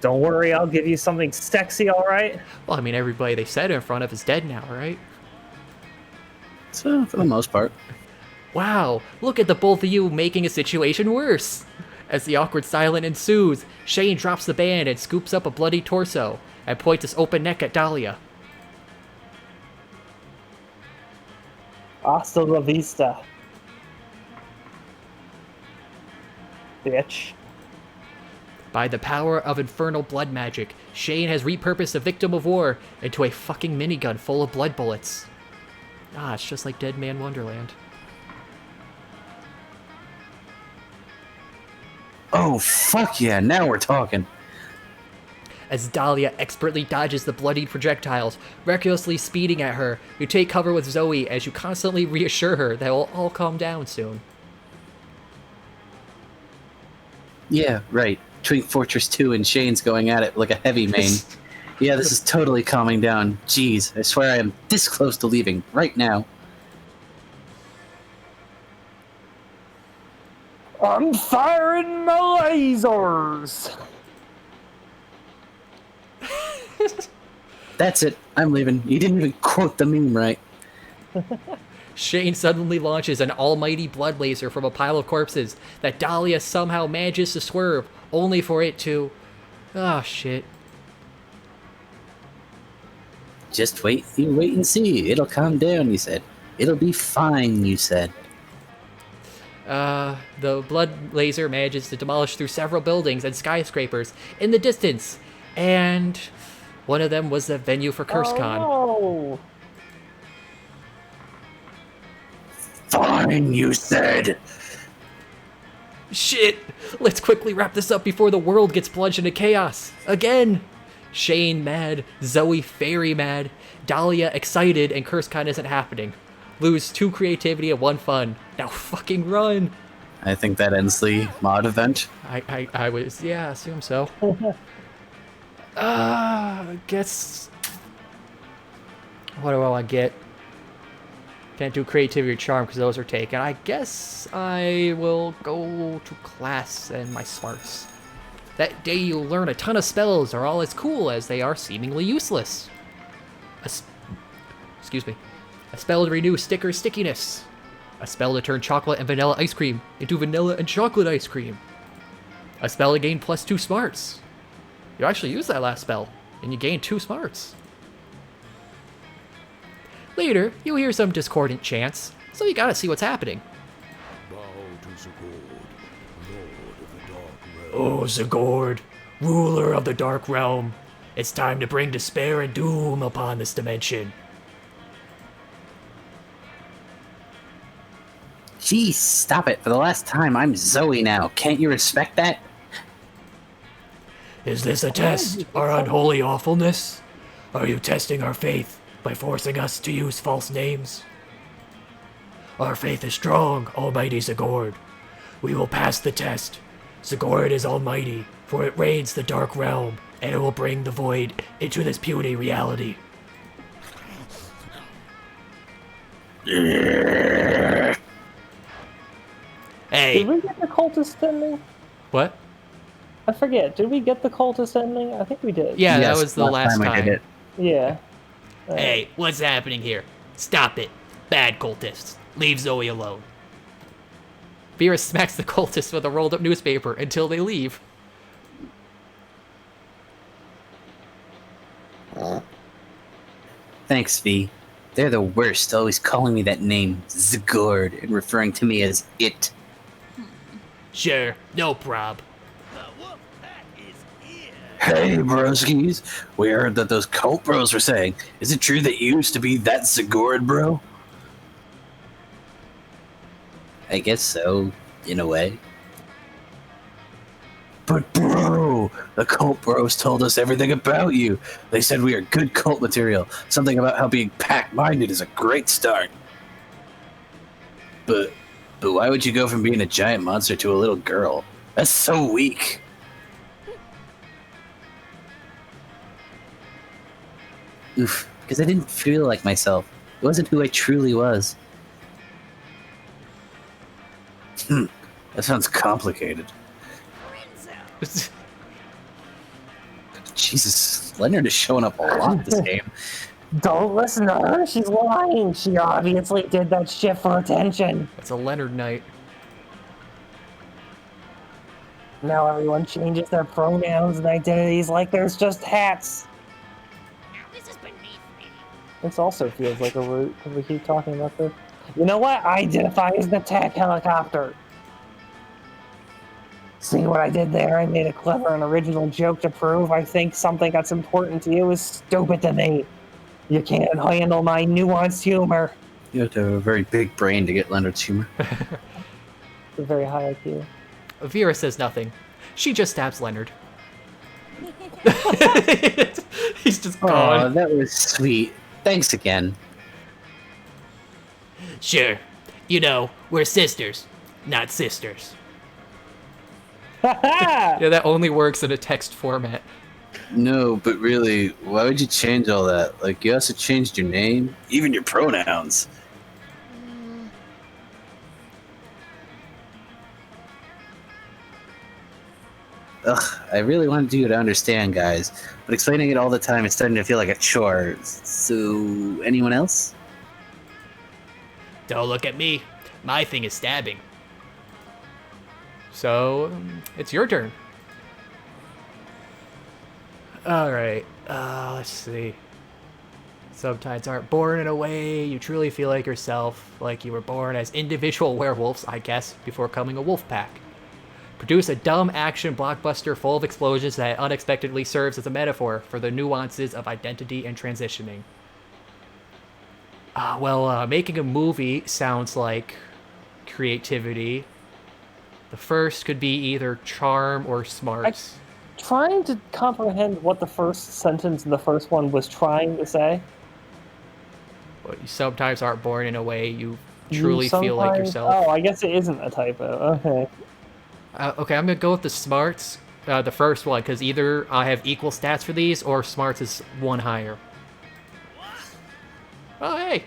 Don't worry, I'll give you something sexy, all right? Well, I mean, everybody they said it in front of is dead now, right? So, for the most part. Wow, look at the both of you making a situation worse. As the awkward silence ensues, Shane drops the band and scoops up a bloody torso and points his open neck at Dahlia. Hasta la vista. Bitch. By the power of infernal blood magic, Shane has repurposed a victim of war into a fucking minigun full of blood bullets. Ah, it's just like Dead Man Wonderland. Oh, fuck yeah, now we're talking. As Dahlia expertly dodges the bloodied projectiles, recklessly speeding at her, you take cover with Zoe as you constantly reassure her that it will all calm down soon. Yeah, right. Twink Fortress 2 and Shane's going at it like a heavy main. Yeah, this is totally calming down. Jeez, I swear I am this close to leaving, right now. I'm firing my lasers! That's it, I'm leaving. You didn't even quote the meme right. Shane suddenly launches an almighty blood laser from a pile of corpses that Dahlia somehow manages to swerve, only for it to... Oh, shit. Just wait, you wait and see. It'll calm down, you said. It'll be fine, you said. The blood laser manages to demolish through several buildings and skyscrapers in the distance, and one of them was the venue for CurseCon. Oh, Fine, you said. Shit! Let's quickly wrap this up before the world gets plunged into chaos. Again! Shane mad, Zoe fairy mad, Dahlia excited, and CurseCon isn't happening. Lose 2 creativity and 1 fun. Now fucking run! I think that ends the mod event. I was, yeah, assume so. Guess... What do I want to get? Can't do creativity or charm because those are taken. I guess I will go to class and my smarts. That day you'll learn a ton of spells are all as cool as they are seemingly useless. Excuse me. A spell to renew sticker stickiness. A spell to turn chocolate and vanilla ice cream into vanilla and chocolate ice cream. A spell to gain +2 smarts. You actually used that last spell, and you gained 2 smarts. Later, you'll hear some discordant chants, so you gotta see what's happening. Bow to Sigurd, Lord of the Dark Realm. Oh, Sigurd, ruler of the Dark Realm. It's time to bring despair and doom upon this dimension. Geez, stop it. For the last time, I'm Zoe now. Can't you respect that? Is this a test, our unholy awfulness? Are you testing our faith by forcing us to use false names? Our faith is strong, almighty Sigurd. We will pass the test. Sigurd is almighty, for it reigns the Dark Realm, and it will bring the void into this puny reality. Hey! did we get the cultist ending? What? I forget. Did we get the cultist ending? I think we did. Yeah, Yes, that was the last time. I did it. Yeah. Hey, what's happening here? Stop it. Bad cultists. Leave Zoe alone. Vera smacks the cultists with a rolled up newspaper until they leave. Thanks, V. They're the worst, always calling me that name, Sigurd, and referring to me as it. Sure, no prob. The wolf pack is Hey, broskies. We heard that those cult bros were saying. Is it true that you used to be that Sigurd bro? I guess so, in a way. But bro, the cult bros told us everything about you. They said we are good cult material. Something about how being pack-minded is a great start. But why would you go from being a giant monster to a little girl? That's so weak. Oof, because I didn't feel like myself. It wasn't who I truly was. That sounds complicated. Jesus, Leonard is showing up a lot this game. Don't listen to her. She's lying. She obviously did that shit for attention. It's a Leonard night. Now everyone changes their pronouns and identities like there's just hats. Now this is beneath me. This also feels like a route because we keep talking about this. You know what? I identify as an attack helicopter. See what I did there? I made a clever and original joke to prove I think something that's important to you is stupid to me. You can't handle my nuanced humor. You have to have a very big brain to get Leonard's humor. It's a very high IQ. Vera says nothing. She just stabs Leonard. He's just Oh, gone. that was sweet. Thanks again. Sure. You know, we're sisters, not sisters. Yeah, that only works in a text format. No, but really, why would you change all that? Like, you also changed your name, even your pronouns. Ugh, I really wanted you to understand, guys, but explaining it all the time is starting to feel like a chore. So, anyone else? Don't look at me. My thing is stabbing. So, it's your turn. Alright, let's see. Subtitles aren't born in a way you truly feel like yourself, like you were born as individual werewolves, I guess, before becoming a wolf pack. Produce a dumb action blockbuster full of explosions that unexpectedly serves as a metaphor for the nuances of identity and transitioning. Making a movie sounds like creativity. The first could be either charm or smarts. Trying to comprehend what the first sentence in the first one was trying to say. But you sometimes aren't born in a way you truly feel like Sometimes- yourself. Oh, I guess it isn't a typo. Okay. Okay, I'm gonna go with the smarts, the first one, because either I have equal stats for these, or smarts is one higher. Oh, hey!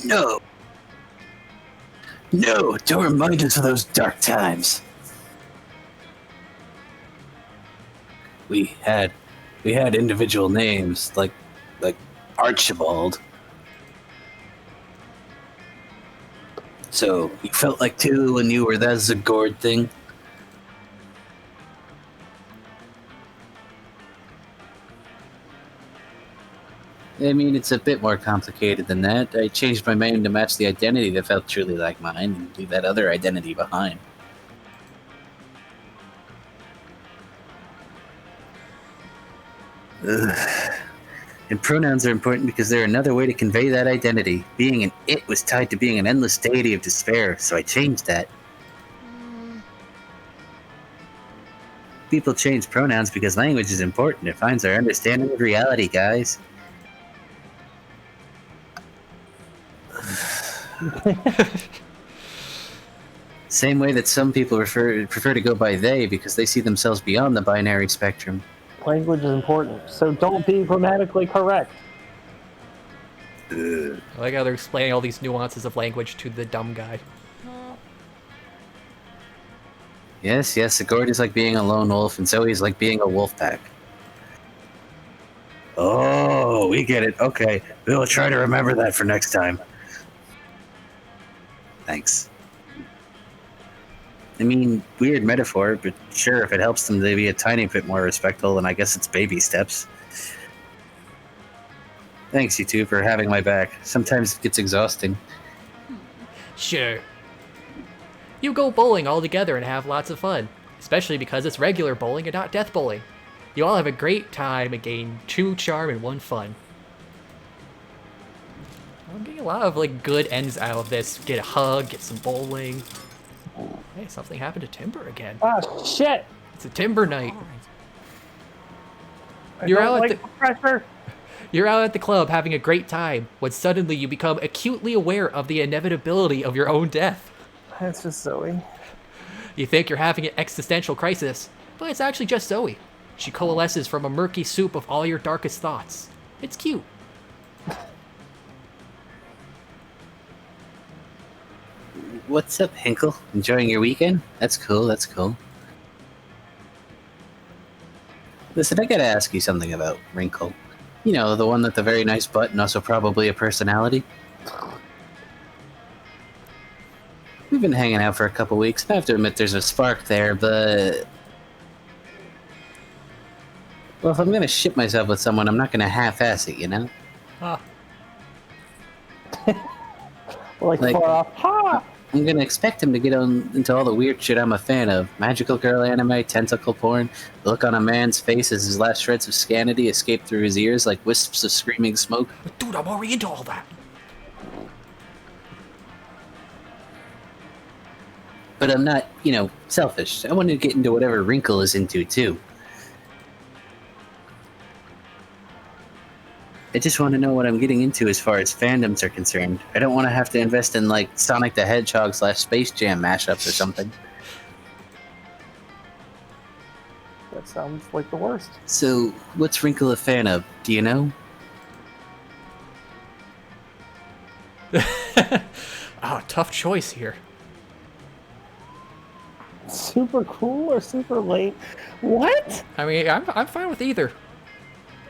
No. No, don't remind us of those dark times. We had individual names, like Archibald. So, you felt like two when you were that Zagord thing? I mean, it's a bit more complicated than that. I changed my name to match the identity that felt truly like mine and leave that other identity behind. Ugh. And pronouns are important because they're another way to convey that identity. Being an it was tied to being an endless deity of despair, so I changed that. People change pronouns because language is important. It finds our understanding of reality, guys. Same way that some people prefer to go by they because they see themselves beyond the binary spectrum. Language is important, so don't be grammatically correct. I like how they're explaining all these nuances of language to the dumb guy. Yes, Sigurd is like being a lone wolf, and Zoe is like being a wolf pack. Oh, we get it. Okay, we'll try to remember that for next time. Thanks. I mean, weird metaphor, but sure, if it helps them to be a tiny bit more respectful, then I guess it's baby steps. Thanks, you two, for having my back. Sometimes it gets exhausting. Sure. You go bowling all together and have lots of fun. especially because it's regular bowling and not death bowling. You all have a great time and gain 2 charm and 1 fun. I'm getting a lot of like good ends out of this. Get a hug, get some bowling. Hey, something happened to Timber again. Ah, shit! It's a Timber night. You're out like the pressure. You're out at the club having a great time when suddenly you become acutely aware of the inevitability of your own death. That's just Zoe. You think you're having an existential crisis, but it's actually just Zoe. She coalesces from a murky soup of all your darkest thoughts. It's cute. What's up, Hinkle? Enjoying your weekend? That's cool, that's cool. Listen, I gotta ask you something about Wrinkle. You know, the one with the very nice butt and also probably a personality. We've been hanging out for a couple weeks, and I have to admit there's a spark there, but... Well, if I'm gonna ship myself with someone, I'm not gonna half-ass it, you know? Ah. Like far off. Ha! I'm gonna expect him to get on into all the weird shit I'm a fan of. Magical girl anime, tentacle porn, the look on a man's face as his last shreds of scanity escape through his ears like wisps of screaming smoke. Dude, I'm already into all that. But I'm not, you know, selfish. I want to get into whatever Wrinkle is into, too. I just want to know what I'm getting into as far as fandoms are concerned. I don't want to have to invest in, like, Sonic the Hedgehog / Space Jam mashups or something. That sounds like the worst. So, what's Wrinkle a fan of? Do you know? Oh, tough choice here. Super cool or super late? What? I mean, I'm fine with either.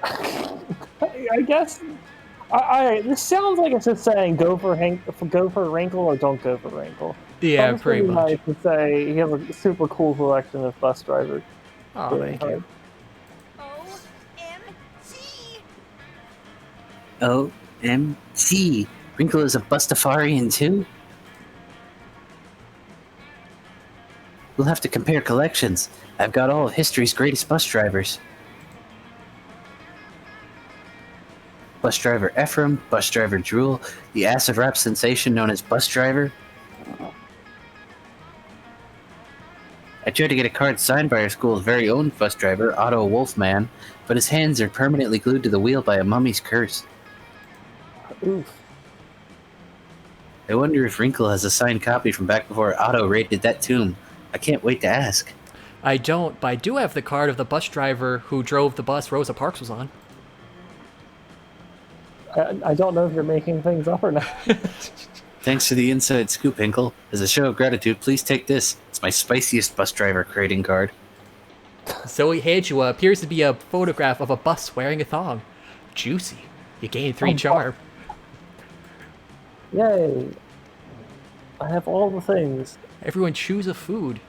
I guess. This sounds like it's just saying go for Wrinkle or don't go for Wrinkle. Yeah, pretty much. Nice to say you have a super cool collection of bus drivers. Oh, thank you. OMG! OMG! Wrinkle is a Bustafarian, too? We'll have to compare collections. I've got all of history's greatest bus drivers. Bus driver Ephraim, bus driver Drool, the acid rap sensation known as Bus Driver. I tried to get a card signed by our school's very own bus driver, Otto Wolfman, but his hands are permanently glued to the wheel by a mummy's curse. Oof. I wonder if Wrinkle has a signed copy from back before Otto raided that tomb. I can't wait to ask. I don't, but I do have the card of the bus driver who drove the bus Rosa Parks was on. I don't know if you're making things up or not. Thanks for the inside scoop, Hinkle. As a show of gratitude, please take this. It's my spiciest bus driver trading card. Zoe Hejua appears to be a photograph of a bus wearing a thong. Juicy. You gain 3 charm. Yay! I have all the things. Everyone choose a food.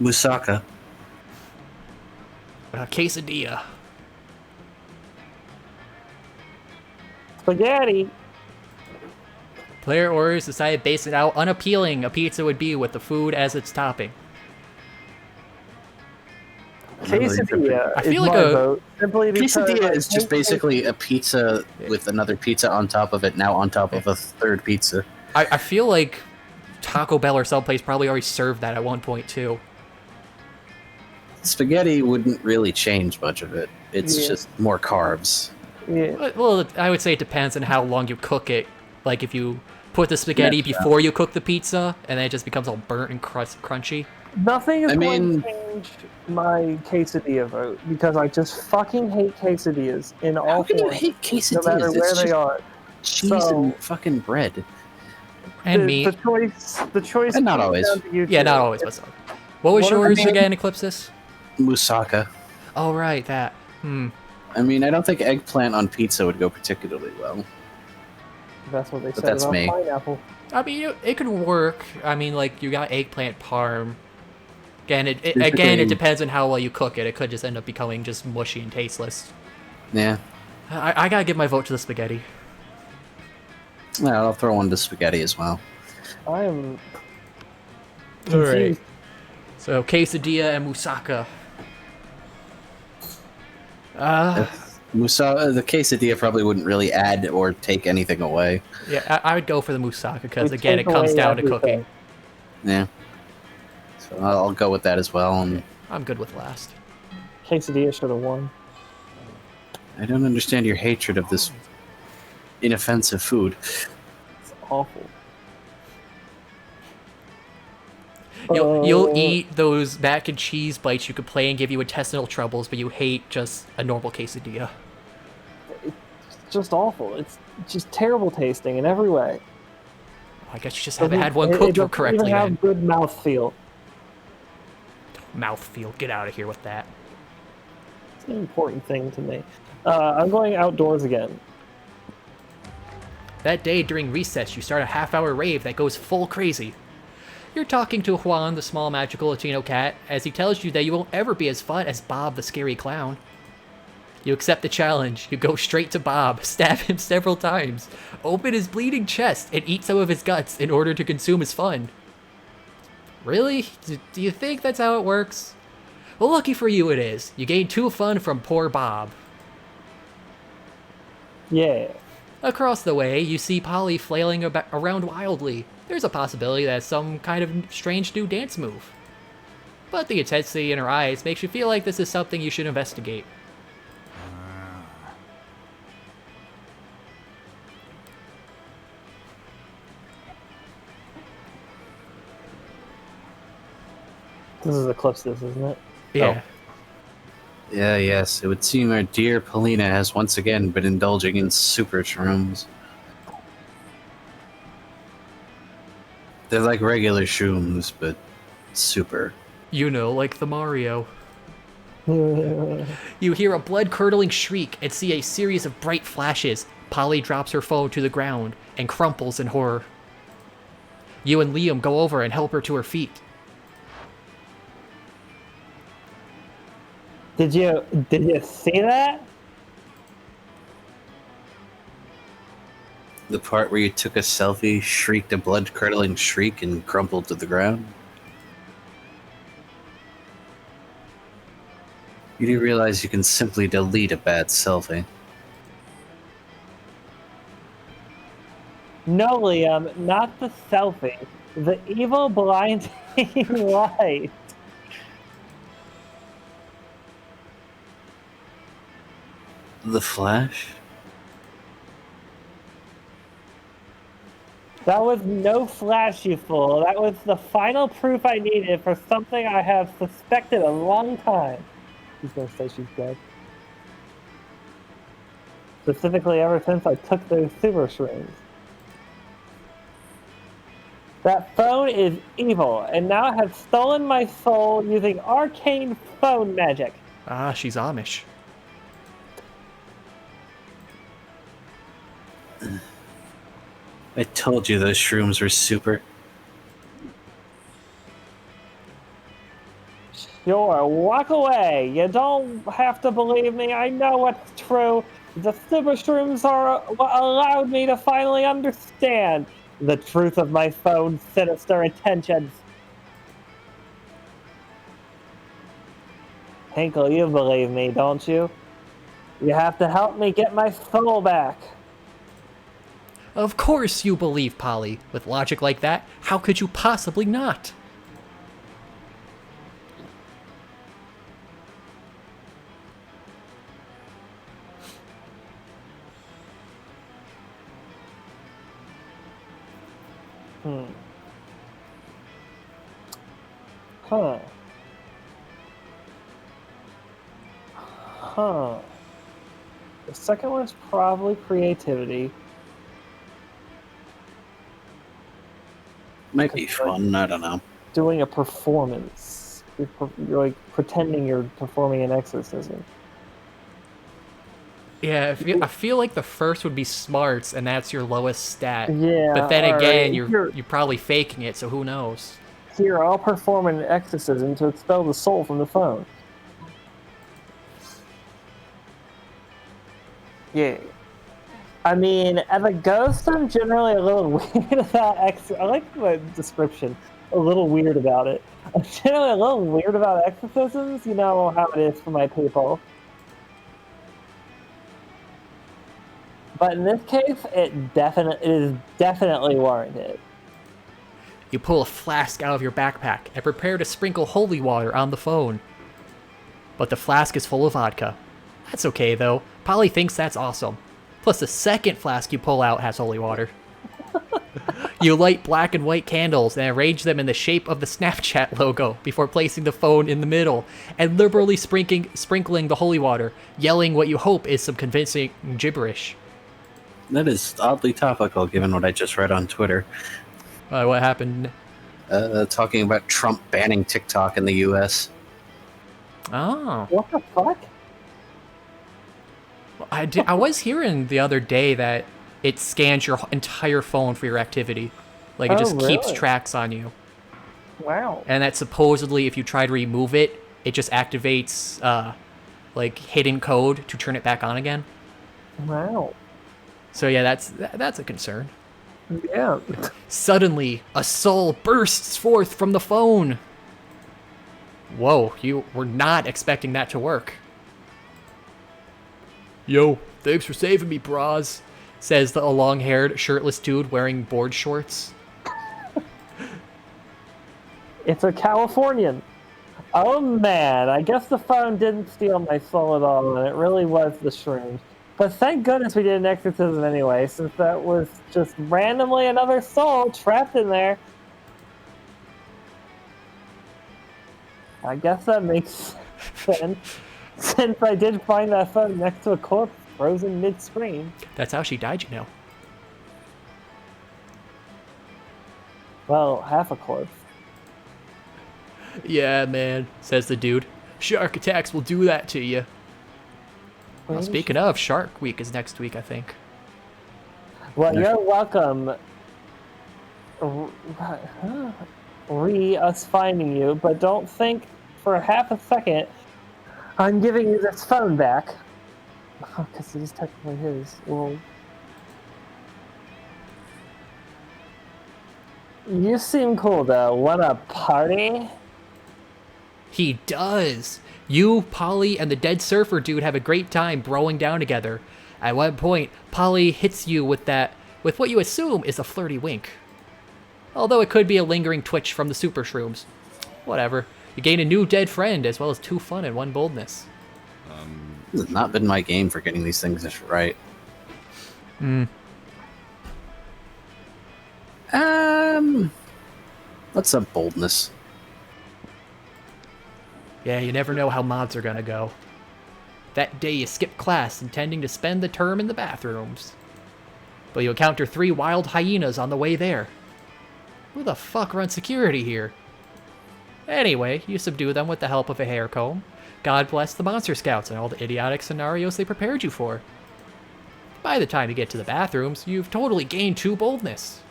Musaka. Quesadilla. Spaghetti. Player orders decided based on how unappealing a pizza would be with the food as its topping. Quesadilla. I feel is like my a- vote, simply because Quesadilla I is just think basically a pizza with another pizza on top of it, now on top of a third pizza. I feel like Taco Bell or someplace probably already served that at one point too. Spaghetti wouldn't really change much of it. It's Yeah. just more carbs. Yeah. Well, I would say it depends on how long you cook it. Like if you put the spaghetti Yeah. before you cook the pizza, and then it just becomes all burnt and crunchy. Nothing is I going mean- to change my quesadilla vote because I just fucking hate quesadillas in all How can you forms, hate no quesadillas? matter where It's they just are. cheese So- and fucking bread. And the, meat. The choice. And not comes always. down to you Yeah, two. not always, but some. What was What are yours the- again, Eclipsis? Musaka. Oh, right, that. I mean, I don't think eggplant on pizza would go particularly well. That's what they But said that's about me. pineapple. I mean, it could work. I mean, like, you got eggplant parm. Again, it Basically- depends on how well you cook it. It could just end up becoming just mushy and tasteless. Yeah. I gotta give my vote to the spaghetti. Well, I'll throw one to spaghetti as well. I am All right. confused. So quesadilla and moussaka. The quesadilla probably wouldn't really add or take anything away. Yeah, I would go for the moussaka because We again, take it comes away down to everything. cooking. Yeah. So I'll go with that as well. And I'm good with last. Quesadilla should have won. I don't understand your hatred of this inoffensive food. It's awful. You'll eat those mac and cheese bites you complain give you intestinal troubles, but you hate just a normal quesadilla. It's just awful. It's just terrible tasting in every way. I guess you just haven't had one cooked doesn't correctly even then. have good mouthfeel. Mouthfeel, get out of here with that. It's an important thing to me. I'm going outdoors again. That day during recess, you start a half-hour rave that goes full crazy. You're talking to Juan, the small magical Latino cat, as he tells you that you won't ever be as fun as Bob, the scary clown. You accept the challenge. You go straight to Bob, stab him several times, open his bleeding chest, and eat some of his guts in order to consume his fun. Really? Do you think that's how it works? Well, lucky for you it is. You gain 2 fun from poor Bob. Yeah. Across the way, you see Polly flailing around wildly. There's a possibility that it's some kind of strange new dance move. But the intensity in her eyes makes you feel like this is something you should investigate. This is Eclipsis, isn't it? Yeah. Yeah, yes. It would seem our dear Polina has once again been indulging in super shrooms. They're like regular shrooms, but super. You know, like the Mario. You hear a blood-curdling shriek and see a series of bright flashes. Polly drops her phone to the ground and crumples in horror. You and Liam go over and help her to her feet. Did you see that? The part where you took a selfie, shrieked a blood-curdling shriek, and crumpled to the ground? You do realize you can simply delete a bad selfie. No, Liam, not the selfie. The evil blinding light. The Flash? That was no flash, you fool. That was the final proof I needed for something I have suspected a long time. He's gonna say she's dead. Specifically ever since I took those super shrooms. That phone is evil, and now I have stolen my soul using arcane phone magic. Ah, she's Amish. I told you those shrooms were super. Sure, walk away. You don't have to believe me. I know what's true. The super shrooms are what allowed me to finally understand the truth of my phone's sinister intentions. Hinkle, you believe me, don't you? You have to help me get my soul back. Of course you believe, Polly. With logic like that, how could you possibly not? Huh. Huh. The second one is probably creativity. Might be fun, I don't know. Doing a performance. You're like pretending you're performing an exorcism. Yeah, I feel like the first would be smarts, and that's your lowest stat. Yeah. But then all again, right. you're probably faking it, so who knows? Here, I'll perform an exorcism to expel the soul from the phone. Yeah. I mean, as a ghost, I'm generally a little weird about I like the description. a little weird about it. I'm generally a little weird about exorcisms. You know how it is for my people. But in this case, it is definitely warranted. You pull a flask out of your backpack and prepare to sprinkle holy water on the phone. But the flask is full of vodka. That's okay, though. Polly thinks that's awesome. Plus, the second flask you pull out has holy water. You light black and white candles and arrange them in the shape of the Snapchat logo before placing the phone in the middle and liberally sprinkling the holy water, yelling what you hope is some convincing gibberish. That is oddly topical, given what I just read on Twitter. What happened? Talking about Trump banning TikTok in the U.S. Oh. What the fuck? I was hearing the other day that it scans your entire phone for your activity. Like, it just keeps really? tracks on you. Wow. And that supposedly, if you try to remove it, it just activates, like, hidden code to turn it back on again. Wow. So yeah, that's a concern. Yeah. Suddenly, a soul bursts forth from the phone. Whoa, you were not expecting that to work. Yo, thanks for saving me, bras, says the long-haired, shirtless dude wearing board shorts. It's a Californian. Oh man, I guess the phone didn't steal my soul at all, and it really was the shrooms. But thank goodness we did an exorcism anyway, since that was just randomly another soul trapped in there. I guess that makes sense, since I did find that phone next to a corpse frozen mid-screen. That's how she died, you know. Well, half a corpse. Yeah, man, says the dude. Shark attacks will do that to you. Well, speaking of, Shark Week is next week, I think. Well, you're welcome. Us finding you, but don't think for half a second I'm giving you this phone back. Because it is technically his. Well, you seem cool though. Wanna party? He does. You, Polly, and the dead surfer dude have a great time broing down together. At one point, Polly hits you with what you assume is a flirty wink. Although it could be a lingering twitch from the super shrooms. Whatever. You gain a new dead friend, as well as 2 fun and 1 boldness. This has not been my game for getting these things right. What's up, boldness? Yeah, you never know how mods are gonna go. That day you skip class, intending to spend the term in the bathrooms. But you encounter 3 wild hyenas on the way there. Who the fuck runs security here? Anyway, you subdue them with the help of a hair comb. God bless the Monster Scouts and all the idiotic scenarios they prepared you for. By the time you get to the bathrooms, you've totally gained 2 boldness.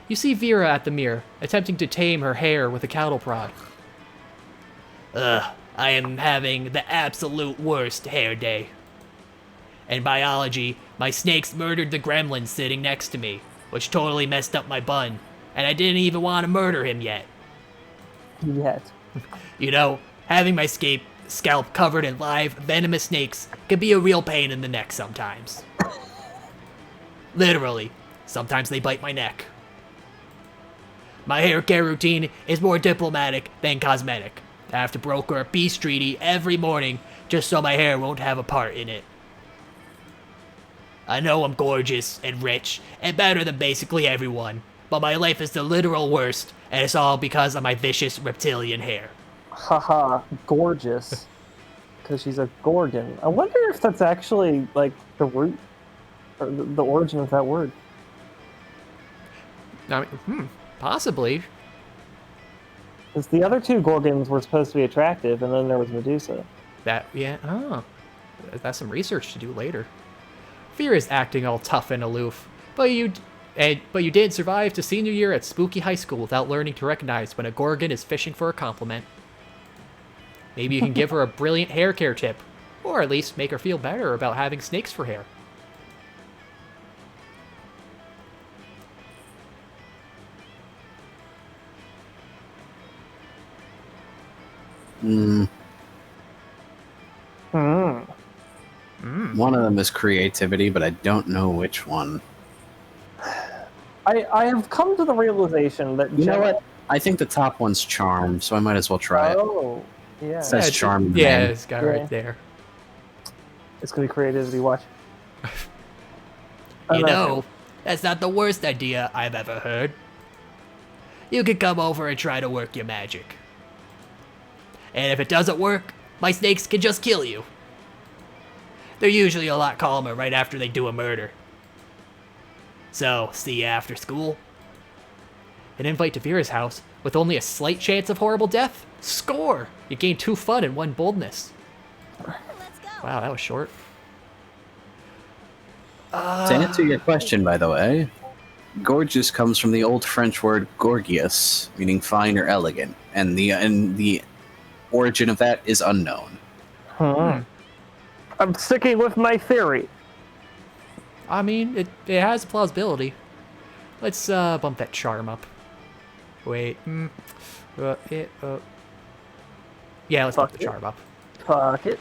You see Vera at the mirror, attempting to tame her hair with a cattle prod. I am having the absolute worst hair day. In biology, my snakes murdered the gremlin sitting next to me, which totally messed up my bun, and I didn't even want to murder him yet. Yet. You know, having my scalp covered in live, venomous snakes can be a real pain in the neck sometimes. Literally, sometimes they bite my neck. My hair care routine is more diplomatic than cosmetic. I have to broker a peace treaty every morning just so my hair won't have a part in it. I know I'm gorgeous and rich and better than basically everyone, but my life is the literal worst, and it's all because of my vicious reptilian hair. Haha, gorgeous. Because she's a Gorgon. I wonder if that's actually, like, the root, or the origin of that word. I mean, possibly. Because the other 2 Gorgons were supposed to be attractive, and then there was Medusa. That's some research to do later. Fear is acting all tough and aloof, but you did survive to senior year at Spooky High School without learning to recognize when a Gorgon is fishing for a compliment. Maybe you can give her a brilliant hair care tip, or at least make her feel better about having snakes for hair. Mm, Hmm. one of them is creativity, but I don't know which one. I have come to the realization that You know what? I think the top one's charm, so I might as well try it. Oh, yeah. It says it's- charm in the yeah, name. it's got Yeah. right there. It's gonna be creativity. Watch. You know, that's not the worst idea I've ever heard. You could come over and try to work your magic. And if it doesn't work, my snakes can just kill you. They're usually a lot calmer right after they do a murder. So, see you after school. An invite to Vera's house with only a slight chance of horrible death? Score! You gain 2 fun and 1 boldness. Let's go. Wow, that was short. To answer your question, by the way, gorgeous comes from the old French word gorgeous, meaning fine or elegant, and the origin of that is unknown. I'm sticking with my theory. I mean, it has plausibility. Let's bump that charm up. Wait. Yeah, let's bump the charm up. Fuck it.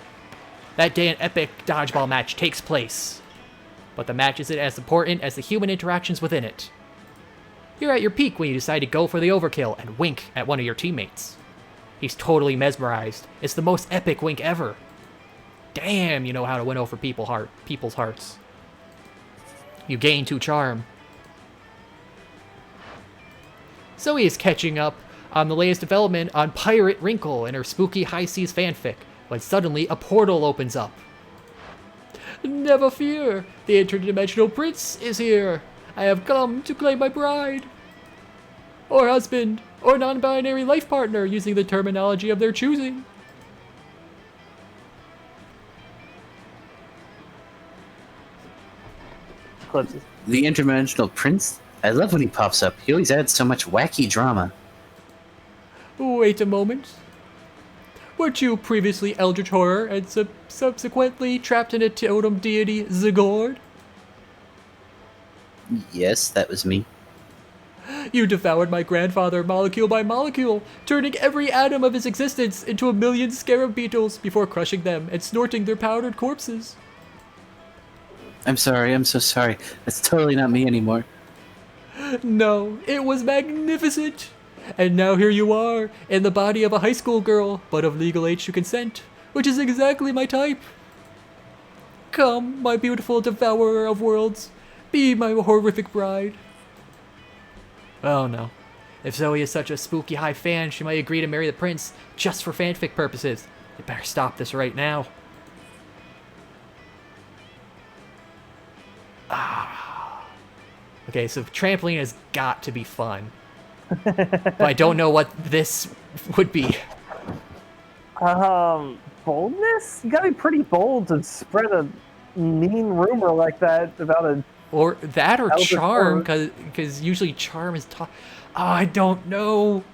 That day, an epic dodgeball match takes place. But the match isn't as important as the human interactions within it. You're at your peak when you decide to go for the overkill and wink at one of your teammates. He's totally mesmerized. It's the most epic wink ever. Damn, you know how to win over people's hearts. You gain 2 charm. Zoe is catching up on the latest development on Pirate Wrinkle and her spooky high seas fanfic, when suddenly a portal opens up. Never fear, the interdimensional prince is here. I have come to claim my bride. Or husband, or non-binary life partner, using the terminology of their choosing. Eclipses. The interdimensional prince? I love when he pops up. He always adds so much wacky drama. Wait a moment. Weren't you previously Eldritch Horror and subsequently trapped in a totem deity, Zagord? Yes, that was me. You devoured my grandfather molecule by molecule, turning every atom of his existence into a million scarab beetles before crushing them and snorting their powdered corpses. I'm sorry, I'm so sorry. That's totally not me anymore. No, it was magnificent. And now here you are, in the body of a high school girl, but of legal age to consent, which is exactly my type. Come, my beautiful devourer of worlds, be my horrific bride. Oh no. If Zoe is such a spooky high fan, she might agree to marry the prince just for fanfic purposes. You better stop this right now. Okay, so trampoline has got to be fun. But I don't know what this would be. Boldness? You gotta be pretty bold to spread a mean rumor like that about a... Or that or Eldritch charm, Horror. because usually charm is top. Oh, I don't know.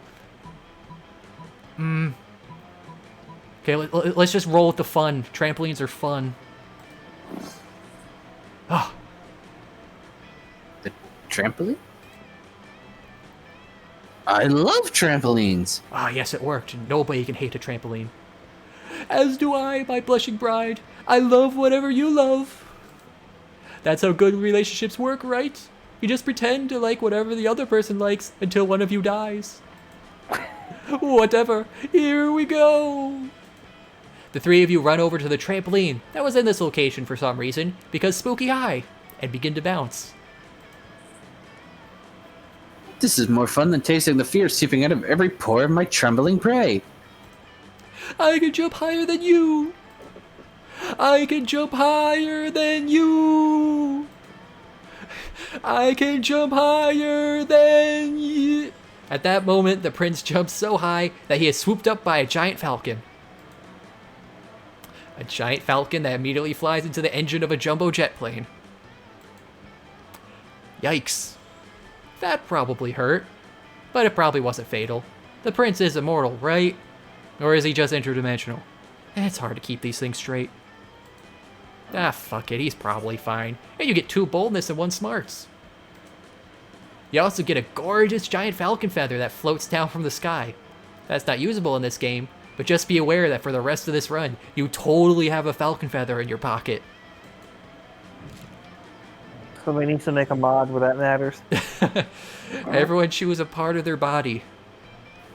Okay, let's just roll with the fun. Trampolines are fun. Oh, The trampoline? I love trampolines. ah, yes, it worked. Nobody can hate a trampoline. As do I, my blushing bride. I love whatever you love. That's how good relationships work, right? You just pretend to like whatever the other person likes until one of you dies. Whatever. Here we go. The 3 of you run over to the trampoline that was in this location for some reason, because spooky high, and begin to bounce. This is more fun than tasting the fear seeping out of every pore of my trembling prey. I can jump higher than you. I can jump higher than you. I can jump higher than you. At that moment, the prince jumps so high that he is swooped up by a giant falcon. A giant falcon that immediately flies into the engine of a jumbo jet plane. Yikes. That probably hurt, but it probably wasn't fatal. The prince is immortal, right? Or is he just interdimensional? It's hard to keep these things straight. Ah, fuck it, he's probably fine. And you get 2 boldness and 1 smarts. You also get a gorgeous giant falcon feather that floats down from the sky. That's not usable in this game, But just be aware that for the rest of this run, you totally have a falcon feather in your pocket. So we need to make a mod where that matters. Everyone choose a part of their body.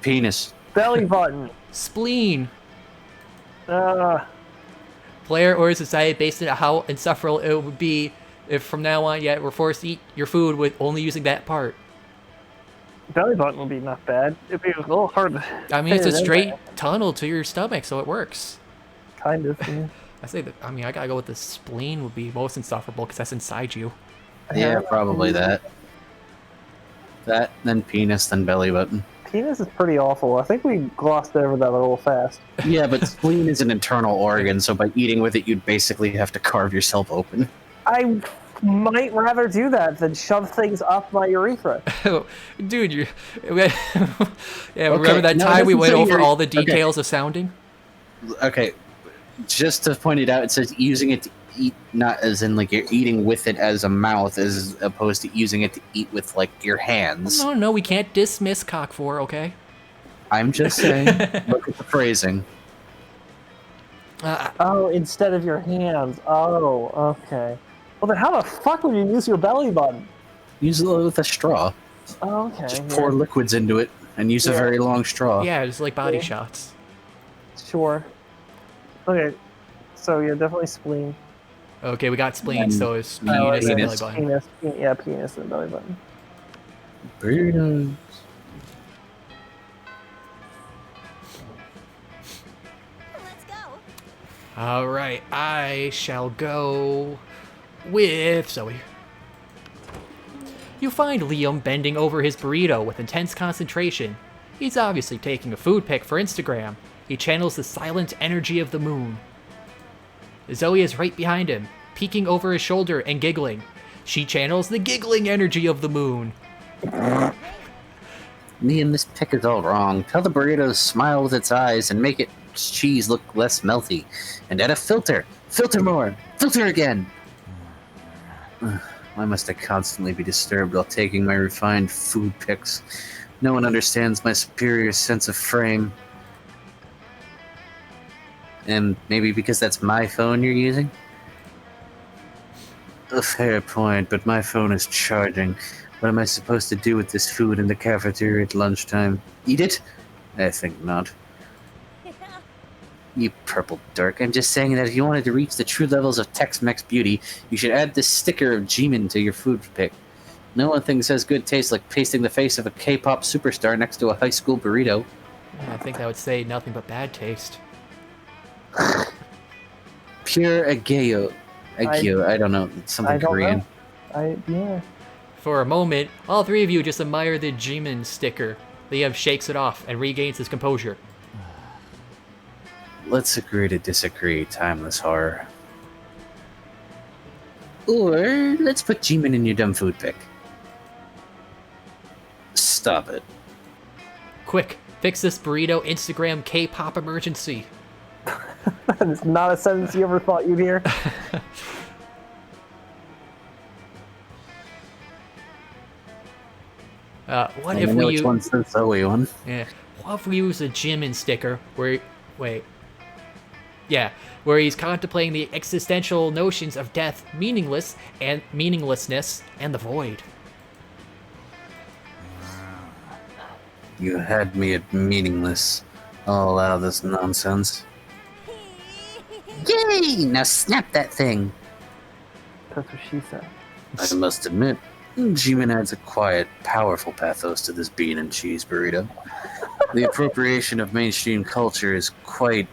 Penis. Belly button. Spleen. Uh, Player orders decide based on how insufferable it would be if from now on yet we're forced to eat your food with only using that part. belly button would be not bad. It'd be a little hard to I mean, it's fit a it in straight there. tunnel to your stomach, so it works. Kind of. Yeah. I say that. I mean, I gotta go with the spleen would be most insufferable because that's inside you. Yeah, probably that. That, then penis, then belly button. Penis is pretty awful. I think we glossed over that a little fast. Yeah, but spleen is an internal organ, so by eating with it, you'd basically have to carve yourself open. I might rather do that than shove things up my urethra. Dude, you. Yeah, remember that no, time we listen went to over your- all the okay. details of sounding? Okay, just to point it out, it says using it to eat, not as in like you're eating with it as a mouth, as opposed to using it to eat with like your hands. No, we can't dismiss cock for, okay? I'm just saying, look at the phrasing. Oh, instead of your hands. Oh, okay. Well, then how the fuck would you use your belly button? Use it with a straw. Oh, okay. Just yeah. pour liquids into it and use a Yeah. very long straw. Yeah, it's like body Yeah. shots. Sure. Okay. So, yeah, definitely spleen. Okay, we got spleen, And so it's Oh, penis and belly penis. button. Penis. Penis and belly button. Burritos. Let's go. All right, I shall go with Zoe. You find Liam bending over his burrito with intense concentration. He's obviously taking a food pic for Instagram. He channels the silent energy of the moon. Zoe is right behind him, peeking over his shoulder and giggling. She channels the giggling energy of the moon. Liam, this pic is all wrong. Tell the burrito to smile with its eyes and make its cheese look less melty. And add a filter. Filter more. Filter again. Why must I constantly be disturbed while taking my refined food pics? No one understands my superior sense of frame. And maybe because that's my phone you're using? A fair point, but my phone is charging. What am I supposed to do with this food in the cafeteria at lunchtime? Eat it? I think not. You purple dork. I'm just saying that if you wanted to reach the true levels of Tex-Mex beauty, you should add this sticker of G-Man to your food pic. No one thinks has good taste like pasting the face of a K-pop superstar next to a high school burrito. I think that would say nothing but bad taste. Pure ageo. Ageo, I don't know. Something I don't Korean. know. Yeah. For a moment, all three of you just admire the G-Man sticker. Liam shakes it off and regains his composure. Let's agree to disagree, timeless horror. Or let's put G-Man in your dumb food pic. Stop it. Quick, fix this burrito Instagram K-pop emergency. That is not a sentence you ever thought you'd hear. What I if know we which use? one's the Zoe one. Yeah. What if we use a Jimin sticker where, where he's contemplating the existential notions of death, meaninglessness, and the void. You had me at meaningless. I'll allow this nonsense. Yay! Now snap that thing! That's what she said. I must admit, G-Man adds a quiet, powerful pathos to this bean and cheese burrito. The appropriation of mainstream culture is quite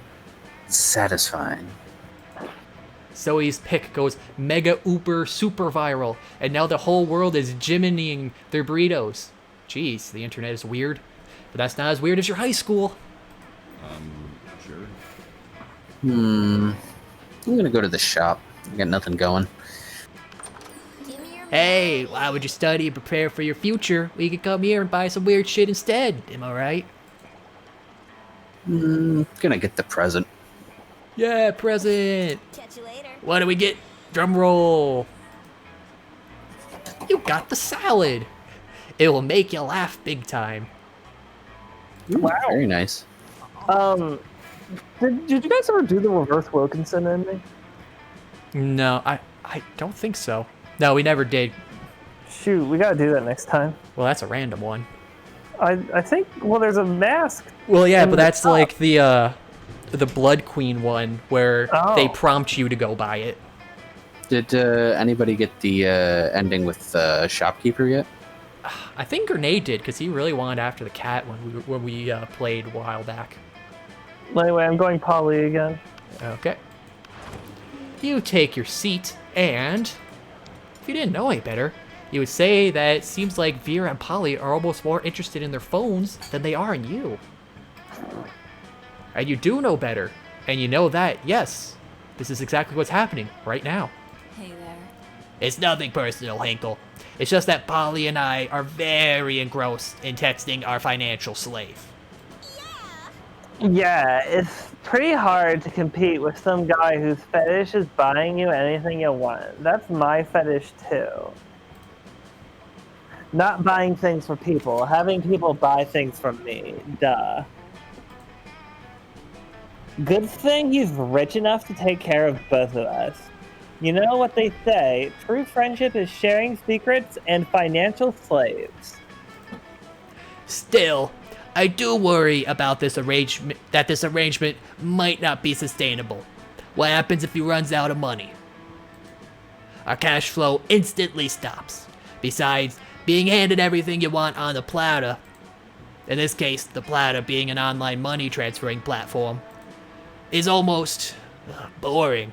satisfying. Zoe's pick goes mega ooper super viral, and now the whole world is Jiminying their burritos. Jeez, the internet is weird, but that's not as weird as your high school. Sure. I'm gonna go to the shop. I got nothing going. Give me your Hey, why would you study and prepare for your future? We could come here and buy some weird shit instead. Am I right? Gonna get the present. Yeah, present. Catch you later. What do we get? Drum roll. You got the salad. It will make you laugh big time. Wow. Very nice. Did you guys ever do the reverse Wilkinson ending? No, I don't think so. No, we never did. Shoot, we gotta do that next time. Well, that's a random one. I think, well, there's a mask. Well, yeah, in but the that's top. like the Blood Queen one where they Oh. prompt you to go buy it. Did anybody get the ending with shopkeeper yet? I think Grenade did because he really wanted after the cat when we played a while back. Anyway, I'm going Polly again. Okay. You take your seat, and if you didn't know any better, you would say that it seems like Vera and Polly are almost more interested in their phones than they are in you. And you do know better, and you know that, yes, this is exactly what's happening right now. Hey there. It's nothing personal, Hinkle. It's just that Polly and I are very engrossed in texting our financial slave. Yeah, it's pretty hard to compete with some guy whose fetish is buying you anything you want. That's my fetish too. Not buying things for people, having people buy things from me. Duh. Good thing he's rich enough to take care of both of us. You know what they say, true friendship is sharing secrets and financial slaves. Still, I do worry about this arrangement, that this arrangement might not be sustainable. What happens if he runs out of money? Our cash flow instantly stops. Besides, being handed everything you want on the platter, in this case, the platter being an online money transferring platform, is almost boring.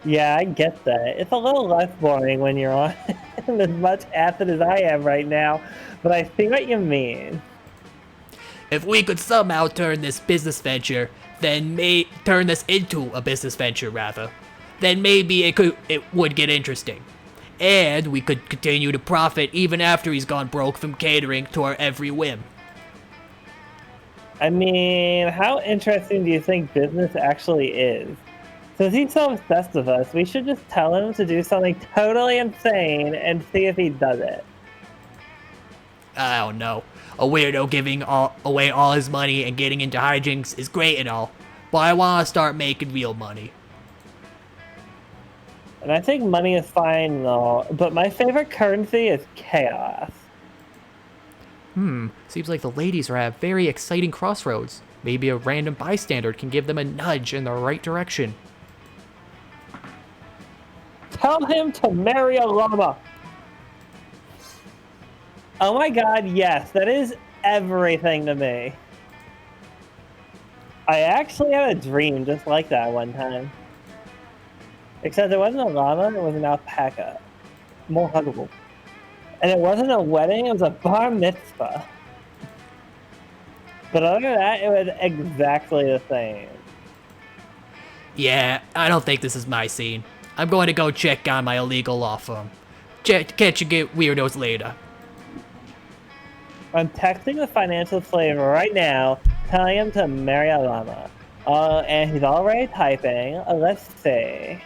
Yeah, I get that. It's a little less boring when you're on as much acid as I am right now, but I see what you mean. If we could somehow turn this business venture, turn this into a business venture rather, then maybe it would get interesting. And we could continue to profit even after he's gone broke from catering to our every whim. I mean, how interesting do you think business actually is? Since he's so obsessed with us, we should just tell him to do something totally insane and see if he does it. I don't know. A weirdo giving away all his money and getting into hijinks is great and all, but I want to start making real money. And I think money is fine and all, but my favorite currency is chaos. Seems like the ladies are at a very exciting crossroads. Maybe a random bystander can give them a nudge in the right direction. Tell him to marry a llama. Oh my god, yes, that is everything to me. I actually had a dream just like that one time. Except it wasn't a llama, it was an alpaca. More huggable. And it wasn't a wedding, it was a bar mitzvah. But other than that, it was exactly the same. Yeah, I don't think this is my scene. I'm going to go check on my illegal law firm. Catch you get weirdos later. I'm texting the financial slave right now, telling him to marry a llama. And he's already typing. Let's see.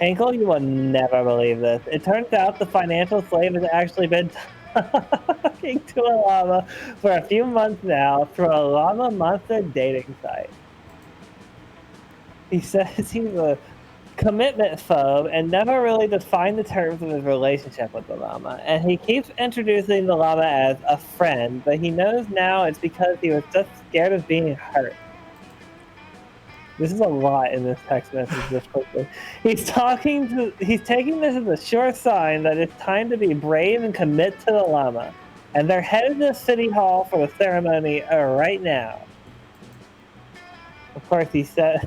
Ankle, you will never believe this. It turns out the financial slave has actually been talking to a llama for a few months now through a llama monster dating site. He says he's a commitment phobe and never really defined the terms of his relationship with the llama. And he keeps introducing the llama as a friend, but he knows now it's because he was just scared of being hurt. This is a lot in this text message this quickly. He's taking this as a sure sign that it's time to be brave and commit to the llama. And they're headed to City Hall for the ceremony right now. Of course, he said,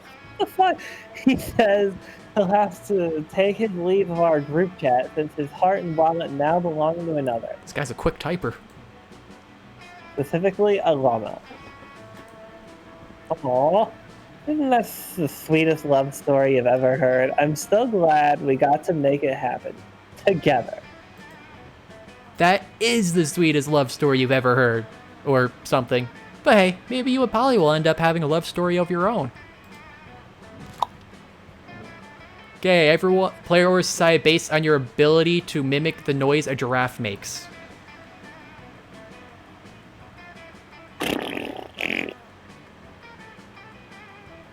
he says he'll have to take his leave of our group chat since his heart and wallet now belong to another. This guy's a quick typer. Specifically, a llama. Aww. Isn't that the sweetest love story you've ever heard? I'm so glad we got to make it happen. Together. That is the sweetest love story you've ever heard. Or something. But hey, maybe you and Polly will end up having a love story of your own. Okay, everyone, player or society based on your ability to mimic the noise a giraffe makes.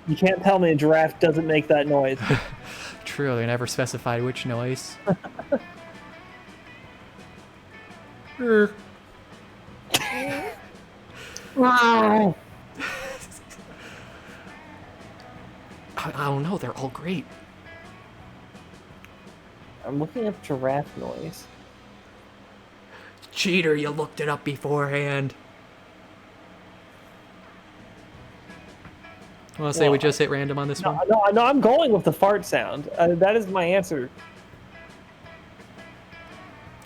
You can't tell me a giraffe doesn't make that noise. True, they never specified which noise. Wow. I don't know, they're all great. I'm looking up giraffe noise. Cheater, you looked it up beforehand. I want to say we just hit random on this one? No, I'm going with the fart sound. That is my answer.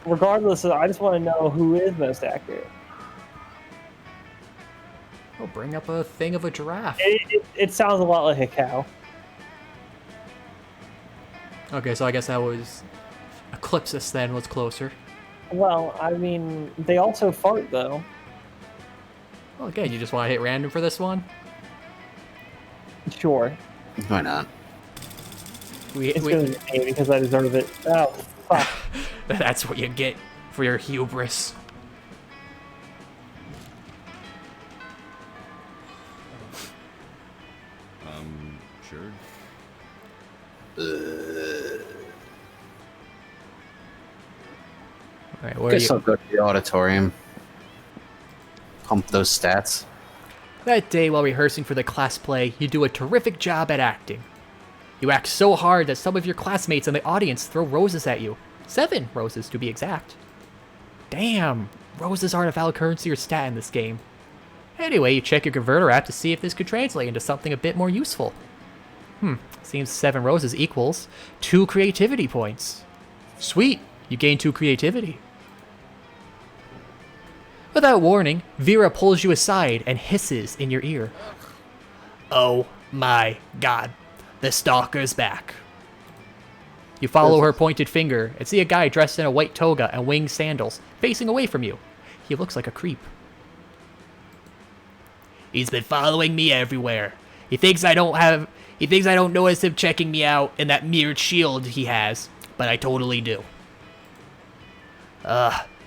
Regardless, I just want to know who is most accurate. Oh, bring up a thing of a giraffe. It sounds a lot like a cow. Okay, so I guess that was Eclipsis then was closer. Well, I mean, they also fart, though. Well, again, you just want to hit random for this one? Sure. Why not? It's going to be me because I deserve it. Oh, fuck. That's what you get for your hubris. Sure. Alright, I where guess I'll go to the auditorium. Pump those stats. That day, while rehearsing for the class play, you do a terrific job at acting. You act so hard that some of your classmates in the audience throw roses at you. 7 roses, to be exact. Damn, roses aren't a valid currency or stat in this game. Anyway, you check your converter app to see if this could translate into something a bit more useful. Seems 7 roses equals 2 creativity points. Sweet, you gain 2 creativity. Without warning, Vera pulls you aside and hisses in your ear. Oh my god, the stalker's back. You follow her pointed finger and see a guy dressed in a white toga and winged sandals facing away from you. He looks like a creep. He's been following me everywhere. He thinks I don't notice him checking me out in that mirrored shield he has, but I totally do.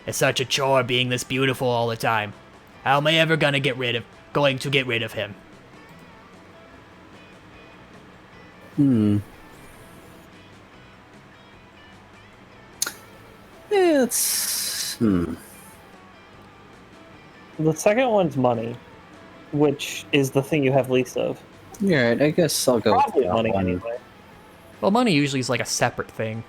It's such a chore being this beautiful all the time. How am I ever going to get rid of him? The second one's money, which is the thing you have least of. Yeah, I guess I'll go Probably with that money one. anyway. Well, money usually is like a separate thing.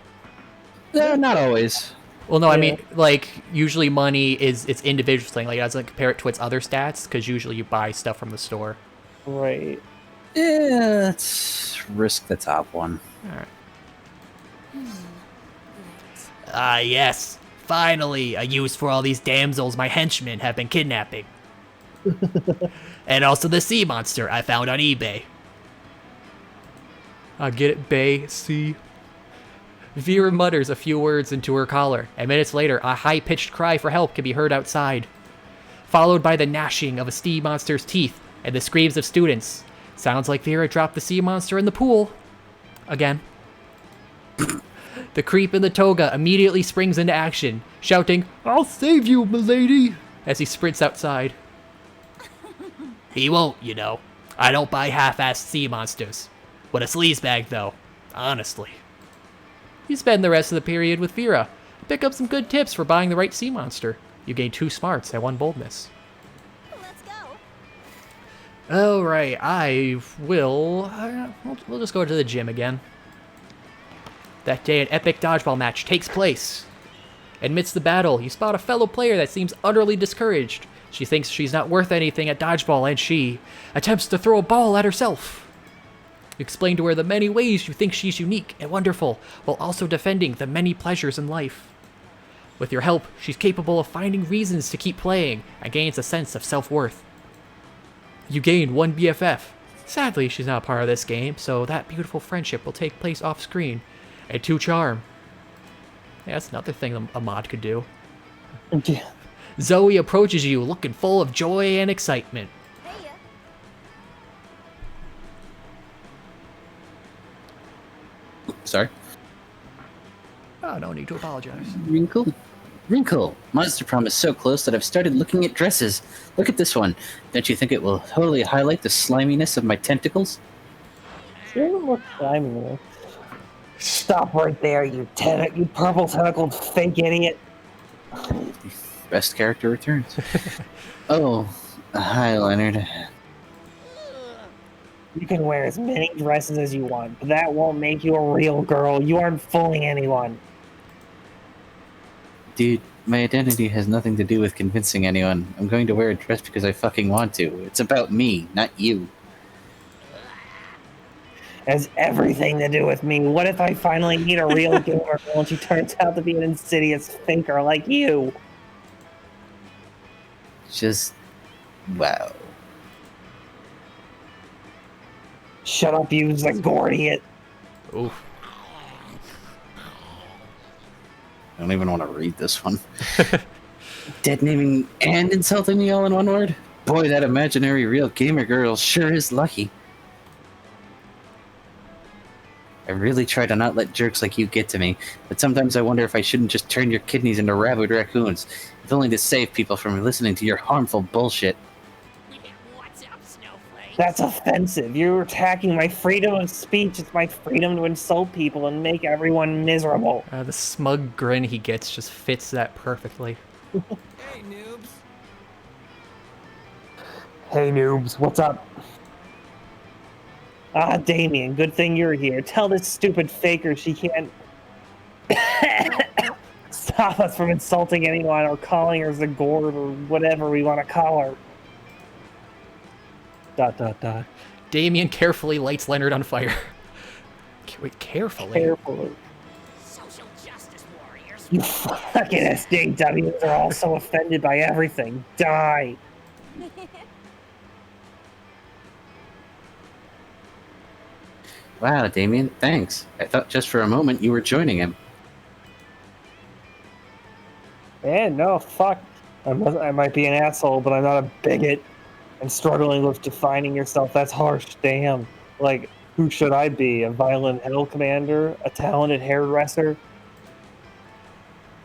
No, not always. Well, no, I Yeah. mean, like, usually money is its individual thing. Like, it doesn't compare it to its other stats, because usually you buy stuff from the store. Right. Yeah, let's risk the top one. Alright. Ah, yes. Finally, a use for all these damsels my henchmen have been kidnapping. And also the sea monster I found on eBay. I get it, Bay, sea. Vera mutters a few words into her collar, and minutes later, a high-pitched cry for help can be heard outside, followed by the gnashing of a sea monster's teeth and the screams of students. Sounds like Vera dropped the sea monster in the pool. Again. The creep in the toga immediately springs into action, shouting, "I'll save you, milady!" as he sprints outside. He won't, you know. I don't buy half-assed sea monsters. What a sleazebag, though. Honestly. You spend the rest of the period with Vera. Pick up some good tips for buying the right sea monster. You gain 2 smarts and 1 boldness. Let's go. Alright, we'll just go to the gym again. That day, an epic dodgeball match takes place. Amidst the battle, you spot a fellow player that seems utterly discouraged. She thinks she's not worth anything at dodgeball, and she attempts to throw a ball at herself. You explain to her the many ways you think she's unique and wonderful, while also defending the many pleasures in life. With your help, she's capable of finding reasons to keep playing and gains a sense of self-worth. You gain 1 BFF. Sadly, she's not a part of this game, so that beautiful friendship will take place off-screen. And 2 charm. Yeah, that's another thing a mod could do. Yeah. Zoe approaches you looking full of joy and excitement. Hey, Sorry. Oh, no need to apologize. Wrinkle? Wrinkle! Monster Prom is so close that I've started looking at dresses. Look at this one. Don't you think it will totally highlight the sliminess of my tentacles? She doesn't look slimy. Stop right there, you purple tentacled fake idiot. Best character returns. Oh, hi, Leonard. You can wear as many dresses as you want, but that won't make you a real girl. You aren't fooling anyone. Dude, my identity has nothing to do with convincing anyone. I'm going to wear a dress because I fucking want to. It's about me, not you. Has everything to do with me. What if I finally meet a real gamer girl and she turns out to be an insidious faker like you? Just... wow. Shut up, you Zagordiot. Oof. I don't even want to read this one. Dead naming and insulting me all in one word? Boy, that imaginary real gamer girl sure is lucky. I really try to not let jerks like you get to me, but sometimes I wonder if I shouldn't just turn your kidneys into rabid raccoons, if only to save people from listening to your harmful bullshit. What's up, Snowflake? That's offensive. You're attacking my freedom of speech. It's my freedom to insult people and make everyone miserable. The smug grin he gets just fits that perfectly. Hey, noobs. Hey, noobs, what's up? Ah, Damien, good thing you're here. Tell this stupid faker she can't stop us from insulting anyone or calling her Zagord or whatever we want to call her. ... Damien carefully lights Leonard on fire. Wait, carefully? Carefully. Social justice warriors. You fucking SJWs are all so offended by everything. Die. Wow, Damien, thanks. I thought just for a moment you were joining him. Man, no, fuck. I might be an asshole, but I'm not a bigot. And struggling with defining yourself, that's harsh, damn. Like, who should I be? A violent hell commander? A talented hairdresser?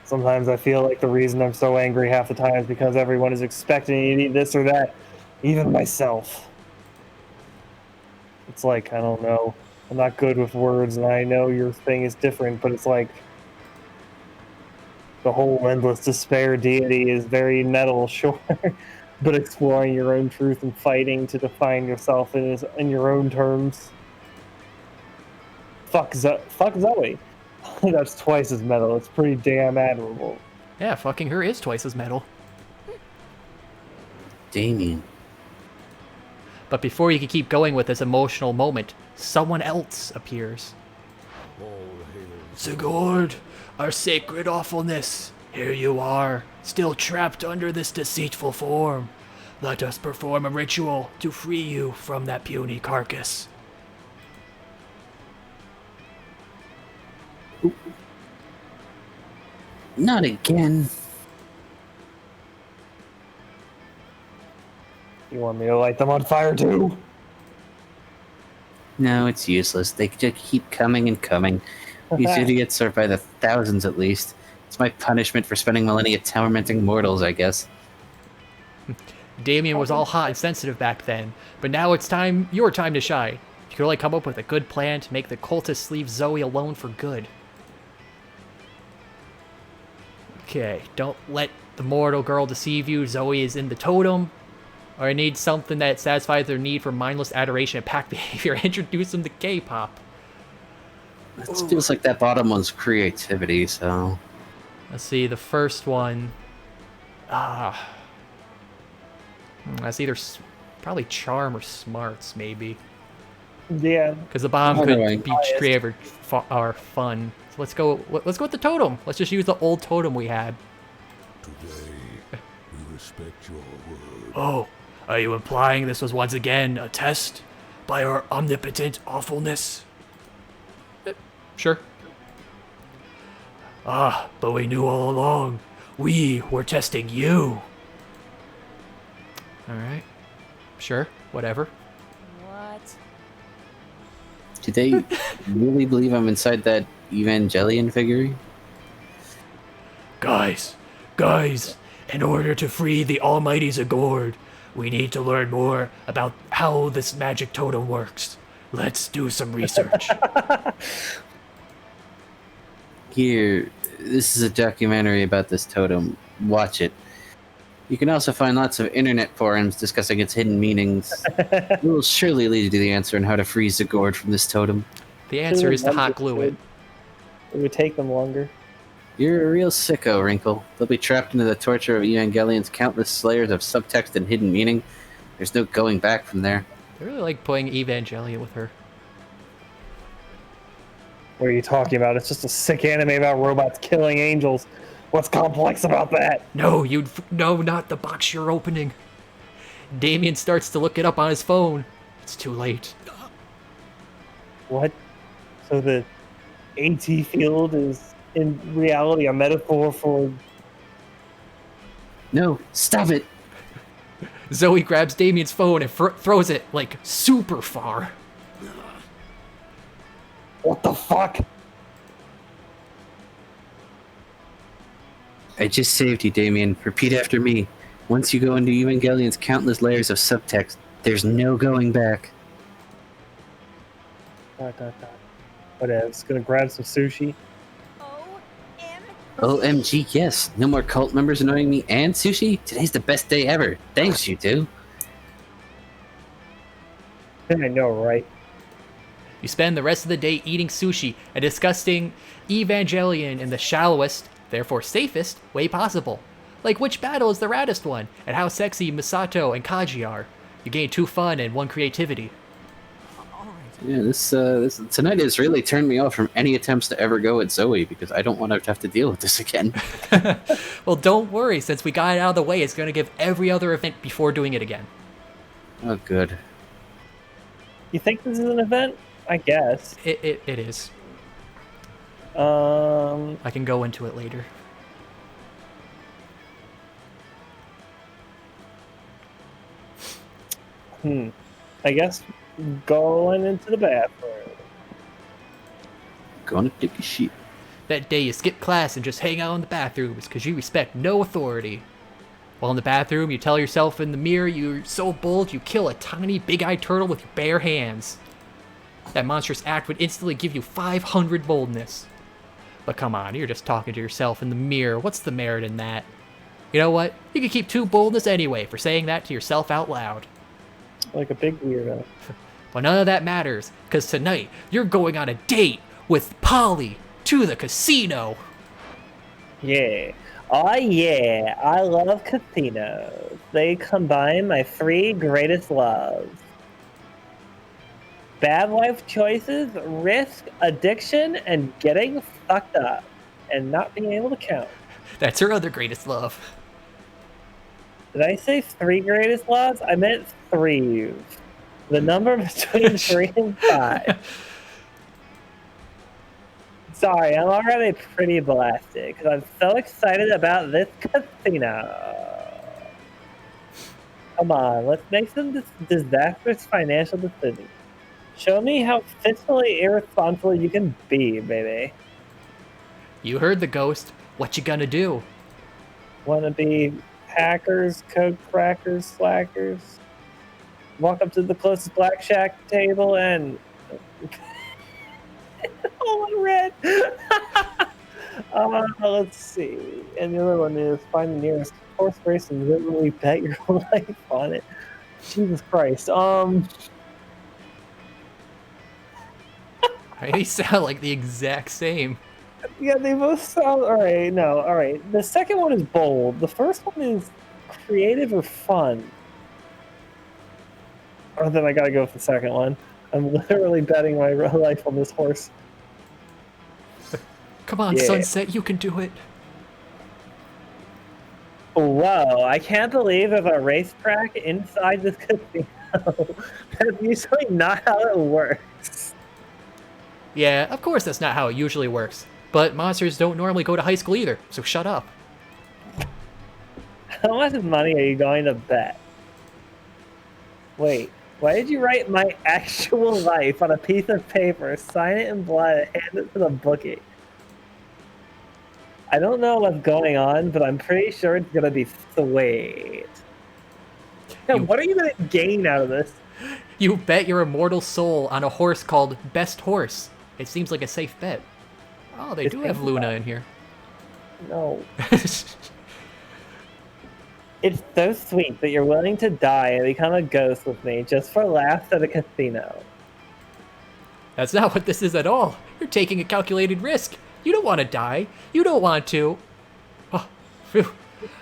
Sometimes I feel like the reason I'm so angry half the time is because everyone is expecting me to be this or that. Even myself. It's like, I don't know. I'm not good with words, and I know your thing is different, but it's like... the whole endless despair deity is very metal, sure. But exploring your own truth and fighting to define yourself in your own terms. Fuck Zoe. That's twice as metal. It's pretty damn admirable. Yeah, fucking her is twice as metal. Damien. But before you can keep going with this emotional moment, someone else appears. All hail Sigurd, our sacred awfulness, here you are, still trapped under this deceitful form. Let us perform a ritual to free you from that puny carcass. Not again. You want me to light them on fire too? No, it's useless. They just keep coming and coming. These idiots are by the thousands at least. It's my punishment for spending millennia tormenting mortals, I guess. Damien was all hot and sensitive back then, but now it's your time to shine. You can only come up with a good plan to make the cultists leave Zoe alone for good. Okay, don't let the mortal girl deceive you. Zoe is in the totem. Or I need something that satisfies their need for mindless adoration and pack behavior. Introduce them to K-pop. It feels like that bottom one's creativity, so... Let's see, the first one... that's either probably charm or smarts, maybe. Yeah. Because the bomb could be creative or fun. So let's go with the totem. Let's just use the old totem we had. today. We respect your word. Oh, are you implying this was once again a test by our omnipotent awfulness? Sure. Ah, but we knew all along. We were testing you. Alright. Sure, whatever. What? Do they really believe I'm inside that Evangelion figurine? Guys, in order to free the almighty Zagord, we need to learn more about how this magic totem works. Let's do some research. Here, this is a documentary about this totem. Watch it. You can also find lots of internet forums discussing its hidden meanings. It will surely lead you to the answer on how to freeze the gourd from this totem. The answer is to hot glue it. It would take them longer. You're a real sicko, Wrinkle. They'll be trapped into the torture of Evangelion's countless layers of subtext and hidden meaning. There's no going back from there. I really like playing Evangelion with her. What are you talking about? It's just a sick anime about robots killing angels. What's complex about that? No, no, not the box you're opening. Damien starts to look it up on his phone. It's too late. What? So the AT field is in reality a metaphor for... No, stop it! Zoe grabs Damien's phone and throws it, like, super far. What the fuck? I just saved you, Damien. Repeat after me. Once you go into Evangelion's countless layers of subtext, there's no going back. Whatever. It's gonna grab some sushi. OMG, yes. No more cult members annoying me and sushi? Today's the best day ever. Thanks, you two. I know, right? You spend the rest of the day eating sushi and discussing Evangelion in the shallowest, therefore safest, way possible. Like which battle is the raddest one, and how sexy Misato and Kaji are. You gain 2 fun and 1 creativity. Yeah, this tonight has really turned me off from any attempts to ever go with Zoe, because I don't want to have to deal with this again. Well, don't worry, since we got it out of the way, it's going to give every other event before doing it again. Oh, good. You think this is an event? I guess. It is. I can go into it later. I guess going into the bathroom. Gonna take a shit. That day you skip class and just hang out in the bathrooms because you respect no authority. While in the bathroom, you tell yourself in the mirror you're so bold you kill a tiny big-eyed turtle with your bare hands. That monstrous act would instantly give you 500 boldness. But come on, you're just talking to yourself in the mirror. What's the merit in that? You know what? You can keep 2 boldness anyway for saying that to yourself out loud. Like a big weirdo. Well, none of that matters, because tonight you're going on a date with Polly to the casino. Yeah. Oh yeah, I love casinos. They combine my 3 greatest loves. Bad life choices, risk, addiction, and getting fucked up. And not being able to count. That's her other greatest love. Did I say 3 greatest loves? I meant 3. The number between 3 and 5. Sorry, I'm already pretty blasted because I'm so excited about this casino. Come on, let's make some disastrous financial decisions. Show me how fiscally irresponsible you can be, baby. You heard the ghost. What you gonna do? Wanna be hackers, coke crackers, slackers? Walk up to the closest black shack table and... Oh, I'm red! Let's see. And the other one is find the nearest horse race and literally bet your life on it. Jesus Christ. They sound like the exact same. Yeah, they both sound... Alright, no, alright. The second one is bold. The first one is creative or fun. Or then I gotta go with the second one. I'm literally betting my life on this horse. Come on, Yeah. Sunset, you can do it. Whoa, I can't believe there's a racetrack inside this casino. That's usually not how it works. Yeah, of course that's not how it usually works. But monsters don't normally go to high school either, so shut up. How much money are you going to bet? Wait, why did you write my actual life on a piece of paper, sign it in blood, and hand it to the bookie? I don't know what's going on, but I'm pretty sure it's gonna be sweet. Yeah, what are you gonna gain out of this? You bet your immortal soul on a horse called Best Horse. It seems like a safe bet. Oh, they do have Luna in here. No. It's so sweet that you're willing to die and become a ghost with me just for laughs at a casino. That's not what this is at all. You're taking a calculated risk. You don't want to die. You don't want to. Oh, phew.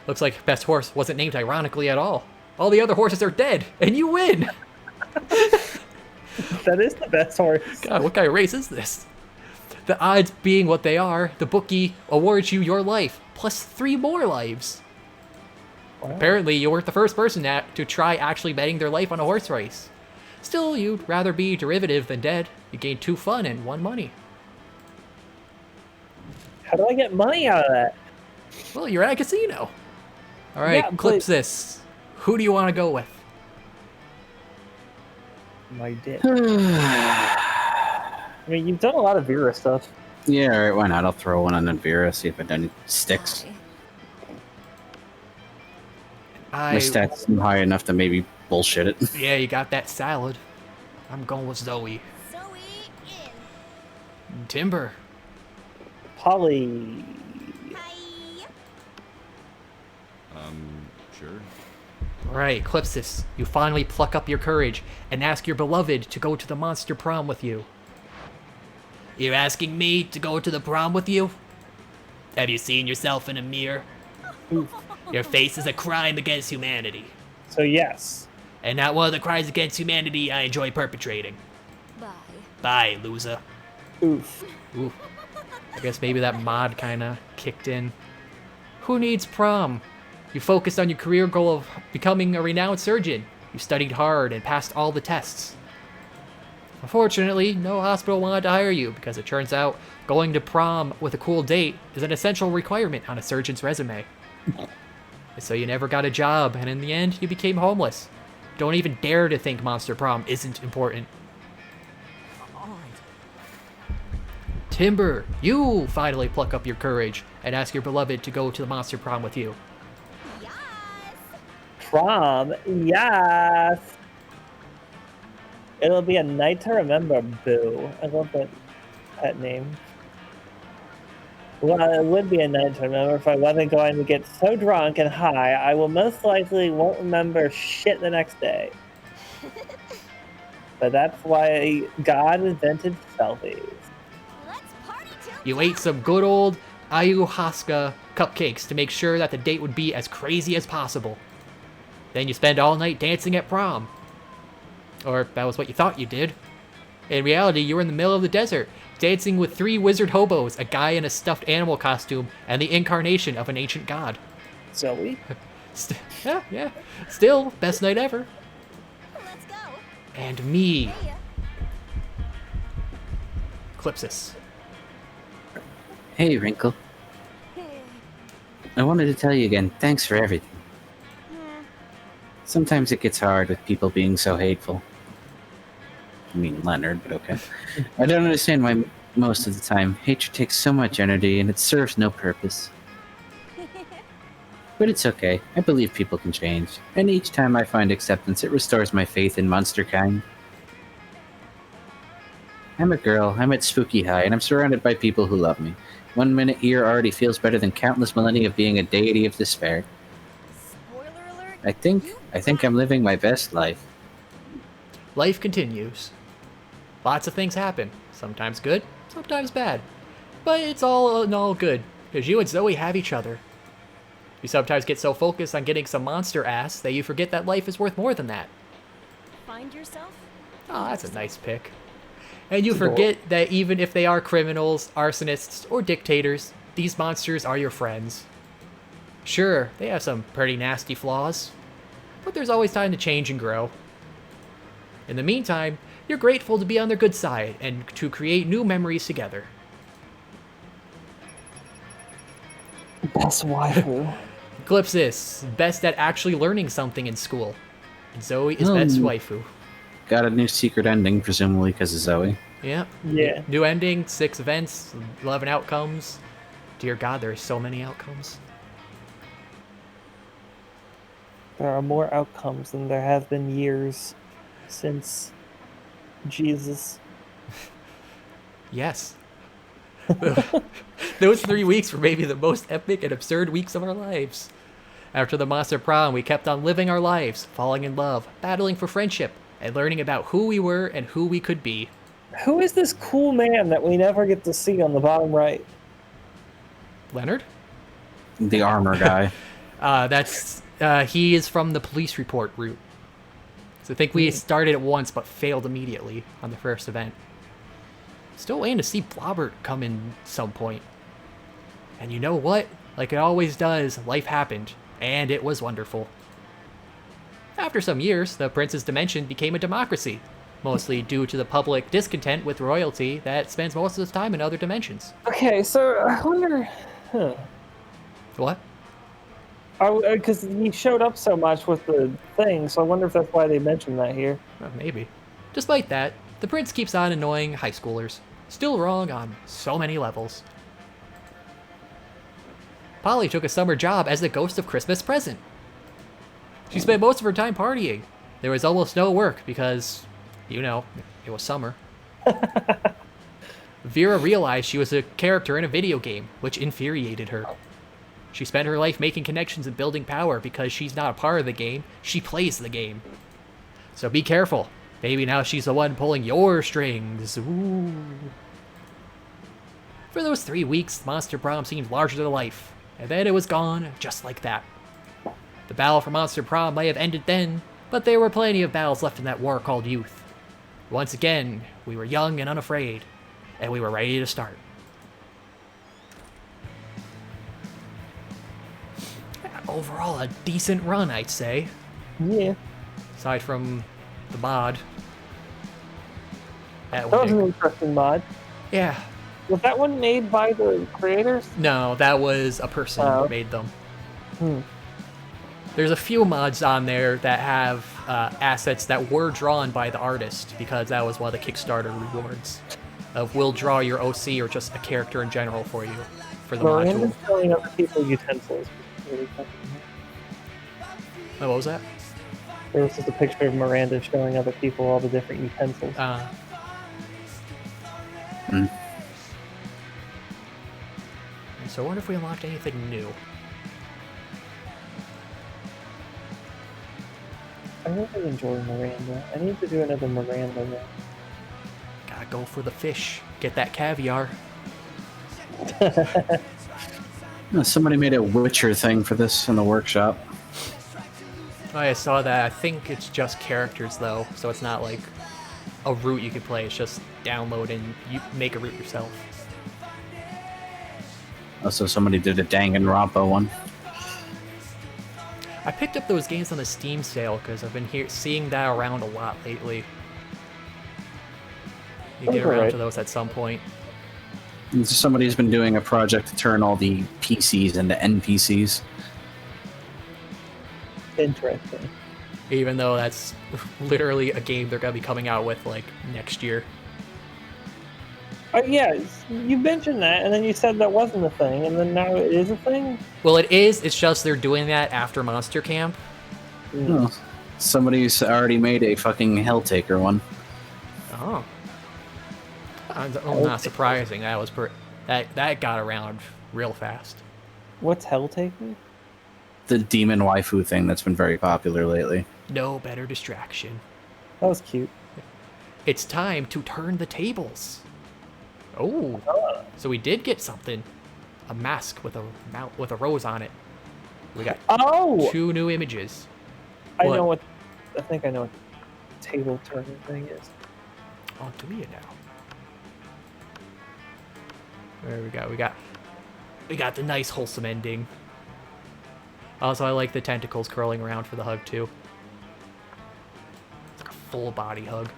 Looks like Best Horse wasn't named ironically at all. All the other horses are dead, and you win. That is the best horse. God, what kind of race is this? The odds being what they are, the bookie awards you your life, plus 3 more lives. Wow. Apparently, you weren't the first person to try actually betting their life on a horse race. Still, you'd rather be derivative than dead. You gain 2 fun and 1 money. How do I get money out of that? Well, you're at a casino. All right, Yeah, Eclipsis. Who do you want to go with? My dick. I mean, you've done a lot of Vera stuff. Yeah, alright, why not? I'll throw one on Vera, see if it then sticks. My stats seem high enough to maybe bullshit it. Yeah, you got that salad. I'm going with Zoe. Zoe in. Timber. Polly. Hi. Sure. All right, Eclipsis. You finally pluck up your courage and ask your beloved to go to the monster prom with you. You're asking me to go to the prom with you? Have you seen yourself in a mirror? Your face is a crime against humanity. So yes. And not one of the crimes against humanity I enjoy perpetrating. Bye. Bye, loser. Oof. Ooh. I guess maybe that mod kinda kicked in. Who needs prom? You focused on your career goal of becoming a renowned surgeon. You studied hard and passed all the tests. Unfortunately, no hospital wanted to hire you because it turns out going to prom with a cool date is an essential requirement on a surgeon's resume. So you never got a job, and in the end, you became homeless. Don't even dare to think Monster Prom isn't important. Timber, you finally pluck up your courage and ask your beloved to go to the Monster Prom with you. Yes. Prom. Yes. It'll be a night to remember, Boo. I love that name. Well, it would be a night to remember if I wasn't going to get so drunk and high, I will most likely won't remember shit the next day. But that's why God invented selfies. Let's party till You ate some good old ayahuasca cupcakes to make sure that the date would be as crazy as possible. Then you spend all night dancing at prom. Or that was what you thought you did. In reality, you were in the middle of the desert, dancing with 3 wizard hobos, a guy in a stuffed animal costume, and the incarnation of an ancient god. Zoe? Yeah. Still, best night ever. Let's go. And me, See ya. Eclipsis. Hey, Wrinkle. I wanted to tell you again, thanks for everything. Sometimes it gets hard with people being so hateful. I mean, Leonard, but okay. I don't understand why most of the time hatred takes so much energy and it serves no purpose. But it's okay. I believe people can change. And each time I find acceptance, it restores my faith in monster kind. I'm a girl, I'm at Spooky High, and I'm surrounded by people who love me. 1 minute here already feels better than countless millennia of being a deity of despair. Spoiler alert. I think I'm living my best life. Life continues. Lots of things happen. Sometimes good, sometimes bad. But it's all in all good, because you and Zoe have each other. You sometimes get so focused on getting some monster ass that you forget that life is worth more than that. Find yourself. Oh, that's a nice pick. And you forget that even if they are criminals, arsonists, or dictators, these monsters are your friends. Sure, they have some pretty nasty flaws, but there's always time to change and grow. In the meantime, you're grateful to be on their good side and to create new memories together. Best waifu. Eclipsis, best at actually learning something in school. And Zoe is best waifu. Got a new secret ending, presumably because of Zoe. Yep. Yeah. New ending, 6 events, 11 outcomes. Dear God, there are so many outcomes. There are more outcomes than there have been years. since Jesus. Yes. Those 3 weeks were maybe the most epic and absurd weeks of our lives. After the monster prom, we kept on living our lives, falling in love, battling for friendship, and learning about who we were and who we could be. Who is this cool man that we never get to see on the bottom right? Leonard? The armor guy. He is from the police report route. So I think we started it once but failed immediately on the first event. Still waiting to see Blobbert come in some point. And you know what? Like it always does, life happened, and it was wonderful. After some years, the Prince's Dimension became a democracy, mostly due to the public discontent with royalty that spends most of its time in other dimensions. Okay, so I wonder... What? Because he showed up so much with the thing, so I wonder if that's why they mentioned that here. Maybe. Despite that, the Prince keeps on annoying high schoolers. Still wrong on so many levels. Polly took a summer job as the ghost of Christmas present. She spent most of her time partying. There was almost no work because, you know, it was summer. Vera realized she was a character in a video game, which infuriated her. She spent her life making connections and building power because she's not a part of the game, she plays the game. So be careful. Maybe now she's the one pulling your strings. Ooh. For those 3 weeks, Monster Prom seemed larger than life, and then it was gone just like that. The battle for Monster Prom may have ended then, but there were plenty of battles left in that war called youth. Once again, we were young and unafraid, and we were ready to start. Overall, a decent run, I'd say. Yeah. Aside from the mod. That was an interesting mod. Yeah. Was that one made by the creators? No, that was a person who made them. There's a few mods on there that have assets that were drawn by the artist, because that was one of the Kickstarter rewards. We'll draw your OC or just a character in general for you for the mod tool. Miranda's showing other people utensils. Oh, what was that? There was just a picture of Miranda showing other people all the different utensils. So I wonder if we unlocked anything new. I really enjoy Miranda. I need to do another Miranda one. Gotta go for the fish. Get that caviar. Somebody made a Witcher thing for this in the workshop. Oh, I saw that. I think it's just characters, though, so it's not like a route you could play. It's just download and you make a route yourself. Also, somebody did a Danganronpa one. I picked up those games on the Steam sale because I've been seeing that around a lot lately. You get around to those at some point. And somebody's been doing a project to turn all the PCs into NPCs. Interesting. Even though that's literally a game they're going to be coming out with, like, next year. Yeah, you mentioned that, and then you said that wasn't a thing, and then now it is a thing? Well, it is. It's just they're doing that after Monster Camp. Oh, somebody's already made a fucking Helltaker one. Oh. Not surprising. That was that got around real fast. What's Helltaker? The demon waifu thing that's been very popular lately. No better distraction. That was cute. It's time to turn the tables. Oh, so we did get something. A mask with a rose on it. We got 2 new images. I think I know what the table turning thing is. Oh, do you now? There we got the nice wholesome ending. Also, I like the tentacles curling around for the hug too. It's like a full body hug.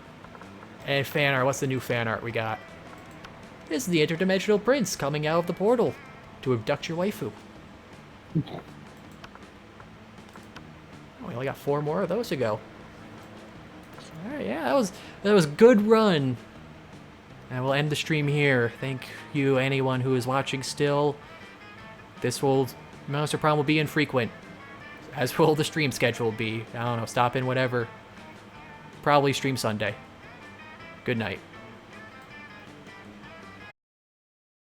And fan art. What's the new fan art we got? This is the interdimensional prince coming out of the portal to abduct your waifu. Oh, we only got 4 more of those to go. Alright, yeah, that was a good run. And we'll end the stream here. Thank you, anyone who is watching still. Monster Prom will be infrequent, as will the stream schedule be. I don't know, stop in whatever probably stream Sunday. Good night.